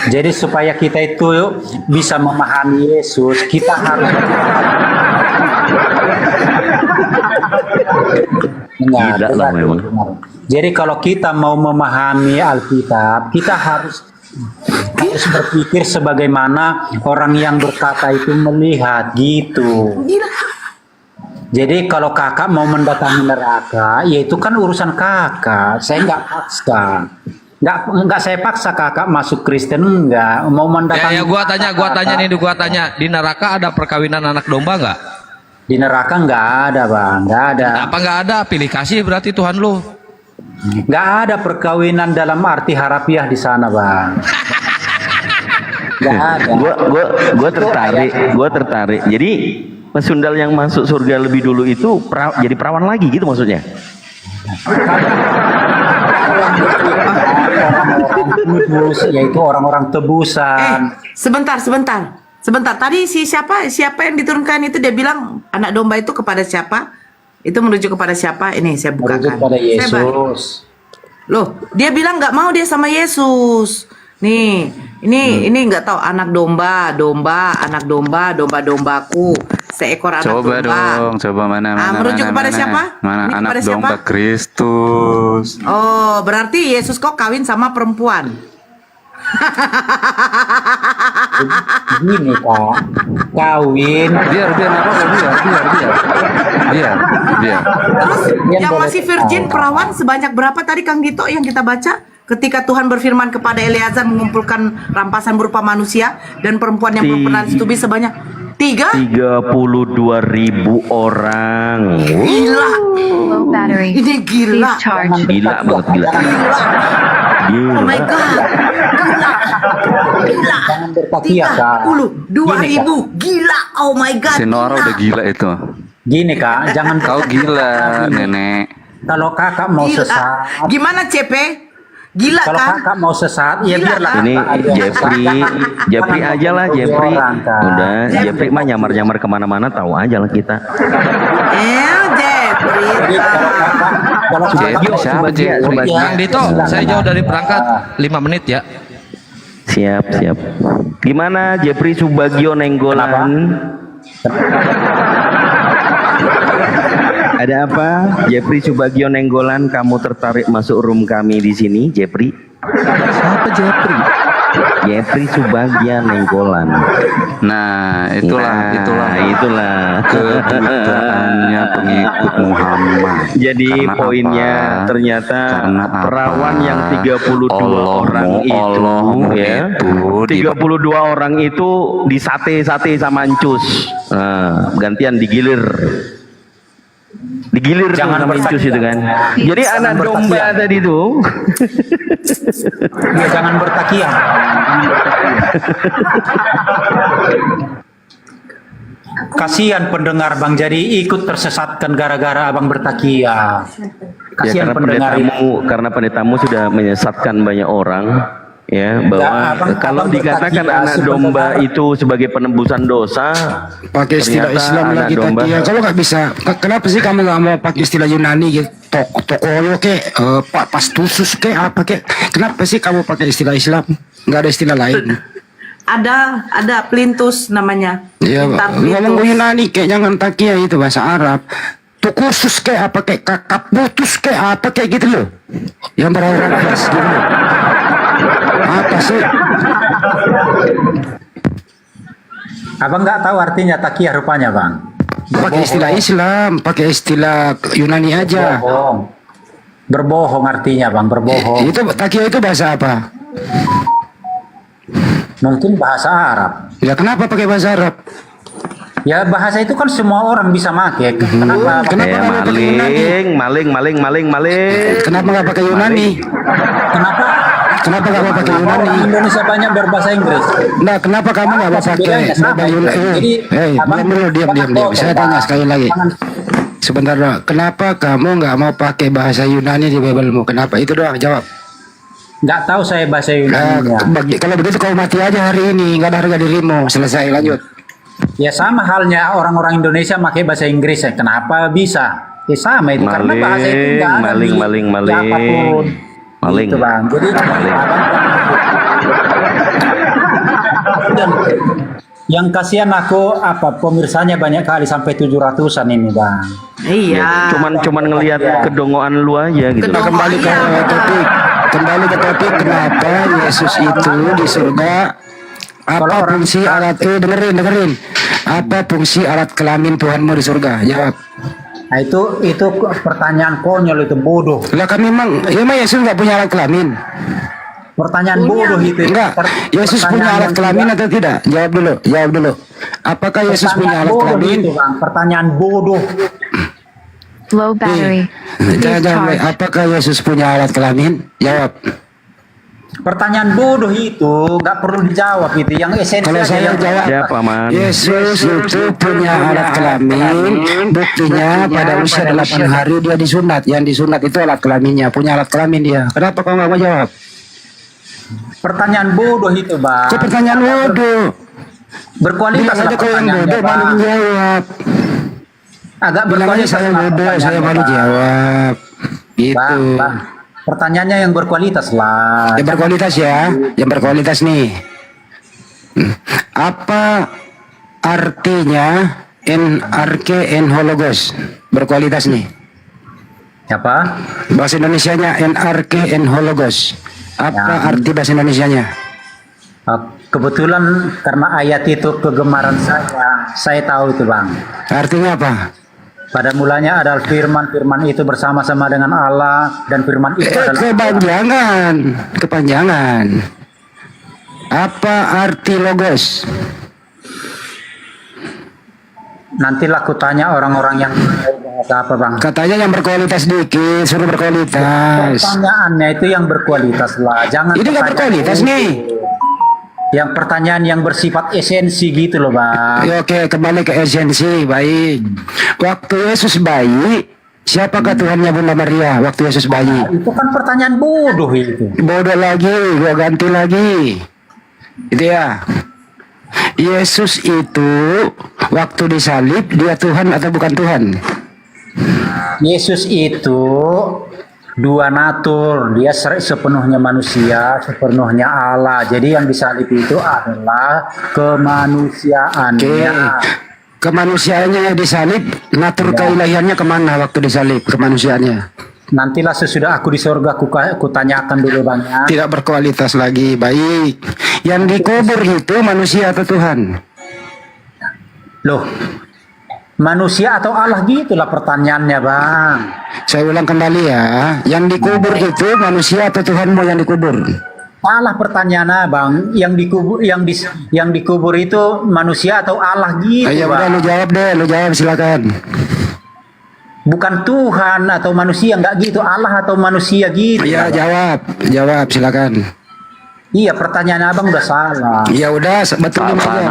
Jadi supaya kita itu bisa memahami Yesus, kita harus dengar. Jadi kalau kita mau memahami Alkitab, kita harus berpikir sebagaimana orang yang berkata itu melihat gitu. Jadi kalau kakak mau mendatangi neraka, ya itu kan urusan kakak. Saya nggak paksa. Nggak saya paksa kakak masuk Kristen, enggak. Mau mendatangi. Ya, gua tanya. Di neraka ada perkawinan anak domba nggak? Di neraka nggak ada, Bang. Nggak ada. Apa nggak ada? Pilih kasih berarti Tuhan lu. Nggak ada perkawinan dalam arti harafiah di sana, Bang. Nggak ada. Gua tertarik. Jadi Mas Sundal yang masuk surga lebih dulu itu jadi perawan lagi gitu maksudnya? Kudus, yaitu orang-orang tebusan. Sebentar. Tadi siapa yang diturunkan itu dia bilang anak domba itu kepada siapa? Itu menuju kepada siapa? Ini saya bukakan. Menuju kepada Yesus. Loh, dia bilang nggak mau dia sama Yesus. Nih, ini nggak tahu anak dombaku, seekor anak Coba domba. dong, coba mana. Merujuk kepada siapa? Mana Ini anak kepada domba siapa? Kristus. Oh, berarti Yesus kok kawin sama perempuan? Gini kak, kawin. Biar Terus yang masih virgin perawan sebanyak berapa tadi Kang Dito yang kita baca? Ketika Tuhan berfirman kepada Eleazar mengumpulkan rampasan berupa manusia dan perempuan yang belum pernah disetubuhi sebanyak 32.000 orang. Gila. Ini gila. Gila banget, gila. Oh my God. Gila. Jangan bertakia kak. 32.000. Gila. Oh my God. Si Nora udah gila itu. Gini kak, jangan Kau gila, nenek. Kalau kakak mau Gila. sesat, Gimana CP? Gila kalau kan? kakak mau sesat, ya Gila, biarlah. kan? Ini kakak aja Jeffrey sesat. aja lah, Jangan Jeffrey. orang, Kak. Udah, Jeffrey mah nyamar-nyamar kemana-mana tahu aja lah kita. Jeffrey. Kalau Jeffrey kakak siapa, Jeffrey? Kang Dito, saya jauh dari perangkat 5 menit ya. Siap. Gimana Jeffrey Subagio Nenggolan? Ada apa? Jeffrey Subagio Nenggolan, kamu tertarik masuk room kami di sini, Jeffrey? Siapa Jeffrey? Jeffrey Subagio Nenggolan. Nah, itulah kebutuhannya pengikut Muhammad. Jadi Karena poinnya apa? ternyata Karena apa? perawan yang 32 orang itu ya. 32 orang itu disate-sate sama Encus. Nah, gantian digilir Jangan sama Encus itu kan. Jadi anak domba tadi itu. Ya, jangan bertakia. Kasihan pendengar bang, jadi ikut tersesatkan gara-gara abang bertakia. Ya, Kasihan pendengar ini. karena pendetamu sudah menyesatkan banyak orang. ya bahwa kalau dikatakan anak domba itu sebagai penembusan dosa, pakai istilah ternyata Islam anak lagi domba. tadi ya. Kalau nggak bisa, kenapa sih kamu nggak mau pakai istilah Yunani gitu? Tokolo ke, pastusus ke apa ke? Kenapa sih kamu pakai istilah Islam? Nggak ada istilah lain. Ada plintus namanya. Ya, ngomong Yunani kayak jangan takia itu bahasa Arab. Tuh khusus kayak apa kayak kakap putus kayak apa kayak gitu loh. Yang berorang khas gitu loh. Apa sih? Abang nggak tahu artinya takia rupanya, Bang. Pakai istilah Islam, pakai istilah Yunani aja. Berbohong artinya, Bang, berbohong. Itu takia itu bahasa apa? Mungkin bahasa Arab. Ya kenapa pakai bahasa Arab? Ya bahasa itu kan semua orang bisa make. Kenapa? Maling. Kenapa nggak pakai Yunani? Kenapa nggak mau pakai Yunani? Orang Indonesia banyak berbahasa Inggris. Nah, kenapa kamu nggak mau pakai Yunani? Diam. Saya tanya sekali lagi. Sebentar doang. Kenapa kamu nggak mau pakai bahasa Yunani di Biblemu? Kenapa? Itu doang, jawab. Nggak tahu saya bahasa Yunani. Kalau begitu kau mati aja hari ini, nggak ada harga dirimu. Selesai, lanjut. Ya sama halnya orang-orang Indonesia pakai bahasa Inggris ya. Kenapa bisa? Ya sama itu karena bahasa itu nggak ada di siapapun. Maling. Gitu, Bang. Jadi dan yang kasihan aku apa pemirsanya banyak kali sampai 700-an ini, Bang. Iya. Cuman ngelihat kedongoan lu aja gitu. Nah, kembali ke topik kenapa Yesus itu di surga? Apa fungsi alat dengerin. Apa fungsi alat kelamin Tuhanmu di surga? Jawab. Nah, itu pertanyaan konyol, itu bodoh. Lah kan memang Yesus nggak punya alat kelamin. Pertanyaan bodoh itu. Enggak. Yesus punya alat kelamin atau tidak? Jawab dulu. Apakah Yesus punya alat kelamin? Itu, Bang. Pertanyaan bodoh. Low battery. Jawab. Apakah Yesus punya alat kelamin? Jawab. Pertanyaan bodoh itu nggak perlu dijawab itu. Yang esensial. Kalau saya jawab, ya, Paman. Yesus itu punya alat kelamin. Buktinya pada usia 8 hari dia disunat. Yang disunat itu alat kelaminnya. Punya alat kelamin dia. Kenapa kau nggak mau jawab? Pertanyaan bodoh itu, Bang. Kok pertanyaan bodoh? Berkualitas Bilang aja kau yang bodoh malu menjawab. Agak bilang aja saya bodoh, saya malu jawab. Gitu. Bang. Pertanyaannya yang berkualitas lah. Yang berkualitas ya. Yang berkualitas nih. Apa artinya NRK hologos? Berkualitas nih. Apa? Bahasa Indonesianya NRK hologos. Apa arti bahasa Indonesianya? Kebetulan karena ayat itu kegemaran saya tahu itu, Bang. Artinya apa? Pada mulanya adalah firman itu bersama-sama dengan Allah, dan firman itu adalah kepanjangan. Apa arti logos? Nantilah aku tanya orang-orang yang bahasa apa, Bang. Katanya yang berkualitas dikit, suruh berkualitas. Pertanyaannya itu yang berkualitas lah. Jangan ini nggak berkualitas nih. Yang pertanyaan yang bersifat esensi gitu loh, Bang. Ya, oke, kembali ke esensi. Baik. Waktu Yesus bayi, siapakah Tuhannya Bunda Maria waktu Yesus bayi? Itu kan pertanyaan bodoh itu. Bodoh lagi, gua ganti lagi. Itu ya. Yesus itu waktu disalib dia Tuhan atau bukan Tuhan? Yesus itu dua natur, dia sepenuhnya manusia, sepenuhnya Allah. Jadi yang disalib itu adalah kemanusiaannya. Kemanusiaannya yang disalib, natur keilahiannya kemana waktu disalib kemanusiaannya? Nantilah sesudah aku di surga, aku tanyakan dulu, Bang. Tidak berkualitas lagi. Baik. Yang dikubur itu manusia atau Tuhan? Loh, manusia atau Allah, gitulah pertanyaannya, Bang. Saya ulang kembali ya. Yang dikubur itu manusia atau Tuhanmu yang dikubur? Salah pertanyaannya, Bang. Yang dikubur itu manusia atau Allah gitu, ya udah, Bang. lu jawab deh, lu jawab silakan. Bukan Tuhan atau manusia, enggak gitu. Allah atau manusia gitu. Iya, jawab silakan. Iya, pertanyaan Abang udah salah. Ya udah, betulin aja.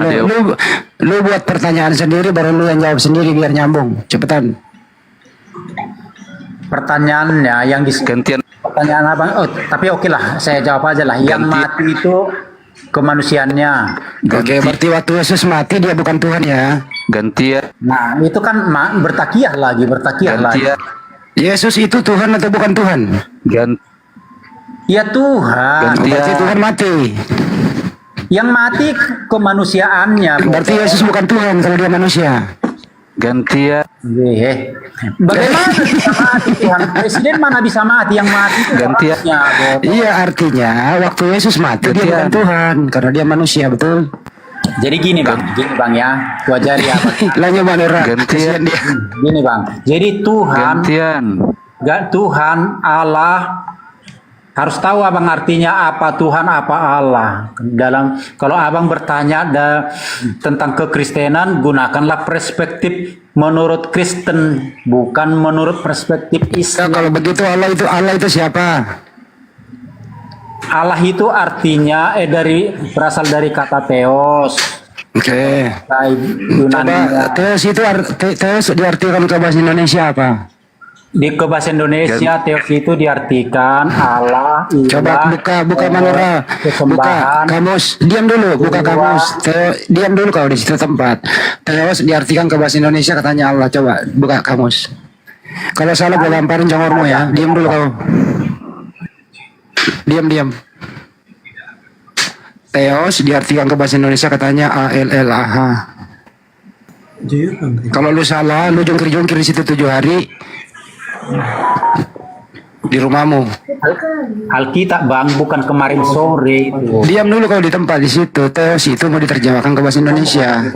Lu buat pertanyaan sendiri, baru lu yang jawab sendiri biar nyambung. Cepetan. Pertanyaannya yang gantian. pertanyaan abang. Oh, tapi oke lah, saya jawab aja lah. Yang mati itu kemanusiaannya. Oke, berarti waktu Yesus mati dia bukan Tuhan ya. Gantian. Nah, itu kan bertakiah lagi. Yesus itu Tuhan atau bukan Tuhan? Ya Tuhan. Berarti Tuhan mati. Yang mati kemanusiaannya. Berarti Yesus bukan Tuhan kalau dia manusia. Gantian. Bagaimana bisa mati Tuhan? Presiden mana bisa mati? Yang mati itu Gantian. orangnya, Bob. Iya, artinya waktu Yesus mati dia bukan Tuhan karena dia manusia, betul? Jadi gini bang ya, tu ajari apa? Lanya manera. Gantian. Gini bang, jadi Tuhan, Tuhan Allah harus tahu abang artinya apa Tuhan apa Allah. Dalam kalau abang bertanya tentang kekristenan, gunakanlah perspektif menurut Kristen, bukan menurut perspektif Islam. Kalau begitu Allah itu siapa? Allah itu artinya berasal dari kata theos. Oke. Coba theos diartikan ke bahasa Indonesia apa? Di ke bahasa Indonesia theos itu diartikan Allah, ilah. Coba buka Manora. Buka kamus. Diam dulu, buka kamus. Diam dulu kau di situ tempat. Theos diartikan ke bahasa Indonesia katanya Allah. Coba buka kamus. Kalau salah gue gamparin jongormu ya. Diam dulu kau. Diam. Theos diartikan ke bahasa Indonesia katanya ALLAH. Kalau lu salah, lu jongkir-jongkir di situ 7 hari di rumahmu. Alkitab bang, bukan kemarin sore itu. Diam dulu kalau di tempat di situ. Theos itu mau diterjemahkan ke bahasa Indonesia.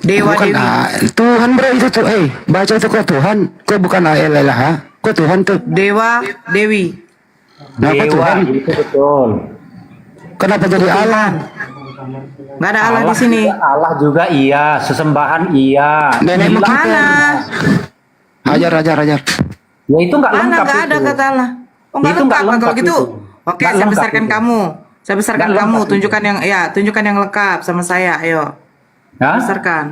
Dewa bukan Dewi. Tuhan bro itu tuh. Baca itu kok Tuhan. Kok bukan ALLAH? Kok Tuhan tuh? Dewa Dewi. Nah, kok Tuhan? Itu betul. Kenapa jadi Allah? Nggak ada Allah di sini. Allah juga iya, sesembahan iya. Nenekmu Mana? Ajar. Ya itu nggak Mana lengkap. nggak ada kata Allah. Oh nggak Itu lengkap. nggak Kalau gitu, itu. oke Nggak saya lengkap besarkan itu. kamu. Saya besarkan Nggak kamu. lengkap Tunjukkan yang lengkap sama saya. Ayo. Hah? Besarkan.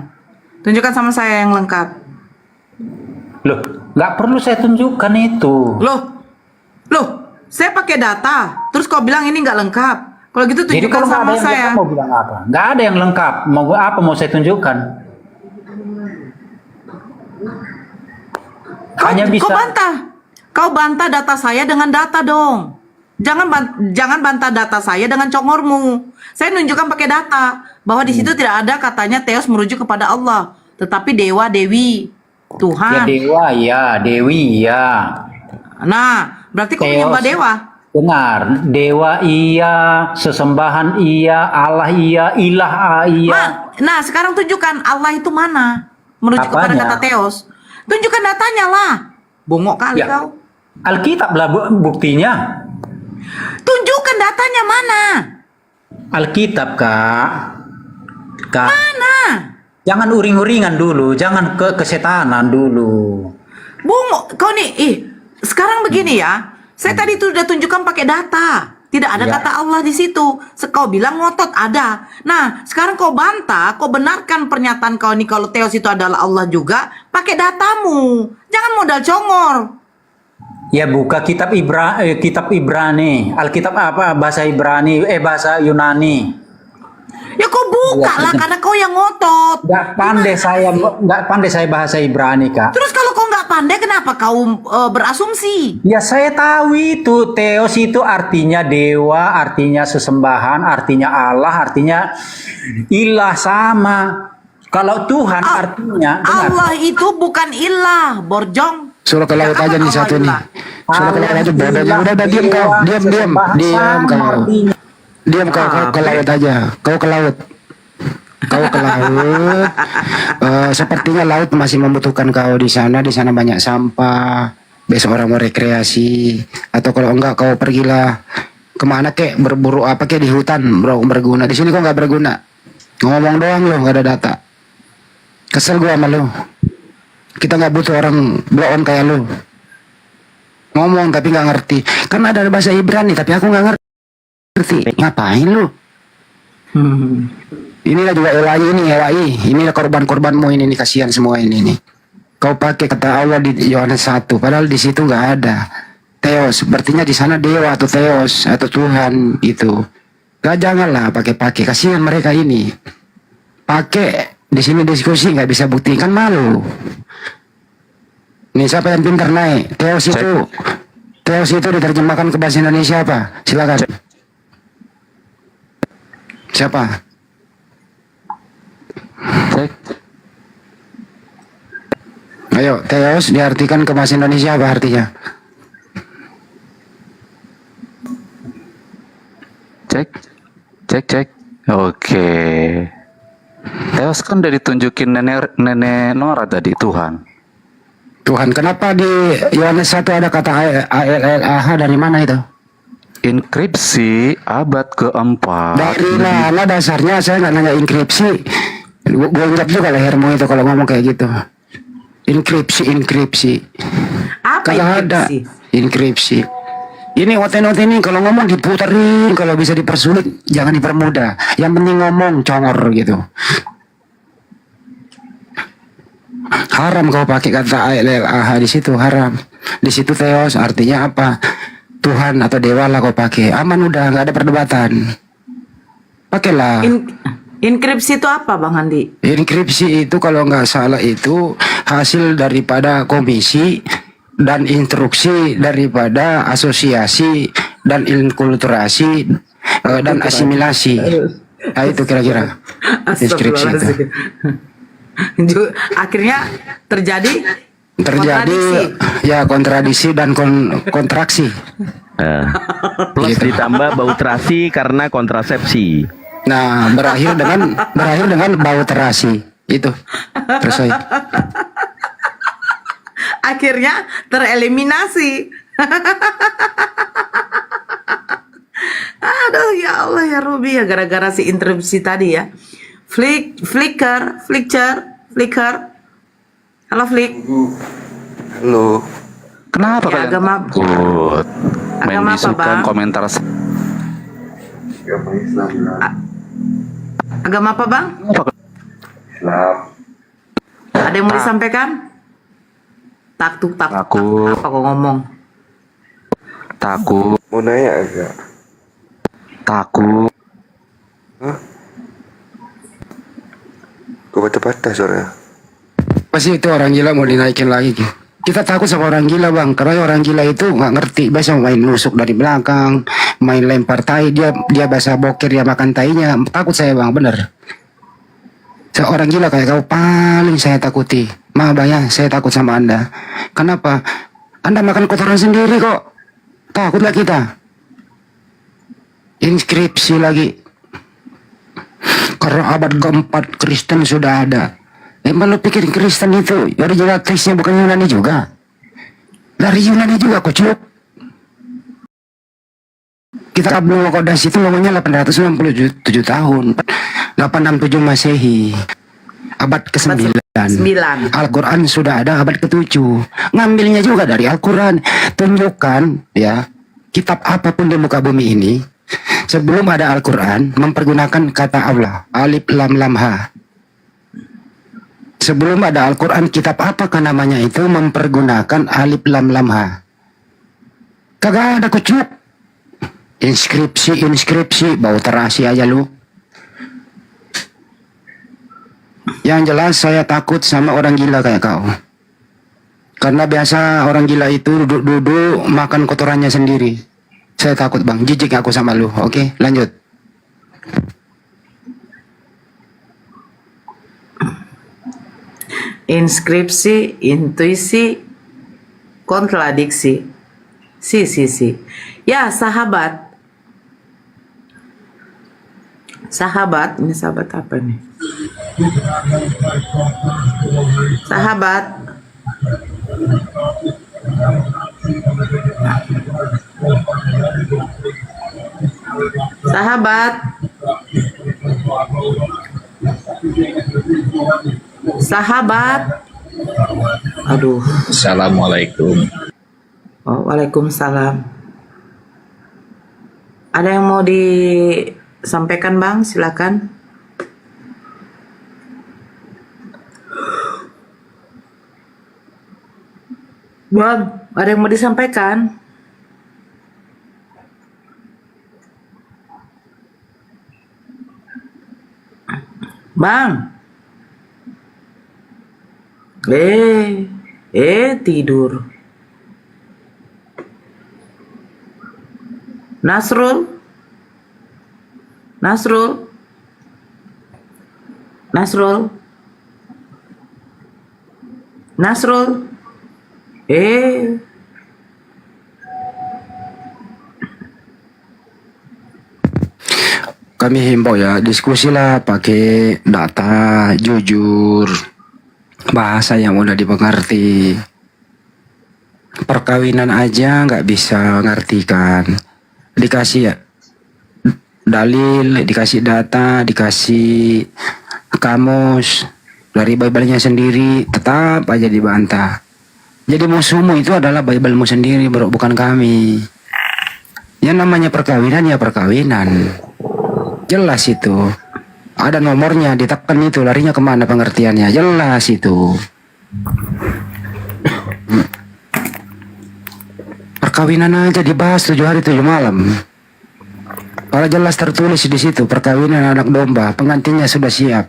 Tunjukkan sama saya yang lengkap. Loh, nggak perlu saya tunjukkan itu. Loh, saya pakai data. Terus kau bilang ini nggak lengkap. Kalau gitu Jadi tunjukkan kalau nggak sama ada yang saya. lengkap, mau bilang apa? Nggak ada yang lengkap. Mau apa mau saya tunjukkan? Hanya bisa. Kau bantah data saya dengan data dong. Jangan bantah data saya dengan congormu. Saya nunjukkan pakai data bahwa di situ tidak ada katanya theos merujuk kepada Allah, tetapi dewa dewi Ya Tuhan. dewa ya, dewi ya. Nah, berarti kau menyembah dewa. Benar, dewa iya, sesembahan iya, Allah iya, ilah iya. Nah, sekarang tunjukkan Allah itu mana? Merujuk kepada Apanya? kata theos. Tunjukkan datanya lah. Bongok kali Ya. kau. Alkitab lah buktinya. Tunjukkan datanya mana? Alkitab kak. Mana? Jangan uring-uringan dulu, jangan kesetanan dulu. Bongok, kau nih, sekarang begini ya. Saya tadi itu udah tunjukkan pakai data. Tidak ada Ya. kata Allah di situ. Kau bilang ngotot ada. Nah, sekarang kau bantah, kau benarkan pernyataan kau nih kalau theos itu adalah Allah juga pakai datamu. Jangan modal congor. Ya buka kitab Ibrani, Alkitab apa bahasa Ibrani, bahasa Yunani. Ya kau buka lah karena kau yang ngotot. Nggak pandai saya bahasa Ibrani kak. Terus kalau kau nggak pandai, kenapa kau berasumsi? Ya saya tahu itu theos itu artinya dewa, artinya sesembahan, artinya Allah, artinya ilah sama. Kalau Tuhan artinya Allah itu bukan ilah, borjong. Suruh ke laut aja nih satu nih. Suruh ke laut aja bodohnya. Udah diam kau. Diam kau ke laut aja. Kau ke laut. Sepertinya laut masih membutuhkan kau di sana. Di sana banyak sampah. Besok orang mau rekreasi. Atau kalau enggak kau pergilah kemana kek, berburu apa kek di hutan, berguna. Di sini kau nggak berguna. Ngomong doang lo, nggak ada data. Kesel gua sama lo. Kita nggak butuh orang blow on kayak lo. Ngomong tapi nggak ngerti. Kan ada bahasa Ibrani tapi aku nggak ngerti. Ngapain lu? Inilah juga LAI. Inilah korban-korbanmu ini nih, kasihan semua ini nih. Kau pakai kata Allah di Yohanes 1, padahal di situ nggak ada. Theos, berartinya di sana dewa atau Theos atau Tuhan itu. Gak, janganlah pakai-pakai, kasihan mereka ini. Pakai di sini diskusi nggak bisa buktikan, malu. Nih siapa yang pintar naik? Theos itu diterjemahkan ke bahasa Indonesia apa? Silakan. Siapa? Cek. Ayo, Theos diartikan ke bahasa Indonesia apa artinya? Cek. Oke. Theos kan udah ditunjukin nenek Nora tadi, Tuhan. Kenapa di Yohanes 1 ada kata ALLAH, dari mana itu? Inskripsi abad keempat. Dari mana dasarnya? Saya nggak nanya inskripsi. Gue ingat juga lehermu itu kalau ngomong kayak gitu. Inskripsi. Apa Kalau ada inskripsi. Ini OT ini kalau ngomong diputerin, kalau bisa dipersulit jangan dipermudah. Yang penting ngomong congor gitu. Haram kau pakai kata ALLAH di situ, haram. Di situ Theos artinya apa? Tuhan atau dewa lah kau pakai. Aman udah, nggak ada perdebatan. Pakailah. Inskripsi itu apa, Bang Handi? Inskripsi itu kalau nggak salah itu hasil daripada komisi dan instruksi daripada asosiasi dan inkulturasi dan asimilasi. Nah, itu kira-kira inskripsi itu. Akhirnya terjadi ya kontradiksi dan kontraksi. Plus ditambah bau terasi karena kontrasepsi. Nah, berakhir dengan bau terasi. Itu. Selesai. Akhirnya tereliminasi. Aduh, ya Allah ya Robi, ya gara-gara si interupsi tadi ya. Flicker. Halo Flick. Halo. Kenapa Ya, kalian agama takut? Main Agama apa, bisukan Bang? komentar. agama apa, Bang? Ada yang mau disampaikan? Takut. Apa kau ngomong? Takut. Mau nanya agak? Takut. Kau patah-patah suaranya. Pasti itu orang gila mau dinaikin lagi. Kita takut sama orang gila, Bang, karena orang gila itu nggak ngerti, biasa main nusuk dari belakang, main lempar tai, dia basah boker, dia makan tainya. Takut saya, Bang, bener. Seorang gila kayak kau paling saya takuti. Maaf, Bang, ya, saya takut sama Anda. Kenapa? Anda makan kotoran sendiri kok. Takutlah kita. Inskripsi lagi. Karena abad keempat Kristen sudah ada. Emang lu pikir Kristen itu original teksnya bukan Yunani juga? Dari Yunani juga, kucuk. Kitab Abdul Qadas itu ngomongnya 897 tahun. 867 Masehi. Abad ke-9. Al-Quran sudah ada abad ke-7. Ngambilnya juga dari Al-Quran. Tunjukkan ya, kitab apapun di muka bumi ini sebelum ada Al-Quran mempergunakan kata Allah, alif lam lam ha. Sebelum ada Al-Quran, kitab apakah namanya itu mempergunakan alif lam lam ha? Kagak ada, kucuk. Inskripsi, bau terasi aja lu. Yang jelas saya takut sama orang gila kayak kau. Karena biasa orang gila itu duduk-duduk makan kotorannya sendiri. Saya takut, Bang, jijik aku sama lu. Oke, lanjut. Inskripsi, intuisi, kontradiksi. Si. Ya, sahabat. Ini sahabat apa nih? Sahabat. Sahabat. Aduh. Assalamualaikum. Oh, waalaikumsalam. Ada yang mau disampaikan, Bang? Silakan. Bang, ada yang mau disampaikan? Bang. Tidur. Nasrul. Nasrul. Nasrul. Nasrul. Kami himbau ya, diskusilah pakai data, jujur, bahasa yang mudah dimengerti. Perkawinan aja nggak bisa ngartikan. Dikasih ya dalil, dikasih data, dikasih kamus dari Bible-nya sendiri, tetap aja dibantah. Jadi musuhmu itu adalah Bible-mu sendiri, bro, bukan kami. Yang namanya perkawinan ya perkawinan. Jelas itu. Ada nomornya, ditekan itu, larinya kemana pengertiannya. Jelas itu. Perkawinan aja dibahas 7 hari 7 malam. Kalau jelas tertulis di situ, perkawinan anak domba, pengantinnya sudah siap.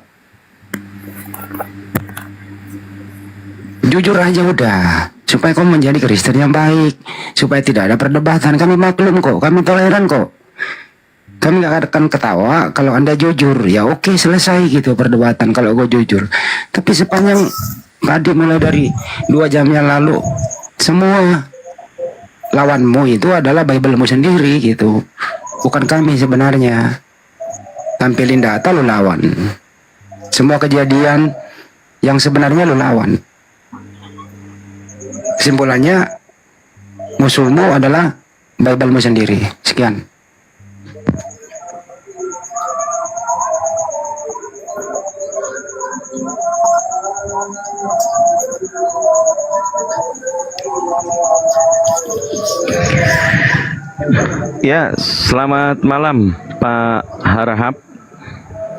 Jujur aja udah, supaya kamu menjadi Kristen yang baik, supaya tidak ada perdebatan. Kami maklum kok, kami toleran kok. Kami gak akan ketawa kalau Anda jujur. Ya oke, selesai gitu perdebatan kalau gue jujur. Tapi sepanjang tadi mulai dari 2 jam yang lalu, semua lawanmu itu adalah Bible-mu sendiri gitu. Bukan kami sebenarnya. Tampilin data lu lawan. Semua kejadian yang sebenarnya lu lawan. Kesimpulannya, musuhmu adalah Bible-mu sendiri. Sekian. Ya, selamat malam Pak Harahap.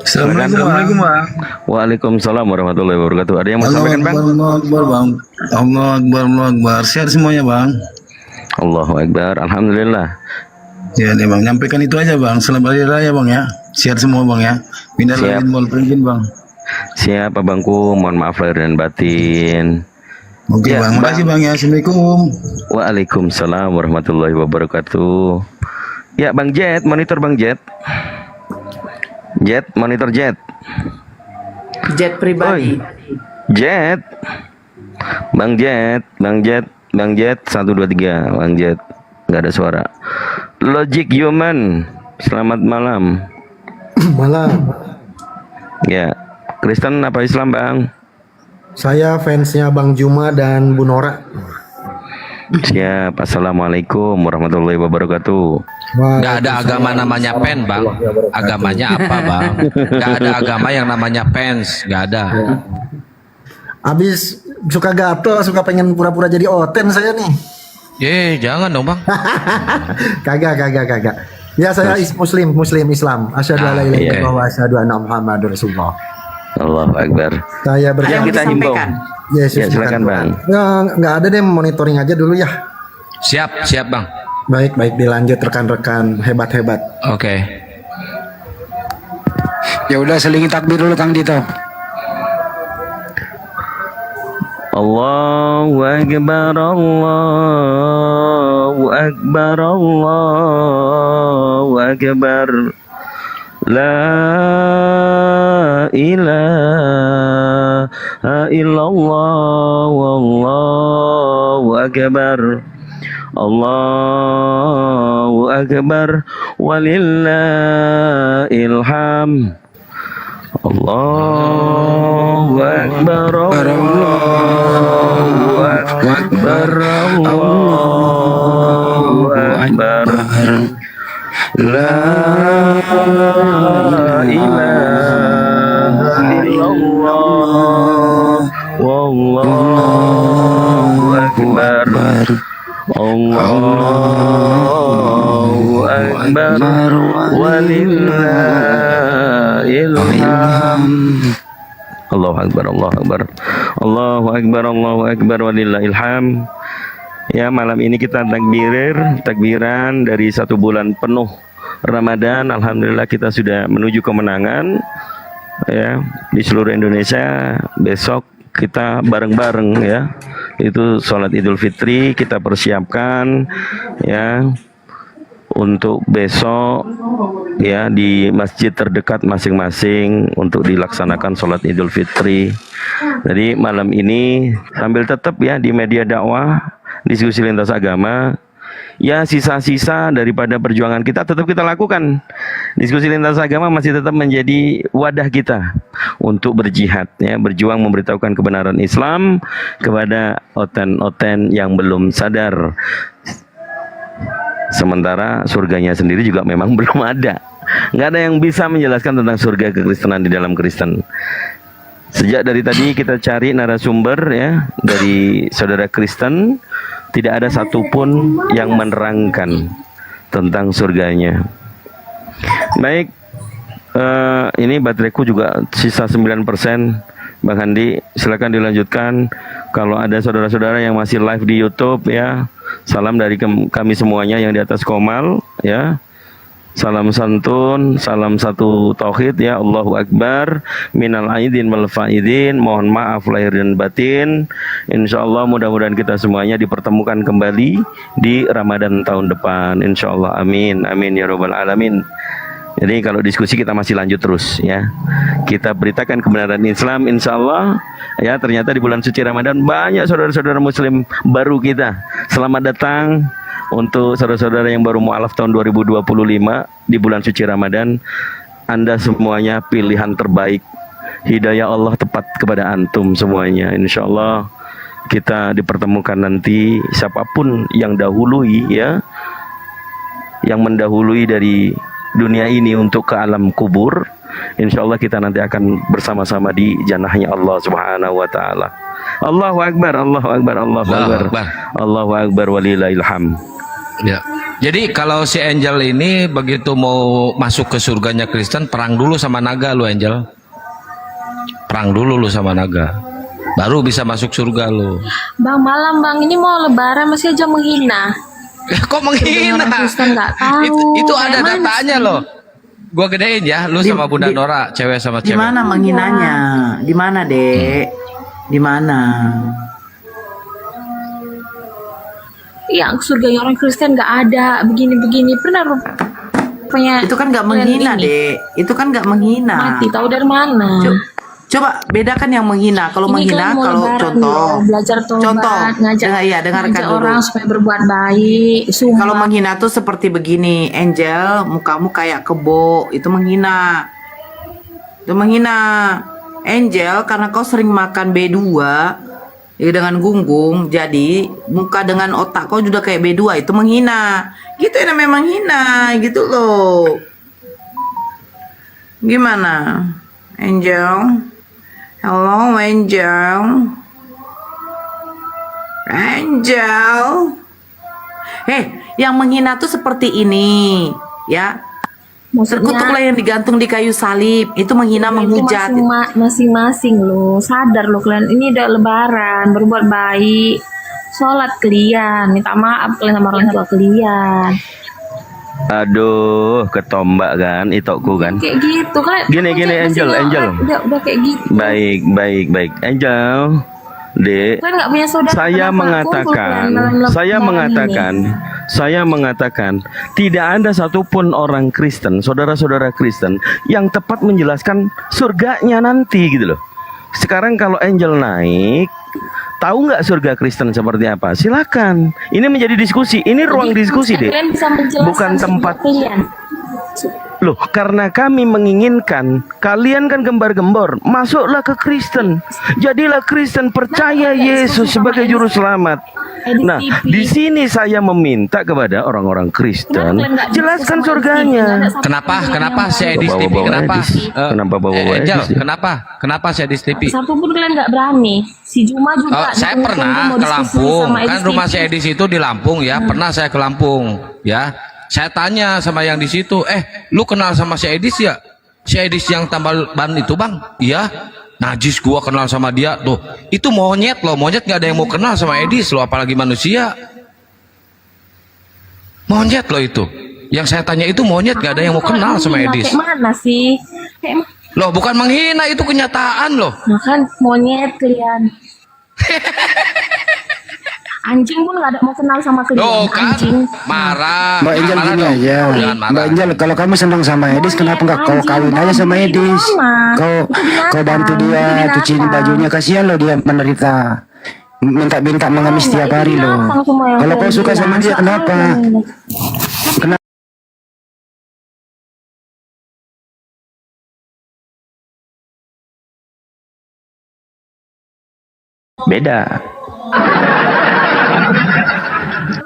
Assalamualaikum Bang. Waalaikumsalam warahmatullahi wabarakatuh. Ada yang mau sampaikan Bang? Allah Akbar Bang. Allah Akbar. Share semuanya Bang. Allahu Akbar. Alhamdulillah. Ya nih Bang, nyampaikan itu aja Bang. Selamat Hari Raya Bang ya. Share semua Bang ya. Minal Siap. aidin wal faizin Bang. Siap Abangku, mohon maaf lahir dan batin. Oke Ya, Bang, makasih Bang ya. Assalamualaikum. Waalaikumsalam warahmatullahi wabarakatuh. Ya Bang Jet, monitor Bang Jet. Jet, monitor Jet. Jet pribadi. Jet. Bang Jet, Bang Jet, Bang Jet 1 2 3, Bang Jet. Nggak ada suara. Logic Human. Selamat malam. Malam. Ya. Kristen apa Islam, Bang? Saya fansnya Bang Juma dan Bu Nora. Siap. Assalamualaikum warahmatullahi wabarakatuh. Gak ada agama namanya pen, Bang. Agamanya apa, Bang? Gak ada agama yang namanya pens. Gak ada. Abis suka gatel, suka pengen pura-pura jadi oten saya nih. Jangan dong, Bang. Kagak. Ya saya muslim Islam. Asyhadu alla ilaha illallah wa asyhadu anna Muhammadar Rasulullah. Allahu Akbar. Saya Yang kita himbau. Yesus, Ya, silakan Bang. Nggak ada deh, monitoring aja dulu ya. Siap, Bang. Baik, dilanjut rekan-rekan hebat. Oke. Ya udah, selingi takbir dulu Kang Dito. Allahu Akbar, Allahu Akbar, Allahu Akbar. La ilaha illallah, wallahu akbar. Allahu akbar, walillahil hamd. Allahu akbar, Allahu akbar, Allahu akbar. La ilaha illallah, wallahu akbar. Allahu akbar, walillahil hamd. Allahu akbar, Allahu akbar. Allahu akbar, Allahu akbar, walillahil hamd. Ya, malam ini kita takbiran dari 1 bulan penuh Ramadan. Alhamdulillah kita sudah menuju kemenangan ya di seluruh Indonesia. Besok kita bareng-bareng ya, itu sholat Idul Fitri kita persiapkan ya untuk besok ya di masjid terdekat masing-masing untuk dilaksanakan sholat Idul Fitri. Jadi malam ini sambil tetap ya di media dakwah diskusi lintas agama, ya sisa-sisa daripada perjuangan kita tetap kita lakukan. Diskusi lintas agama masih tetap menjadi wadah kita untuk berjihad ya, berjuang memberitahukan kebenaran Islam kepada oten-oten yang belum sadar. Sementara surganya sendiri juga memang belum ada. Nggak ada yang bisa menjelaskan tentang surga kekristenan di dalam Kristen. Sejak dari tadi kita cari narasumber ya dari saudara Kristen, tidak ada satupun yang menerangkan tentang surganya. Baik, ini bateraiku juga sisa 9%. Bang Handi, silakan dilanjutkan. Kalau ada saudara-saudara yang masih live di YouTube ya, salam dari kami semuanya yang di atas Komal ya. Salam santun, salam satu tauhid ya. Allahu Akbar, minal aidin wal faidin. Mohon maaf lahir dan batin. Insyaallah mudah-mudahan kita semuanya dipertemukan kembali di Ramadan tahun depan. Insyaallah, amin, amin ya robbal alamin. Jadi kalau diskusi kita masih lanjut terus ya. Kita beritakan kebenaran Islam insyaallah ya. Ternyata di bulan suci Ramadan banyak saudara-saudara muslim baru kita. Selamat datang untuk saudara-saudara yang baru mualaf tahun 2025 di bulan suci Ramadan. Anda semuanya pilihan terbaik. Hidayah Allah tepat kepada antum semuanya. Insyaallah kita dipertemukan nanti, siapapun yang dahului ya, yang mendahului dari dunia ini untuk ke alam kubur, insyaallah kita nanti akan bersama-sama di jannahnya Allah Subhanahu wa taala. Allahu Akbar, Allahu Akbar, Allahu Akbar, Allahu Akbar walillahil hamd. Ya. Jadi kalau si Angel ini begitu mau masuk ke surganya Kristen, perang dulu sama naga lu Angel. Perang dulu lu sama naga. Baru bisa masuk surga lu. Bang, malam bang, ini mau lebaran masih aja menghina. Kok menghina? Orang Kristen nggak tahu. Itu ada Kayak datanya loh. Gua gedein ya, lu sama Bunda Nora, cewek sama Di cewek. mana menghinanya? Di mana, Dek? Di mana? Yang surganya orang Kristen nggak ada begini-begini. Pernah rupanya Itu kan nggak menghina, Dek. Itu kan nggak menghina. mati, tahu dari mana? Coba bedakan yang menghina. Kalau Ini menghina, kan mau kalau lebaran contoh, loh, belajar tobat, contoh, dengarkan ngajak dulu. orang supaya berbuat baik. Sumpah. Kalau menghina tuh seperti begini, Angel, mukamu kayak kebo, itu menghina. Itu menghina. Angel, karena kau sering makan B2 ya, dengan gunggung, jadi muka dengan otak kau juga kayak B2, itu menghina. Gitu ya namanya menghina, gitu loh. Gimana, Angel? Hello, Angel. Angel. Yang menghina tuh seperti ini, ya. Terkutuklah yang digantung di kayu salib, itu menghina, menghujat. Masing-masing lo sadar lo kalian ini udah lebaran, berbuat baik, sholat kalian, minta maaf kalian sama orang tua kalian. Aduh, ketombak kan, itokku kan. Kayak gitu kan. Gini Angel. Udah kayak gitu. Baik. Angel, Dek. Kan nggak punya saudara. Saya mengatakan tidak ada satupun orang Kristen, saudara-saudara Kristen yang tepat menjelaskan surganya nanti gitu loh. Sekarang kalau Angel naik, tahu nggak surga Kristen seperti apa? Silakan. Ini menjadi diskusi. Ini ruang diskusi, Dek. Kalian bisa menjelaskan Bukan tempat. kalian. Loh, karena kami menginginkan kalian kan gembar-gembor, masuklah ke Kristen, jadilah Kristen, percaya Yesus sebagai juru selamat. Nah, di sini saya meminta kepada orang-orang Kristen, jelaskan surganya. Kenapa si Edis TV? Kenapa si Edis TV? Satu pun kalian nggak berani. Si Juma juga. Saya pernah ke Lampung, kan rumah si Edis itu di Lampung ya. Pernah saya ke Lampung ya. Saya tanya sama yang di situ, lu kenal sama si Edis ya? Si Edis yang tambal ban itu bang? Iya. Najis gua kenal sama dia tuh. Itu monyet loh, monyet nggak ada yang mau kenal sama Edis loh, apalagi manusia. Monyet loh itu. Yang saya tanya itu monyet, gak ada yang mau kenal sama Edis. Kayak mana sih? Kayak Loh, bukan menghina, itu kenyataan loh. nah kan monyet kalian. Anjing pun gak ada mau kenal sama kalian. Loh kan, Anjing. marah. Mbak Angel Marah gini dong. aja. Jangan marah. Mbak Angel, kalau kamu senang sama Edis, kenapa nggak kau kawin aja sama Edis? Kau bantu dia cuciin bajunya, kasihan loh dia menderita. Minta-minta mengemis tiap hari loh. Kalau kau suka sama dia, kenapa? Kenapa? Beda.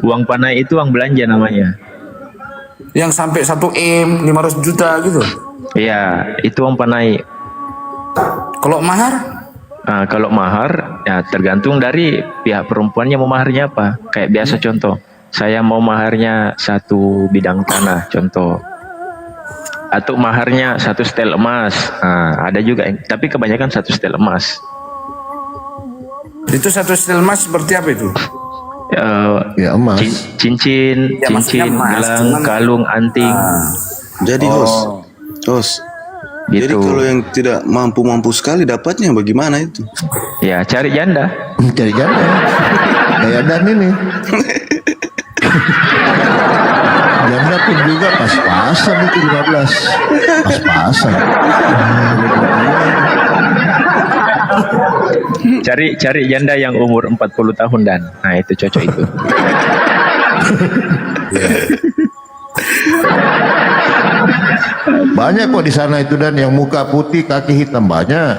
Uang panai itu uang belanja namanya. Yang sampai 1 M, 500 juta gitu. Iya, itu uang panai. Kalau mahar? Nah, kalau mahar, ya tergantung dari pihak perempuannya mau maharnya apa. Kayak biasa contoh, saya mau maharnya 1 bidang tanah, contoh. Atau maharnya 1 setel emas. Nah, ada juga, tapi kebanyakan 1 setel emas. Itu 1 setel emas seperti apa itu? Ya emas. Cincin, Ya, maksudnya cincin, emas, gelang, cuman- kalung, anting. Jadi host, Gitu. jadi kalau yang tidak mampu sekali dapatnya bagaimana itu? Ya cari janda. Cari janda. Kayak Dan ini. Janda pun juga pas-pasan itu 15. Pas-pasan. Cari janda yang umur 40 tahun dan. Nah, itu cocok itu. Banyak kok di sana itu Dan yang muka putih kaki hitam banyak.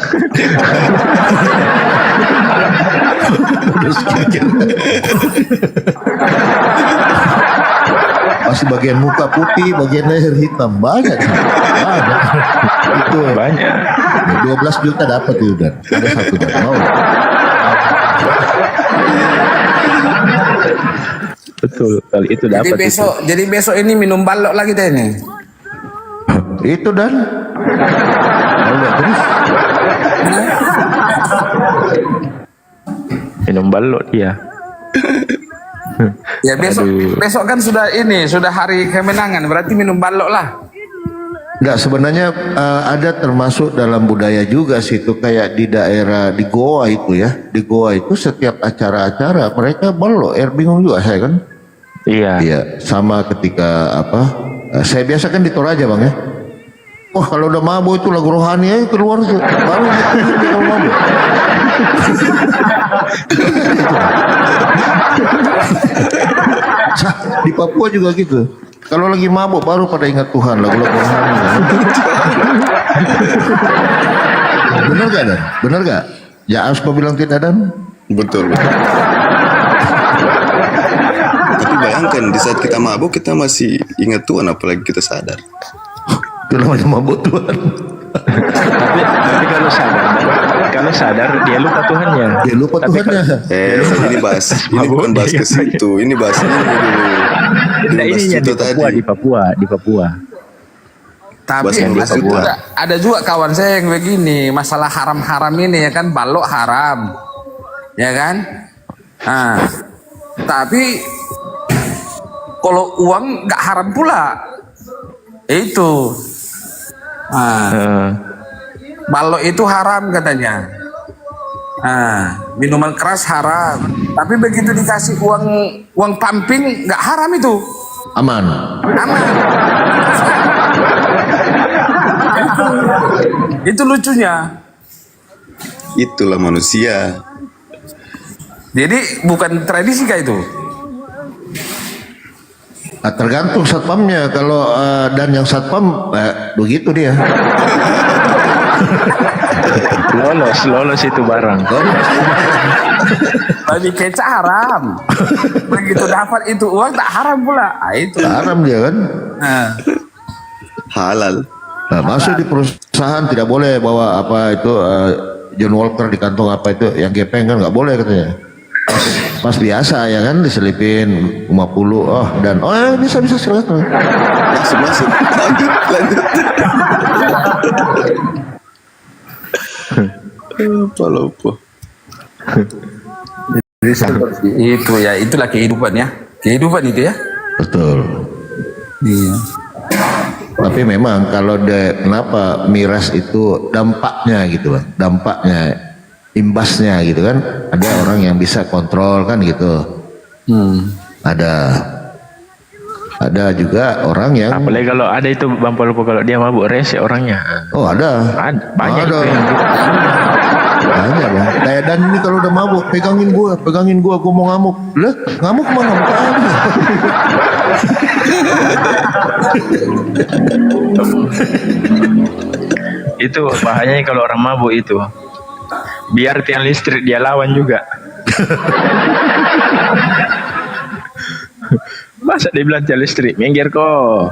Masih bagian muka putih, bagian leher hitam banyak. Banyak. Itu banyak. 12 juta dapat itu Dan. Ada 1 Dan mau. Betul, kali itu Jadi dapat. jadi besok ini minum balok lagi deh ini. Itu Dan. Balok terus. Minum balok dia. Ya besok kan sudah hari kemenangan, berarti minum balok lah. Enggak, sebenarnya ada termasuk dalam budaya juga sih itu, kayak di daerah di Goa itu ya. Di Goa itu setiap acara-acara mereka belok, bingung juga saya kan. Iya. Iya, sama ketika saya biasa kan di Toraja Bang ya. Wah, kalau udah mabuk itu lagu rohani aja keluar tuh. Baru kalau mabuk. Di Papua juga gitu. Kalau lagi mabuk baru pada ingat Tuhan, lagu-lagu rohani. Bener gak Dan? Bener gak? Ya harus kau bilang tidak Dan? Betul. Tapi bayangkan di saat kita mabuk kita masih ingat Tuhan, apalagi kita sadar. Itu namanya mabuk Tuhan. Tapi kalau sadar dia lupa Tuhannya. Dia lupa Tuhannya. Ini bukan bahas ke situ. Ini bahas ini dulu. Nah, ini yang di Papua. Tapi ada juga kawan saya yang begini, masalah haram-haram ini ya kan, balok haram, ya kan? Nah, tapi kalau uang nggak haram pula, itu. Balok itu haram katanya. Minuman keras haram, tapi begitu dikasih uang pumping nggak haram itu. Aman. Itu lucunya. Itulah manusia. Jadi bukan tradisi kayak itu. Tergantung satpamnya. Kalau dan yang satpam begitu dia. lolos itu barang. Babi kecap haram. Begitu dapat itu uang tak haram pula. Itu haram dia kan. Halal. Nah, masuk di perusahaan tidak boleh bawa John Walker di kantong itu yang gepeng kan nggak boleh katanya. Pas biasa ya kan diselipin 50 dan bisa silakan. Masuk. Lanjut. Jadi seperti itu ya, itulah kehidupan ya. Kehidupan itu ya. Betul. Iya. Tapi memang kalau kenapa miras itu dampaknya gitu loh, dampaknya, imbasnya gitu kan, ada orang yang bisa kontrol kan gitu. Ada juga orang yang apalagi kalau ada itu Bang Polopo, kalau dia mabuk rese orangnya. Oh ada banyak ada. itu yang gitu. Banyak Bang. Kayak Dan ini kalau udah mabuk, pegangin gua, gua mau ngamuk. Lah, ngamuk mah ngamuk aja. Itu bahayanya kalau orang mabuk itu. Biar tiang listrik dia lawan juga. Masa dia bilang tiang listrik, minggir kok.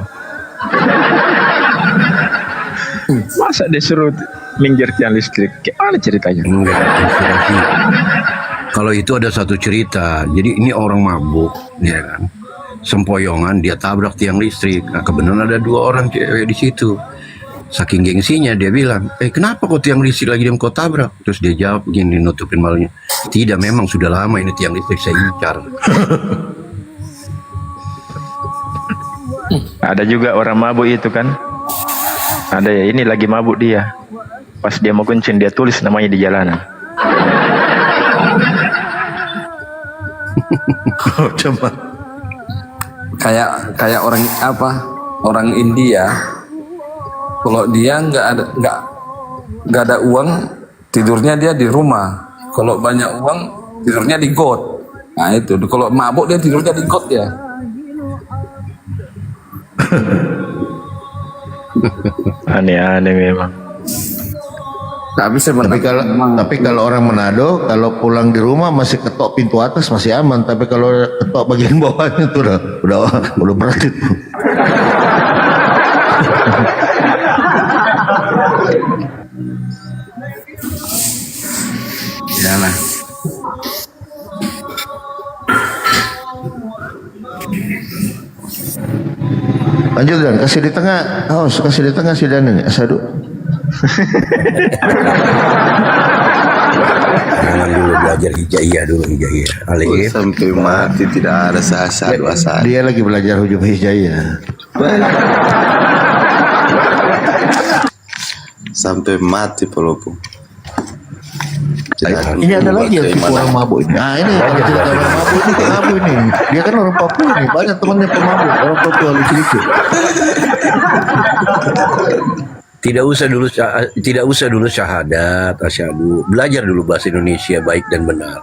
Masa dia suruh minggir tiang listrik? Gimana ceritanya? Enggak, kalau itu ada satu cerita. Jadi ini orang mabuk, ya kan? Sempoyongan dia tabrak tiang listrik. Nah, kebenaran ada 2 orang cewek di situ. Saking gengsinya dia bilang, kenapa kok tiang listrik lagi yang kau tabrak? Terus dia jawab begini, nutupin malunya, tidak, memang sudah lama ini tiang listrik saya incar. Ada juga orang mabuk itu kan. Ada ya, ini lagi mabuk dia. Pas dia mau kencing dia tulis namanya di jalanan. Coba. Kayak orang apa? Orang India. Kalau dia nggak ada uang, tidurnya dia di rumah. Kalau banyak uang, tidurnya di got. Nah itu. Kalau mabuk dia tidurnya di got ya. Aneh-aneh memang. Tapi kalau orang Manado, kalau pulang di rumah masih ketok pintu atas masih aman. Tapi kalau ketok bagian bawahnya itu udah berat itu. Ya lah. Lanjut Dan, kasih di tengah. Kasih di tengah si Dan ini. Asadu. Jangan dulu belajar hijaiyah dulu, hijaiyah. Alif sampai mati tidak ada sasa dua saat. Dia lagi belajar hujung hijaiyah. Sampai mati Polopo. Ini ada lagi yang tipu orang mabuk ini. Nah ini cerita orang mabuk ini kayak mabuk ini. Dia kan orang Papua nih, banyak temannya pemabuk. Orang Papua lucu-lucu. Tidak usah dulu syahadat, asyhadu. Belajar dulu bahasa Indonesia baik dan benar.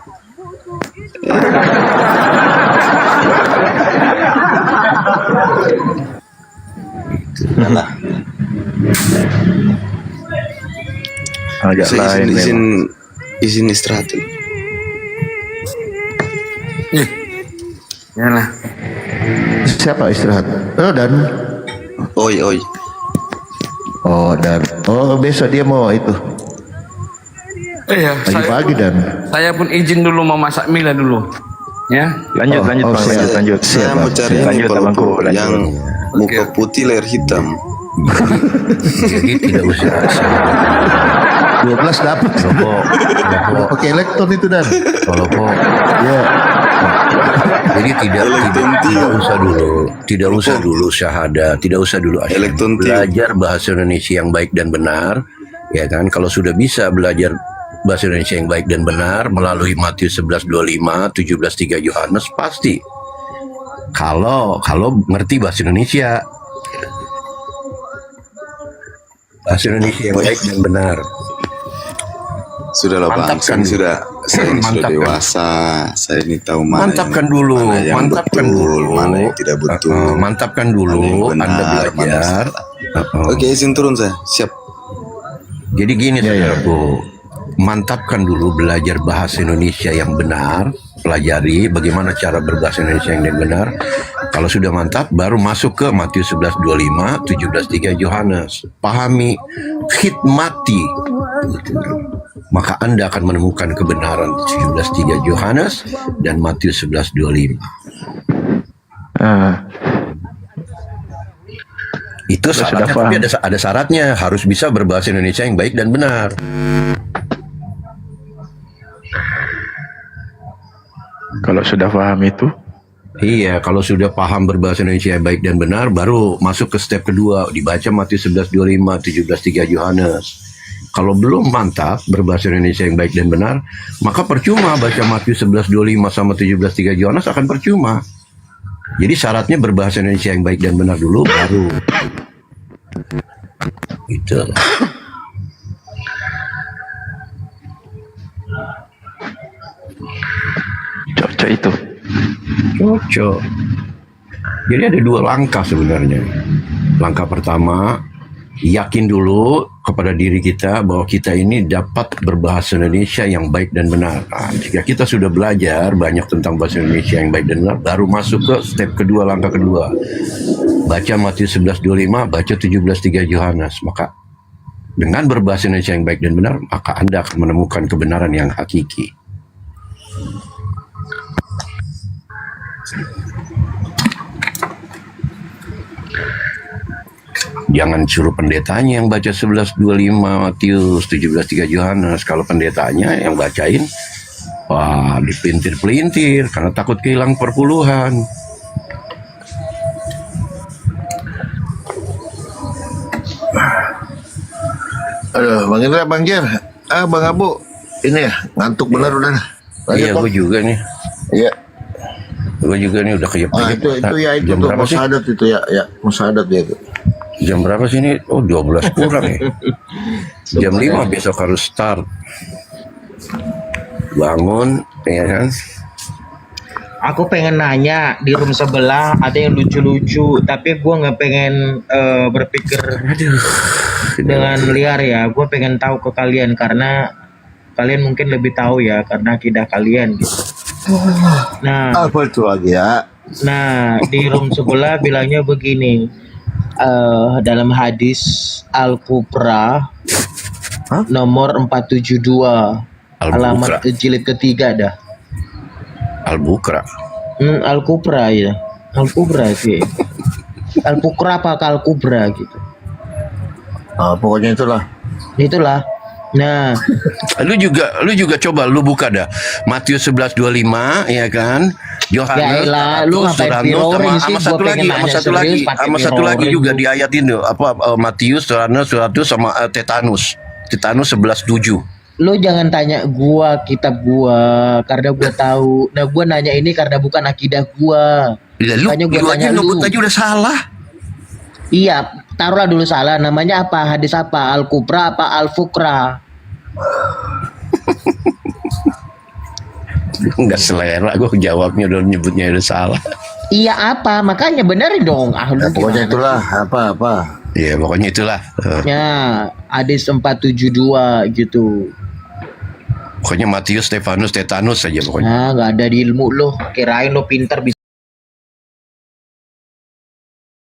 Agak lain izin istirahat. Yalah. Siapa istirahat? Dan. Oi. Oh Dan. Oh besok dia mau itu. Iya. Pagi Dan. Saya pun izin dulu mau masak mila dulu. Ya. Lanjut Bang. Lanjut. Saya mau cari ini Polopo yang muka putih leher hitam. Jadi tidak usah 12 dapat. Pakai elektron itu Dan. Polopo. Ya. Jadi tidak usah dulu syahadat, tidak usah dulu asyhadu. Belajar bahasa Indonesia yang baik dan benar, ya kan? Kalau sudah bisa belajar bahasa Indonesia yang baik dan benar melalui Matius 11:25, 17:3 Yohanes pasti. Kalau ngerti bahasa Indonesia. Bahasa Indonesia yang baik dan benar. Sudahlah Bang, saya ini sudah dewasa, saya ini tahu mana mantapkan dulu, mana yang tidak betul. Mantapkan dulu, Anda belajar. Oke, izin turun saya, siap. Jadi gini saudaraku, mantapkan dulu belajar bahasa Indonesia yang benar, pelajari bagaimana cara berbahasa Indonesia yang benar. Kalau sudah mantap, baru masuk ke Matius 11:25, 17:3 Yohanes. Pahami, khidmati. Maka Anda akan menemukan kebenaran 17:3 Yohanes dan Matius 11:25. Itu syaratnya, tapi ada syaratnya, harus bisa berbahasa Indonesia yang baik dan benar. Kalau sudah paham itu, Iya, kalau sudah paham berbahasa Indonesia yang baik dan benar, baru masuk ke step kedua, dibaca Matius 11:25, 17:3 Yohanes. Kalau belum mantap berbahasa Indonesia yang baik dan benar, maka percuma baca Matius 11:25 sama 17:3 Yohanes akan percuma. Jadi syaratnya berbahasa Indonesia yang baik dan benar dulu, baru gitu. Cocok itu. Cocok. Jadi ada dua langkah sebenarnya. Langkah pertama, yakin dulu kepada diri kita bahwa kita ini dapat berbahasa Indonesia yang baik dan benar. Nah, jika kita sudah belajar banyak tentang bahasa Indonesia yang baik dan benar, baru masuk ke step kedua, langkah kedua. Baca Matius 11:25, baca 17:3 Yohanes. Maka dengan berbahasa Indonesia yang baik dan benar, maka Anda akan menemukan kebenaran yang hakiki. Jangan suruh pendetanya yang baca 11:25 Matius, 17:3 Yohanes. Kalau pendetanya yang bacain, wah, dipelintir-pelintir karena takut kehilangan perpuluhan. Aduh, Bang Indra, Bang Jer, Bang Abu, ini ya ngantuk bener udah. Iya, gue juga nih. Iya. Gue juga nih udah kejepit. Itu ya itu tuh musadat itu ya musadat ya itu. Jam berapa sih ini? Oh, 12 kurang ya. Jam 5 besok harus start. Bangun, ya kan? Aku pengen nanya di room sebelah ada yang lucu-lucu, tapi gue nggak pengen berpikir dengan liar ya. Gue pengen tahu ke kalian karena kalian mungkin lebih tahu ya karena akidah kalian gitu. Nah, apa itu lagi ya? Nah, di room sebelah bilangnya begini. Dalam hadis Al-Kubra nomor 472 alamat jilid ketiga dah. Al-Bukra. Al-Kubra ya. Al-Kubra sih. Al-Bukra apa Al-Kubra gitu. Pokoknya itulah. Itulah. Nah, lu juga coba lu buka dah Matius 11:25 ya kan? Yohanes, lu ngapain piroring sih? sama satu lagi juga di ayat ini Matius, Yohanes, sama Tetanus 11:7. Lu jangan tanya gua kitab gua karena gua tahu. Nah, gua nanya ini karena bukan akidah gua. Makanya gua tanya lu aja udah salah. Iya, taruhlah dulu salah. Namanya apa? Hadis apa? Al-Kubra apa Al-Fukra? Enggak selera gue jawabnya udah nyebutnya udah salah. Iya apa? Makanya benerin dong. Pokoknya itulah apa. Iya, pokoknya itulah. Ya, hadis 472 gitu. Pokoknya Matius, Stefanus, Tetanus saja pokoknya. Nah, nggak ada di ilmu lo. Kirain lo pinter bisa.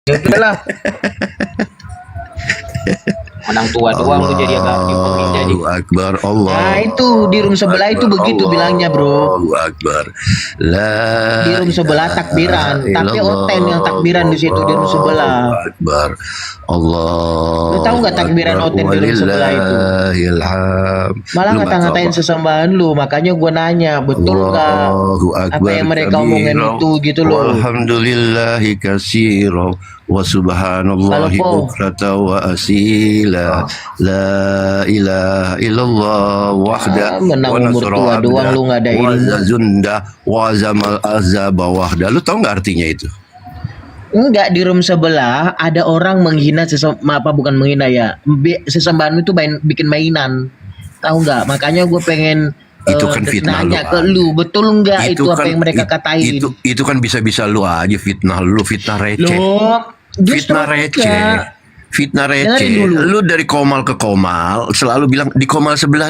Yaudahlah. Menang tua doang lu jadi agak jadi. Allahu Akbar, Allah. Nah itu di room sebelah itu begitu bilangnya bro. Allahu Akbar. Di room sebelah takbiran, tapi Oten yang takbiran di situ di room sebelah. Allahu Akbar. Allah. Lu tahu nggak takbiran Oten di room sebelah itu? Malah ngata-ngatain sesembahan lu, makanya gua nanya betul nggak apa yang mereka omongin itu gitu loh. Alhamdulillahi katsira wa subhanallahi bukrata wa asila la ilaha illallah wahda wa nasra doang lu nggak ada ilmu. Zunda wa zamal azaba wahda. Lu tahu nggak artinya itu? Enggak, di room sebelah ada orang menghina bukan menghina ya, sesembahan itu bikin mainan, tahu nggak? Makanya gue pengen itu kan fitnah nanya lu ke lu, betul nggak itu apa kan, yang mereka katain? Itu kan bisa lu aja fitnah receh. Fitnah receh. Fitnah receh. Lu dari komal ke komal selalu bilang di komal sebelah.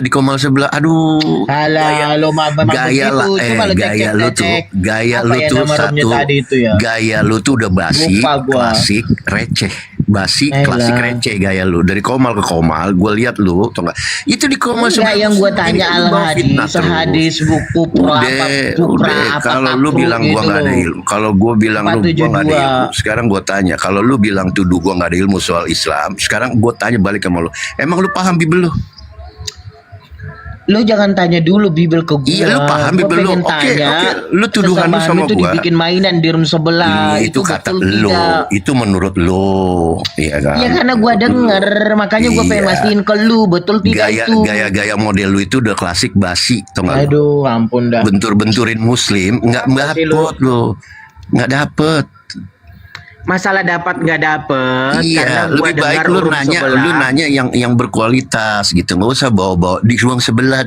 Aduh. Gaya lu tuh satu. Gaya lu tuh udah basi, klasik, receh. Klasik receh gaya lu. Dari komal ke komal, gue lihat lu, tau gak? Itu di komal sebelah. Yang gue tanya hadis buku kalau lu bilang gua nggak ada ilmu, kalau gue bilang lu gua nggak ada ilmu, sekarang gue tanya, kalau lu bilang tuduh gua nggak ada ilmu soal Islam, sekarang gue tanya balik sama lu, emang lu paham Bibel lu? Lu jangan tanya dulu Bible ke gua. Iya, lu paham Gua Bible lu. pengen Oke, tanya, oke. Lu tuduhan lu kesamaan sama itu gua. dibikin mainan di room sebelah. Itu kata betul lu, tidak? itu menurut lu, iya kan? Ya karena gua denger, makanya gua pengen Iya. mastiin ke lu, betul tidak itu? Gaya model lu itu udah klasik basi, tau nggak lu? Aduh, ampun dah. Bentur-benturin muslim, nggak Apa sih lu? dapet lu, nggak dapet. Masalah dapat nggak dapet, karena Iya, gua lebih baik dengar lu room nanya, sebelah. lu nanya yang berkualitas gitu, nggak usah bawa-bawa di ruang sebelah,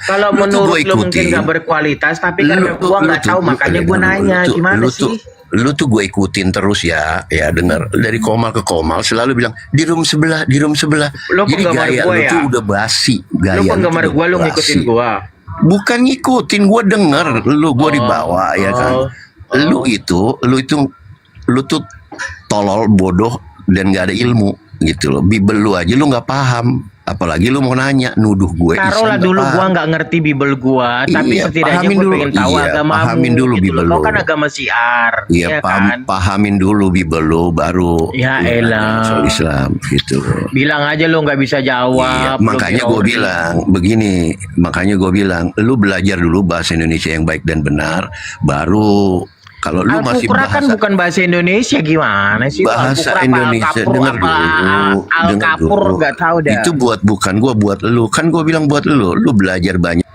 Kalau Lu tuh menurut gua lu mungkin ikutin. nggak berkualitas, tapi karena Lu tuh- gua lu nggak tuh- tahu, lu- makanya lu- gua lu- nanya lu tuh- gimana lu sih? tuh- Lu tuh gue ikutin terus ya denger dari komal ke komal selalu bilang di room sebelah. Lu Jadi penggemar gaya gua lu ya? tuh udah basi, Lu penggemar gua, lu ngikutin gua. Bukan ngikutin, gue denger gue dibawa ya kan. Lu tuh tolol, bodoh dan gak ada ilmu gitu loh. Bible lu aja lu nggak paham, apalagi lu mau nanya nuduh gue. Taruhlah Islam dulu nggak gua paham. nggak ngerti Bible gua, tapi Iya, setidaknya pahamin gua dulu. pengen tahu Iya, agamamu. pahamin dulu gitu Bible loh. Kau lu. kan agama Syiar, Iya, ya kan? pahamin dulu Bible lu baru. Ya elah. soal Islam gitu. Bilang aja lu nggak bisa jawab. Iya, makanya gue bilang begini, lu belajar dulu bahasa Indonesia yang baik dan benar, baru kalau lu masih Al-Qur'an kan bahasa bukan bahasa Indonesia, gimana sih? bahasa Al-Qur'an apa Indonesia, Al-Kapur, dengar apa dulu, Al-Kapur, nggak tahu dah. Itu bukan gue buat lu, kan gue bilang buat lu belajar banyak.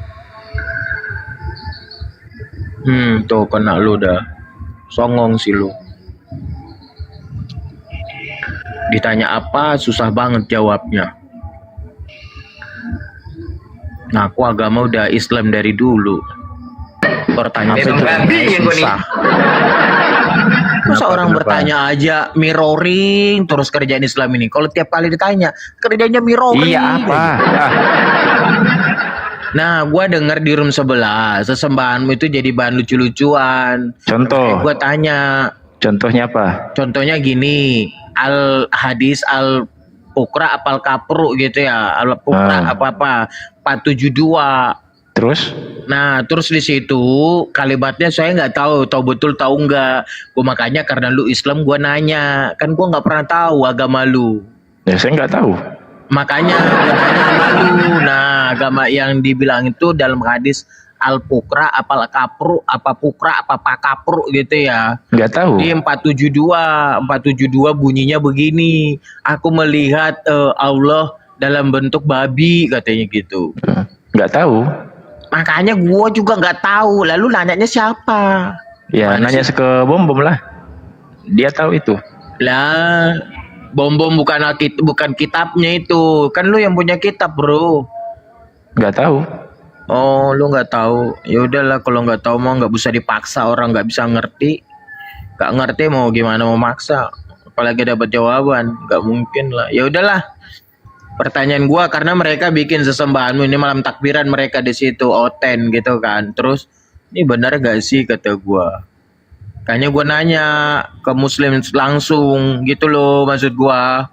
Tuh kena lu dah. Songong sih lu. Ditanya apa susah banget jawabnya. Nah, aku agama udah Islam dari dulu. Pertanyaan susah. Masa orang bertanya aja mirroring terus kerjaan Islam ini. Kalau tiap kali ditanya kerjanya mirroring. Iya apa? Nah, gua denger di room sebelah sesembahanmu itu jadi bahan lucu-lucuan. Contoh. Gua tanya. Contohnya apa? Contohnya gini, al hadis al pukra apal kapru gitu ya, al pukra apa 472. Terus? Nah, terus di situ kalimatnya saya nggak tahu betul tahu nggak. Gua makanya karena lu Islam gua nanya, kan gua nggak pernah tahu agama lu. Ya saya nggak tahu. Makanya gua nanya sama lu. Nah, agama yang dibilang itu dalam hadis al pukra apal kapru apa pukra apa pakapru gitu ya. Nggak tahu. Di 472 bunyinya begini. Aku melihat Allah dalam bentuk babi katanya gitu. Nggak tahu. Makanya gua juga nggak tahu. Lalu nanyanya siapa? Ya nanya ke Bom lah. Dia tahu itu. Lah, Bom bukan kitabnya itu. Kan lu yang punya kitab, Bro. Nggak tahu. Oh, lu nggak tahu. Ya udahlah, kalau nggak tahu mau nggak bisa dipaksa, orang nggak bisa ngerti. Nggak ngerti mau gimana mau maksa. Apalagi dapat jawaban, nggak mungkin lah. Ya udahlah. Pertanyaan gua karena mereka bikin sesembahanmu ini malam takbiran mereka di situ oten gitu kan. Terus ini benar gak sih kata gua. Kayaknya gua nanya ke muslim langsung gitu loh maksud gua.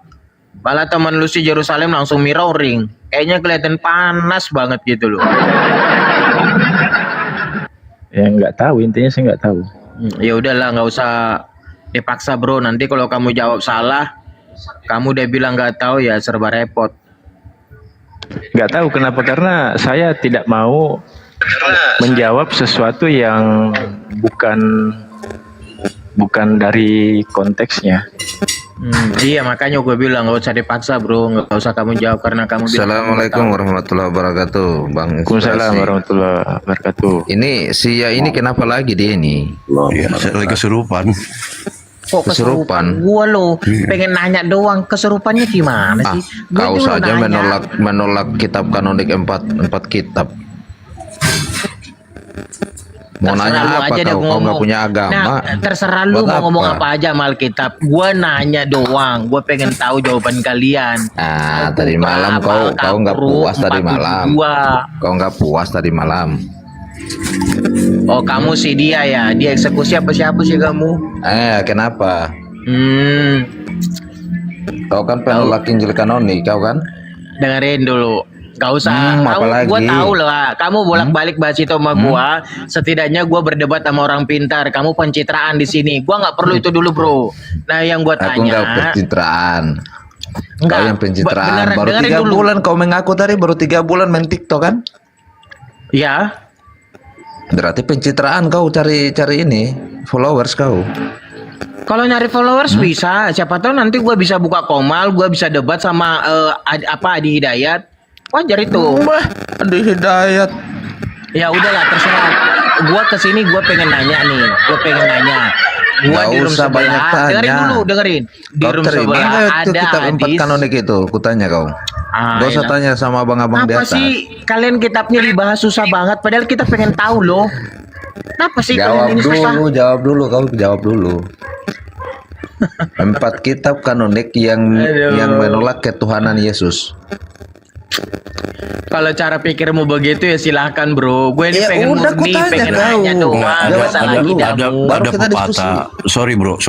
Malah teman lu si Yerusalem langsung mirroring. Kayaknya kelihatan panas banget gitu loh. Ya nggak tahu, intinya saya nggak tahu. Ya udahlah, nggak usah dipaksa bro. Nanti kalau kamu jawab salah, kamu udah bilang nggak tahu ya serba repot. Nggak tahu kenapa, karena saya tidak mau menjawab sesuatu yang bukan dari konteksnya. Iya makanya gue bilang nggak usah dipaksa bro, nggak usah kamu jawab karena kamu bilang. Assalamualaikum warahmatullahi wabarakatuh, Bang. Waalaikumsalam warahmatullahi wabarakatuh. Ini si ya ini kenapa lagi dia ini? Ya, saya lagi kesurupan. Kok kesurupan? Gua lo pengen nanya doang, kesurupannya gimana sih? Kau saja menolak kitab kanonik 4 kitab. Mau nanya apa kau? Kau nggak punya agama? Nah, terserah lu mau ngomong apa aja mal kitab. Gua nanya doang. Gua pengen tahu jawaban kalian. Tadi malam kau nggak puas tadi malam. Kau nggak puas tadi malam. Oh kamu sih dia ya? Dia eksekusi apa siapa sih kamu? Kenapa? Kau kan penolak Injil kanonik, kau kan? Dengerin dulu. Gak usah, gue tahu lah. Kamu bolak-balik bahas itu sama gue. Setidaknya gue berdebat sama orang pintar. Kamu pencitraan di sini. Gue nggak perlu itu dulu bro. Nah yang gue tanya. Aku nggak pencitraan. Enggak, kau yang pencitraan. Beneran, Baru 3 bulan kau mengaku tadi baru 3 bulan main TikTok kan? Ya. Berarti pencitraan kau cari ini followers kau. Kalau nyari followers bisa, siapa tahu nanti gue bisa buka Komal, gue bisa debat sama Adi Hidayat. Wajar itu. Adi Hidayat. Ya udahlah, terserah. Gue kesini gue pengen nanya nih, Gua di room usah sebelah, banyak tanya. dengerin. Di room terima sebelah nggak itu ada kitab 4 hadis. kanonik itu? Kutanya kau. Gak usah elah. tanya sama abang-abang di Apa atas. sih kalian kitabnya dibahas susah banget, padahal kita pengen tahu loh. Kenapa sih Jawab kalian ini susah? dulu, kau jawab dulu. 4 kitab kanonik yang menolak ketuhanan Yesus. Kalau cara pikirmu begitu ya silahkan bro. Gue ini pengen murni, pengen nanya doang. Masalah kidammu. Ada pepatah, sorry bro,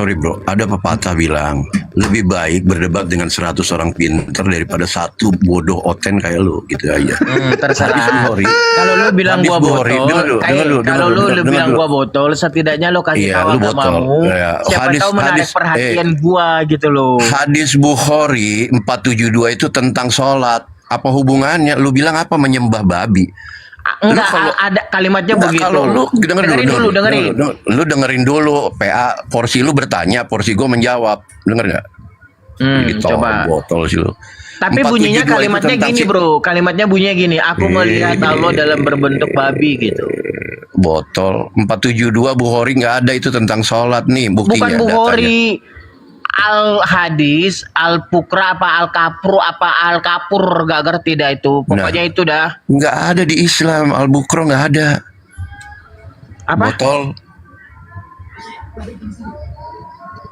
ada pepatah bilang lebih baik berdebat dengan 100 orang pintar daripada satu bodoh oten kayak lu, gitu aja. Terserah. Kalau lu bilang gua botol, kalau lu bilang gua botol, setidaknya lu kasih tahu agamamu. Siapa tahu menarik perhatian gua gitu loh. Hadis Bukhari 472 itu tentang sholat. Apa hubungannya? Lu bilang apa? Menyembah babi. Enggak, ada kalimatnya begitu. Kalau lu dengerin dulu. Lu dengerin dulu. PA porsi lu bertanya, porsi gue menjawab. Denger nggak? Coba. Botol sih lu. Tapi bunyinya kalimatnya gini bro. Kalimatnya bunyinya gini. Aku melihat Allah dalam berbentuk babi gitu. Botol 472 Bukhari nggak ada itu tentang sholat nih buktinya. Bukan Bukhari. Al-Hadis, Al-Pukra, apa Al-Kapru, apa Al-Kapur, gak ngerti dah itu. Pokoknya itu dah. Nggak ada di Islam, Al-Bukro nggak ada. Apa? Botol.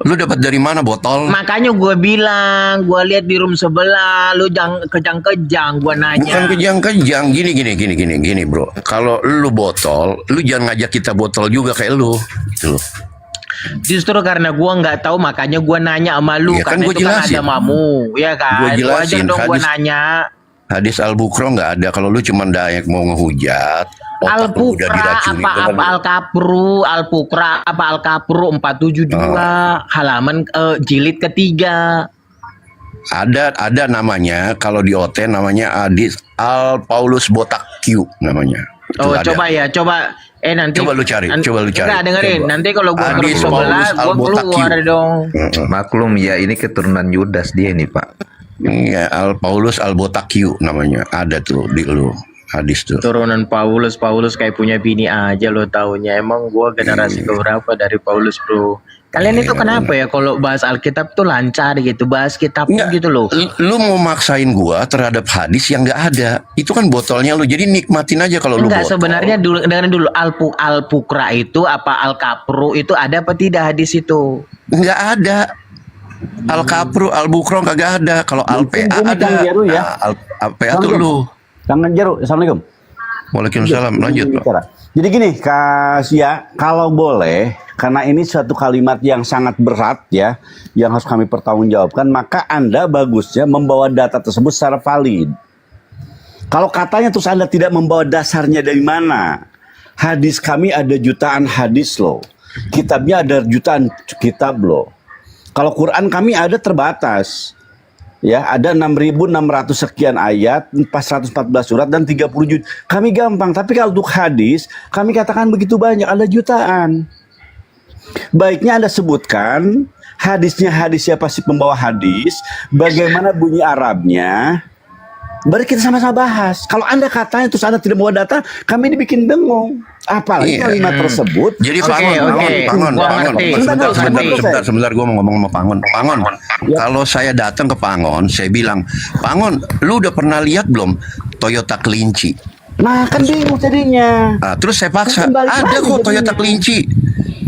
Lu dapat dari mana botol? Makanya gue bilang, gue lihat di room sebelah, lu jangan kejang-kejang, gue nanya. Bukan kejang-kejang, gini bro. Kalau lu botol, lu jangan ngajak kita botol juga kayak lu, gitu loh. Justru karena gua nggak tahu makanya gua nanya sama lu, ya, karena kan itu kan agamamu, ya kan? Gua jelasin, wajar dong gua nanya. Hadis Al-Bukro nggak ada. Kalau lu cuma dayak mau ngehujat, Al-Pukra apa Al-Kapru, Al-Pukra apa Al-Kapru 472 halaman jilid ketiga. Ada namanya, kalau di OT namanya hadis Al Paulus Botakyu namanya. Oh, coba nanti coba lu cari. Enggak, dengerin. Nanti kalau gua ke sebelah gua keluar dong. Maklum ya, ini keturunan Yudas dia nih, Pak. Iya, Al Paulus Al Botakyu namanya. Ada tuh di lu hadis tuh. Turunan Paulus kayak punya bini aja lo taunya. Emang gua generasi keberapa dari Paulus, bro? Kalian itu kenapa ya kalau bahas Alkitab tuh lancar gitu, bahas kitab gitu loh. Lu mau maksain gua terhadap hadis yang nggak ada. Itu kan botolnya lu. Jadi nikmatin aja kalau lu botol. Enggak, sebenarnya dengerin dulu Al-Pukra itu apa Al-Kapru itu ada apa tidak hadis itu? Nggak ada. Al-Kapru, Al-Bukro kagak ada. Kalau Al-PA ada. Al-PA tuh lu. Kang Jaru, Assalamualaikum. Waalaikumsalam. Lanjut, Pak. Jadi gini, Kak Sia, kalau boleh, karena ini suatu kalimat yang sangat berat ya, yang harus kami pertanggungjawabkan, maka Anda bagusnya membawa data tersebut secara valid. Kalau katanya terus Anda tidak membawa dasarnya dari mana? Hadis kami ada jutaan hadis loh. Kitabnya ada jutaan kitab loh. Kalau Quran kami ada terbatas. Ya, ada 6.600 sekian ayat, 414 surat dan 30 juz. Kami gampang, tapi kalau untuk hadis, kami katakan begitu banyak, ada jutaan. Baiknya Anda sebutkan hadisnya siapa sih pembawa hadis, bagaimana bunyi Arabnya, baru kita sama-sama bahas. Kalau Anda katanya terus Anda tidak bawa data, kami dibikin bingung. Apalagi kalimat tersebut. Jadi Pangon. Sebentar, gue mau ngomong sama Pangon. Kalau saya datang ke Pangon, saya bilang, Pangon, lu udah pernah lihat belum Toyota Kelinci? Nah, kan bingung jadinya. Nah, terus saya paksa, ada kok Toyota Kelinci.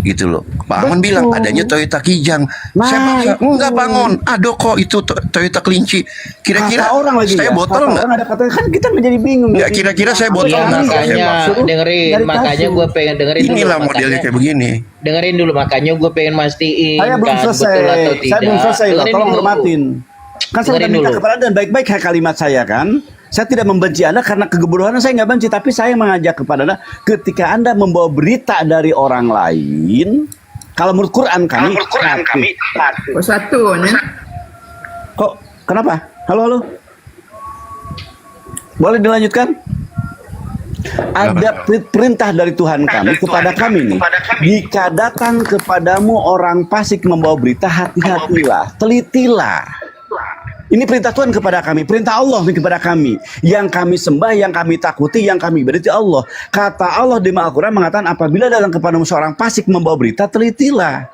Gitu loh. Pangon bilang adanya Toyota Kijang. Saya paksa, enggak Pangon, ada kok itu Toyota Kelinci. Kira-kira saya botol enggak? Kan kita menjadi bingung. Enggak, kira-kira saya botol enggak? Makanya gue pengen dengerin dulu. Inilah modelnya kayak begini. Dengerin dulu, makanya gue pengen mastiin saya belum selesai. betul atau tidak. Saya belum selesai, tolong hormatin. Kan saya sudah minta kepada Anda dan baik-baik kalimat saya kan. Saya tidak membenci Anda karena kegebodohan saya nggak benci, tapi saya mengajak kepada Anda ketika Anda membawa berita dari orang lain, kalau menurut Quran kami satu nih. Kok kenapa? Halo. Boleh dilanjutkan? Ada perintah dari Tuhan kami kepada kami nih. Jika datang kepadamu orang fasik membawa berita, hati-hatilah, telitilah. Ini perintah Tuhan kepada kami, perintah Allah nih kepada kami. Yang kami sembah, yang kami takuti, yang kami berarti Allah. Kata Allah di Al-Quran mengatakan, apabila datang kepadamu seorang fasik membawa berita, telitilah.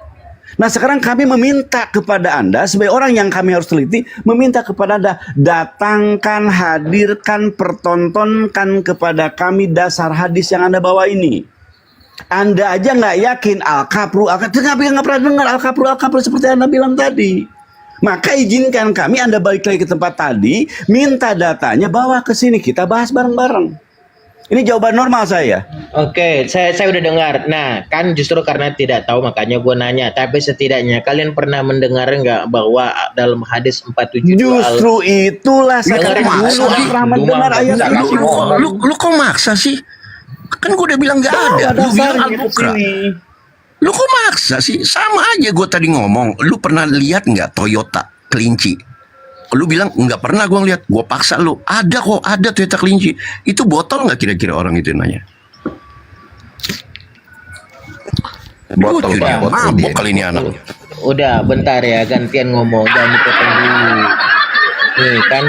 Nah sekarang kami meminta kepada Anda sebagai orang yang kami harus teliti, meminta kepada Anda, datangkan, hadirkan, pertontonkan kepada kami dasar hadis yang Anda bawa ini. Anda aja nggak yakin Al-Kapru, nggak pernah dengar Al-Kapru seperti Anda bilang tadi. Maka izinkan kami Anda balik lagi ke tempat tadi, minta datanya, bawa ke sini, kita bahas bareng-bareng. Ini jawaban normal saya. Oke, saya udah dengar. Nah, kan justru karena tidak tahu makanya gue nanya. Tapi setidaknya kalian pernah mendengar nggak bahwa dalam hadis 472 Justru itulah saya pernah mendengar ayat itu. Lu kok maksa sih? Kan gue udah bilang nggak ada. Lu bilang Al-Bukra. Lu kok maksa sih? Sama aja gue tadi ngomong. Lu pernah lihat nggak Toyota kelinci? Lu bilang nggak pernah gue ngeliat, gue paksa lu. Ada kok, ada Toyota kelinci. Itu botol nggak kira-kira orang itu nanya? Botol dia mabok kali ini anak. Udah, bentar ya, gantian ngomong, jangan dipotong dulu. Nih kan,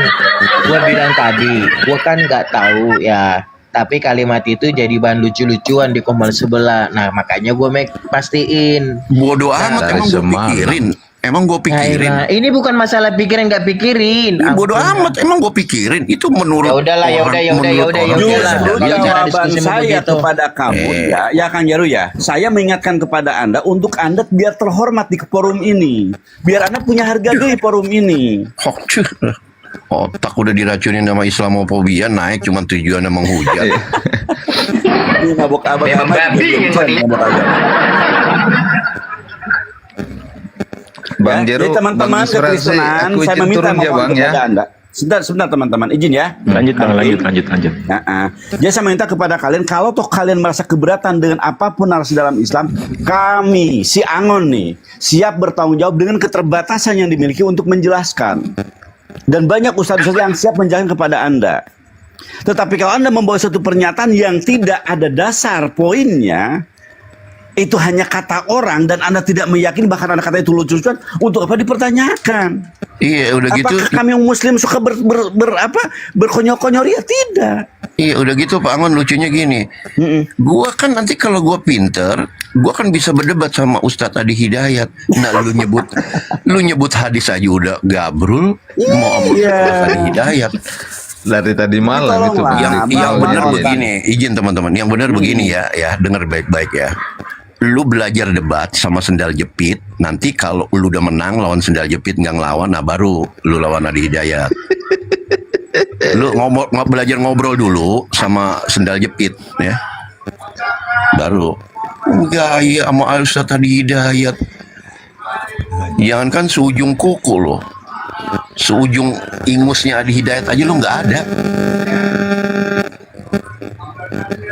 gue bilang tadi, gue kan nggak tahu ya. Tapi kalimat itu jadi bahan lucu-lucuan di komal sebelah. Nah makanya gue pastiin. Bodoh amat, emang gue pikirin. Emang gue pikirin. Nah, ini bukan masalah pikirin nggak pikirin. Bodoh amat, emang gue pikirin. Itu menurut ya udahlah. Justru jawaban saya kepada kamu ya Kang Jaru ya. Saya mengingatkan kepada Anda untuk Anda biar terhormat di forum ini. Biar Anda punya harga diri forum ini. Otak udah diracunin sama Islamofobia, naik cuma tujuannya menghujat. Ini mabok abang-abang. Bang Jero, jadi teman-teman kekristenan, saya meminta mohon kepada Anda. Sebentar teman-teman, izin ya. Lanjut. Jadi saya minta kepada kalian, kalau toh kalian merasa keberatan dengan apapun narasi dalam Islam, kami si Angon nih siap bertanggung jawab dengan keterbatasan yang dimiliki untuk menjelaskan. Dan banyak ustadz-ustadz yang siap menjelaskan kepada Anda. Tetapi kalau Anda membawa suatu pernyataan yang tidak ada dasar poinnya, itu hanya kata orang dan Anda tidak meyakini, bahkan Anda kata itu lucu-lucuan, untuk apa dipertanyakan? Iya, udah gitu. Apakah kami muslim suka berkonyol-konyol? Ya tidak. Iya, udah gitu Pak Angon, lucunya gini. Gua kan nanti kalau gua pinter, gua kan bisa berdebat sama Ustadz Adi Hidayat. Nah, lu nyebut hadis aja udah gabrul, mau sama Ustadz Adi Hidayat. Dari tadi malam itu yang benar begini, izin teman-teman, yang benar begini ya, dengar baik-baik ya. Lu belajar debat sama sendal jepit, nanti kalau lu udah menang lawan sendal jepit nggak ngelawan, nah baru lu lawan Adi Hidayat. Lu belajar ngobrol dulu sama sendal jepit ya, baru gaya sama Ustadz Adi Hidayat. Jangankan seujung kuku lo, seujung ingusnya Adi Hidayat aja lu nggak ada.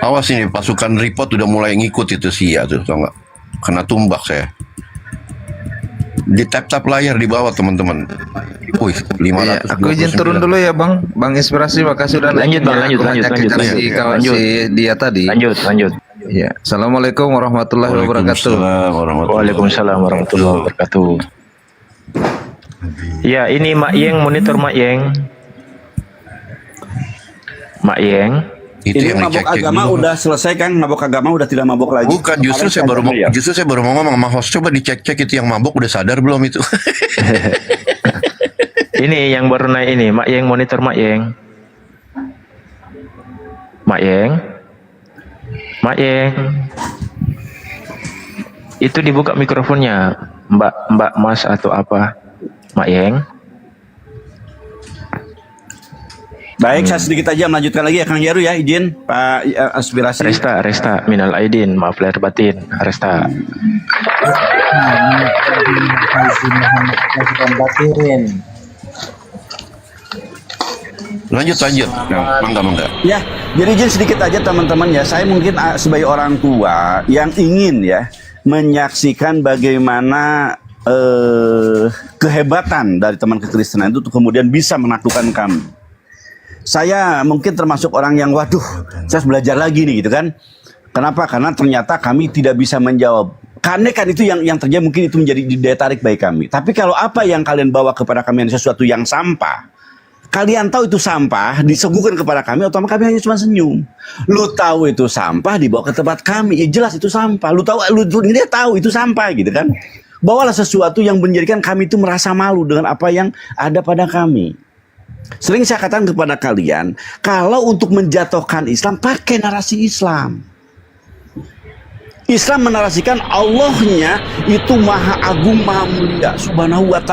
Awas ini pasukan report udah mulai ngikut itu Sia tuh, tau nggak? Kena tumbak saya. Di tap layar di bawah teman-teman. Wih, 500. Aku izin turun dulu ya Bang. Bang Inspirasi, makasih udah lanjut. Dia tadi. Lanjut. Ya. Assalamualaikum warahmatullahi wabarakatuh. Waalaikumsalam warahmatullahi wabarakatuh. Ya, ini Mak Yeng, monitor Mak Yeng. Ini mabok agama dulu. Udah selesai kan? Mabok agama udah tidak mabok lagi. Bukan, justru saya baru mau ngomong sama host, coba dicek-cek itu yang mabok udah sadar belum itu. Ini yang baru naik ini, Mak Yeng, monitor Mak Yeng. Itu dibuka mikrofonnya, Mbak Mas atau apa, Mak Yeng. Baik, saya sedikit aja melanjutkan lagi ya Kang Jaru ya, izin Pak Aspirasi. Resta, minal aidin, maaf lahir batin, Resta. Lanjut. Mangga. Ya, jadi izin sedikit aja teman-teman ya. Saya mungkin sebagai orang tua yang ingin ya menyaksikan bagaimana kehebatan dari teman kekristenan itu kemudian bisa menaklukkan kami. saya mungkin termasuk orang yang waduh, saya harus belajar lagi nih gitu kan. Kenapa? Karena ternyata kami tidak bisa menjawab. Karena kan itu yang terjadi, mungkin itu menjadi daya tarik bagi kami. Tapi kalau apa yang kalian bawa kepada kami adalah sesuatu yang sampah, kalian tahu itu sampah, disuguhkan kepada kami, otomatis kami hanya cuma senyum. Lu tahu itu sampah, dibawa ke tempat kami, ya jelas itu sampah. Lu dia tahu itu sampah gitu kan. Bawalah sesuatu yang menjadikan kami itu merasa malu dengan apa yang ada pada kami. Sering saya katakan kepada kalian, kalau untuk menjatuhkan Islam, pakai narasi Islam. Islam menarasikan Allahnya itu maha agung, maha mulia, subhanahu wa ta'ala.